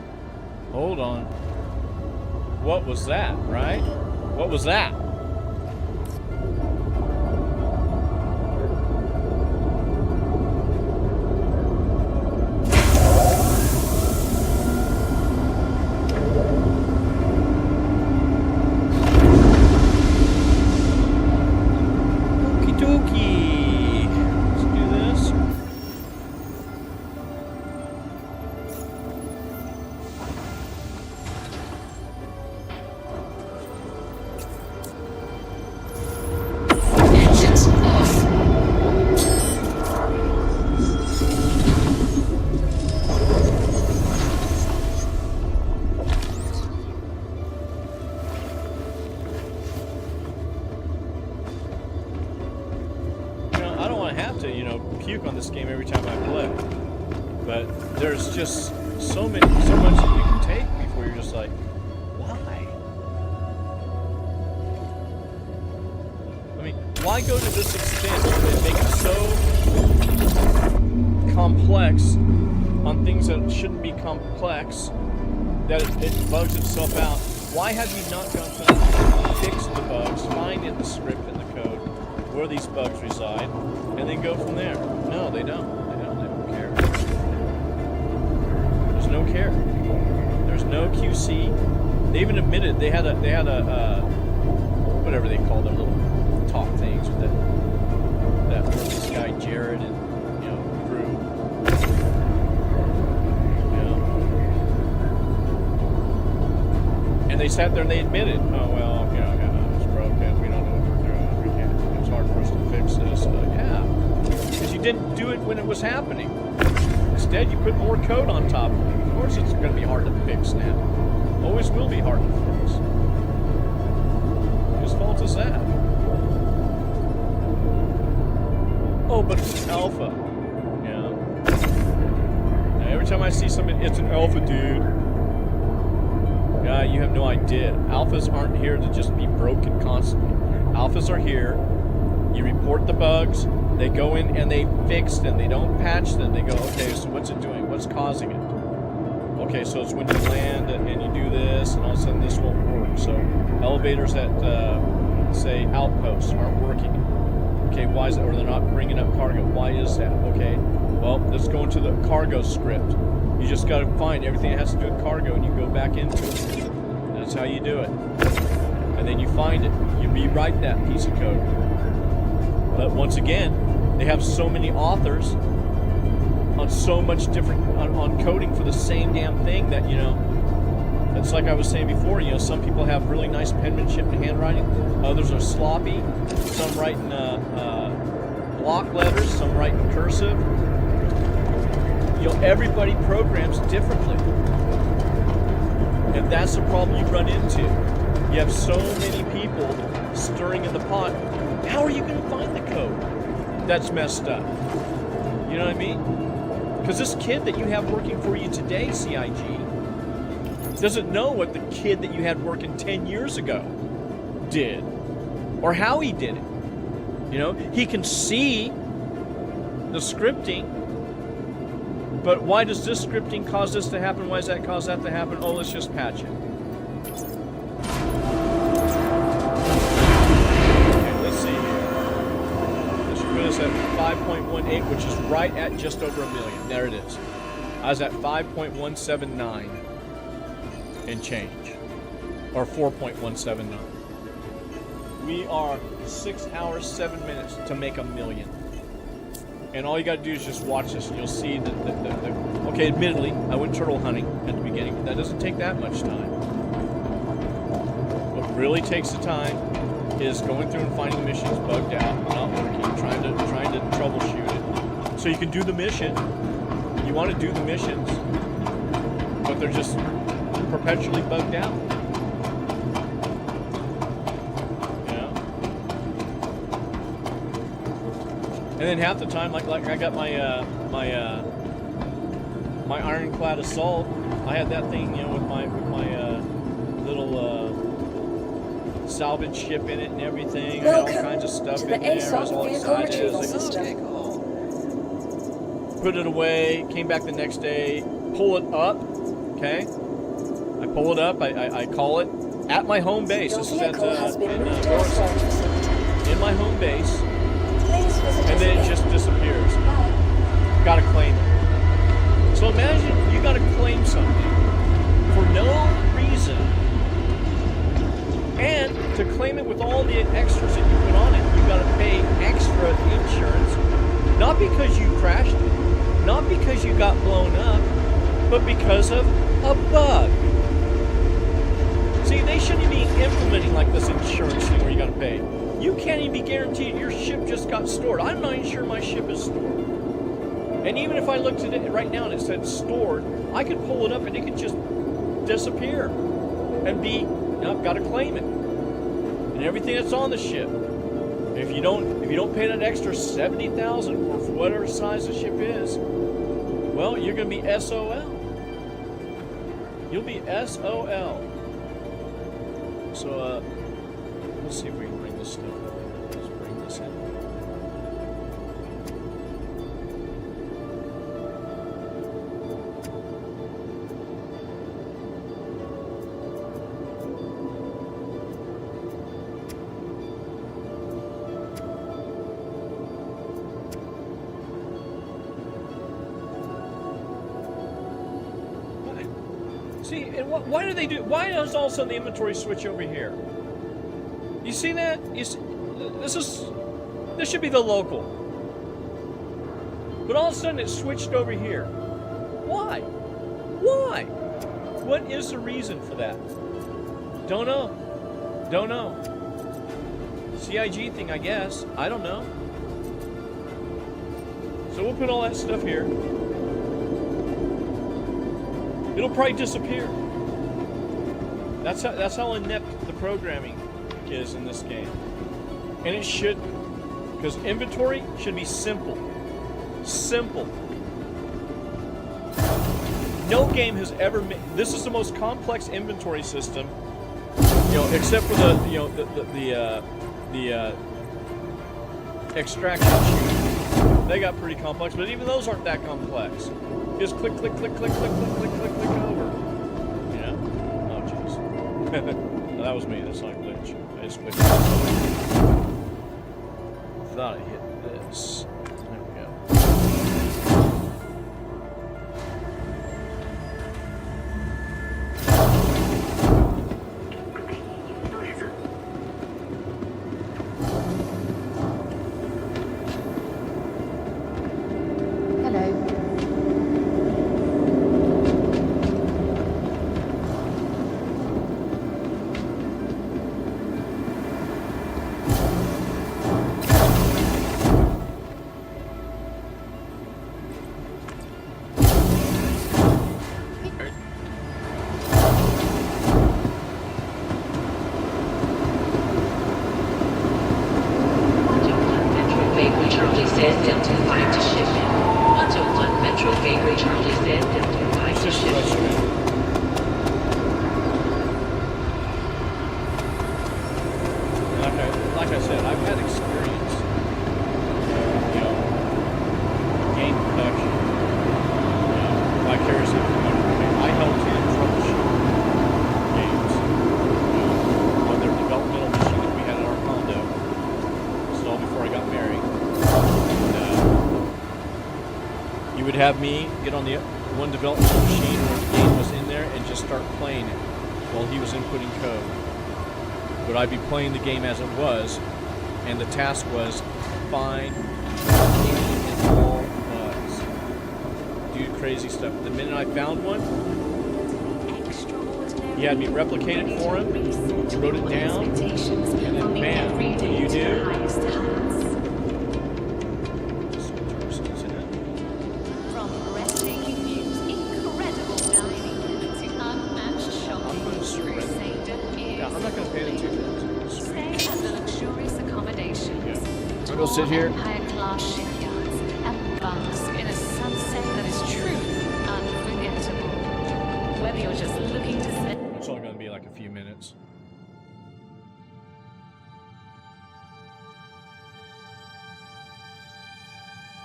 Speaker 4: Hold on. What was that, right? What was that? Okie dokie. Let's do this.
Speaker 8: Engines off.
Speaker 4: You know, I don't want to have to, puke on this game every time I play. But there's just so much that you can take before you're just like, why? I mean, why go to this extent and make it so complex on things that shouldn't be complex that it bugs itself out? Why have you not gone to fix the bugs, find in the script and the code where these bugs reside, and then go from there? No, they don't. They don't care. There's no care. There's no QC. They even admitted they had a whatever they call their little talk things with that this guy Jared and crew. And they sat there and they admitted, oh well, it's broken. We don't know what we're doing. We can't. It's hard for us to fix this. Yeah, because you didn't do it when it was happening. Instead, you put more code on top of it. Of course, it's going to be hard to fix now. Always will be hard to fix. Whose fault is that? Oh, but it's alpha. Yeah. Now, every time I see something, it's an alpha, dude. Yeah, you have no idea. Alphas aren't here to just be broken constantly. Alphas are here. You report the bugs. They go in and they fix them. They don't patch them. They go, okay, so what's it doing? What's causing it? Okay, so it's when you land and you do this, and all of a sudden this won't work. So elevators at, say, outposts aren't working. Okay, why is it? Or they're not bringing up cargo. Why is that? Okay, well, let's go into the cargo script. You just got to find everything that has to do with cargo, and you go back into it. That's how you do it. And then you find it. You rewrite that piece of code. But once again, they have so many authors on so much different on coding for the same damn thing that it's like I was saying before. Some people have really nice penmanship and handwriting. Others are sloppy. Some write in block letters. Some write in cursive. Everybody programs differently. And that's the problem you run into. You have so many people stirring in the pot. How are you going to find the code that's messed up? You know what I mean? Because this kid that you have working for you today, CIG, doesn't know what the kid that you had working 10 years ago did. Or how he did it. He can see the scripting. But why does this scripting cause this to happen? Why does that cause that to happen? Oh, let's just patch it. Okay, let's see here. This should put us at 5.18, which is right at just over 1 million. There it is. I was at 5.179 and change. Or 4.179. We are 6 hours, 7 minutes to make 1 million. And all you got to do is just watch this, and you'll see that okay, admittedly, I went turtle hunting at the beginning, but that doesn't take that much time. What really takes the time is going through and finding missions bugged out, not working, trying to troubleshoot it. So you can do the mission. You want to do the missions, but they're just perpetually bugged out. And then half the time, like I got my my ironclad assault. I had that thing, with my little salvage ship in it and everything. I had all kinds of stuff in there. I was all excited. I was like, okay, cool. Put it away. Came back the next day. Pull it up.
Speaker 1: Okay? I pull it up, I call it at my home base.
Speaker 7: Your
Speaker 1: This is at
Speaker 7: vehicle has been moved to a
Speaker 1: Dorset.
Speaker 7: storage facility.
Speaker 1: In my home base,
Speaker 7: Please visit
Speaker 1: and
Speaker 7: us
Speaker 1: then it
Speaker 7: again.
Speaker 1: just disappears.
Speaker 7: Bye.
Speaker 1: Gotta claim it. So imagine you gotta claim something for no reason, and to claim it with all the extras that you put on it, you gotta pay extra insurance, not because you crashed it, not because you got blown up, but because of a bug. See, they shouldn't be implementing like this insurance thing where you gotta pay. You can't even be guaranteed your ship just got stored. I'm not even sure my ship is stored. And even if I looked at it right now and it said stored, I could pull it up and it could just disappear and be, I've got to claim it. And everything that's on the ship. If you don't pay that extra $70,000 for whatever size the ship is, well, you're going to be SOL. You'll be SOL. So, let's see if we can bring this stuff up. Let's bring this in. See, and why do they do? Why does all of a sudden the inventory switch over here? You see that? This should be the local, but all of a sudden it switched over here. Why? Why? What is the reason for that? Don't know. Don't know. CIG thing, I guess. I don't know. So we'll put all that stuff here. It'll probably disappear. That's how inept the programming is in this game. And it should, because inventory should be simple. Simple. No game has ever made, this is the most complex inventory system, except for the extraction chute. They got pretty complex, but even those aren't that complex. Just click, click, click, click, click, click, click, click, click over. Yeah? Oh, jeez. That was me. That's not a glitch. I just clicked. Thought I hit this. There we go. Like I said, I've had experience, game production, vicariously. I helped him troubleshoot games on their developmental machine that we had in our condo. This is all before I got married. And, you would have me get on the one developmental machine where the game was in there and just start playing it while he was inputting code. But I'd be playing the game as it was, and the task was find any and all bugs. Do crazy stuff. The minute I found one, he had me replicate it for him, he wrote it down, and then bam, what do you do?
Speaker 6: From breathtaking views, incredible dining, to unmatched shopping, Crusader is
Speaker 1: Yeah, I'm not going to pay the $2.
Speaker 6: stay at the luxurious accommodations.
Speaker 1: Yeah. I'll go sit here.
Speaker 6: High-class shipyards and bask in a sunset that is truly unforgettable. Whether you're just looking to spend
Speaker 1: It's only going to be like a few minutes.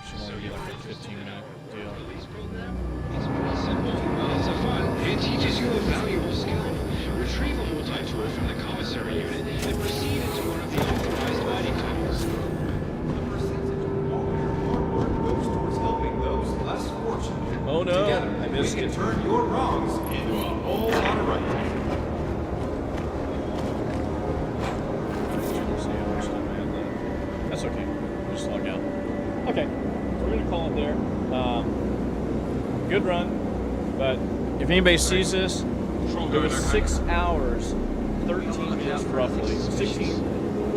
Speaker 1: Should only be like a 15-minute deal.
Speaker 10: It's pretty simple. It's a fun It teaches you a valuable skill. Retrieve a multi-tool from the commissary unit and proceed into one of the authorized mining tunnels.
Speaker 11: Goes towards helping those less fortunate.
Speaker 1: Oh no,
Speaker 11: Together,
Speaker 1: I missed
Speaker 11: we can
Speaker 1: it.
Speaker 11: turn your wrongs into a whole lot of right.
Speaker 4: That's okay. Just log out. Okay, we're gonna call it there. Good run, but
Speaker 1: If anybody sees this,
Speaker 4: it was 6 hours, 13 minutes roughly.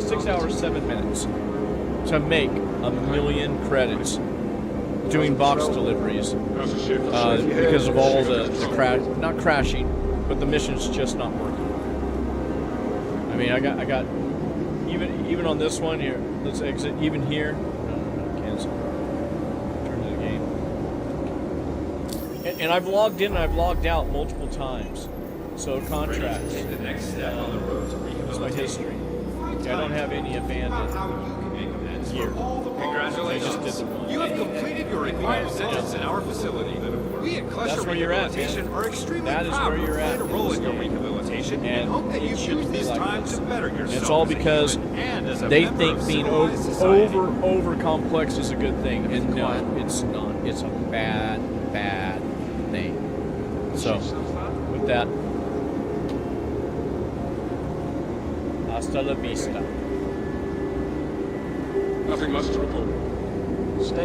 Speaker 4: 6 hours, 7 minutes
Speaker 1: to make 1 million credits doing box deliveries because of all the crash, not crashing, but the mission's just not working. I mean, I got even on this one here. Let's exit even here. No, cancel. Turn to the game. And I've logged in and I've logged out multiple times. So contracts.
Speaker 11: The next step on the road to
Speaker 4: That's my history. Yeah, I don't have any abandoned here.
Speaker 11: Congratulations. You have completed your required sentence in our facility. We at Cluster
Speaker 4: That's where you're at,
Speaker 11: Rehabilitation
Speaker 4: man.
Speaker 11: are extremely
Speaker 4: That is
Speaker 11: proud
Speaker 4: where you're
Speaker 11: to
Speaker 4: at
Speaker 11: play a
Speaker 4: in
Speaker 11: role
Speaker 4: this
Speaker 11: in your
Speaker 4: game.
Speaker 11: rehabilitation and
Speaker 4: And
Speaker 11: hope that
Speaker 4: it
Speaker 11: you
Speaker 4: shouldn't
Speaker 11: use
Speaker 4: be
Speaker 11: this
Speaker 4: like
Speaker 11: time
Speaker 4: this.
Speaker 11: to better yourself.
Speaker 1: It's all
Speaker 11: as a
Speaker 1: because
Speaker 11: human and as a
Speaker 1: they
Speaker 11: member
Speaker 1: think
Speaker 11: of
Speaker 1: being
Speaker 11: civilized society.
Speaker 1: over complex is a good thing, and no, it's not. It's a bad thing. So, with that, hasta la vista.
Speaker 10: Nothing much to report.
Speaker 1: Stay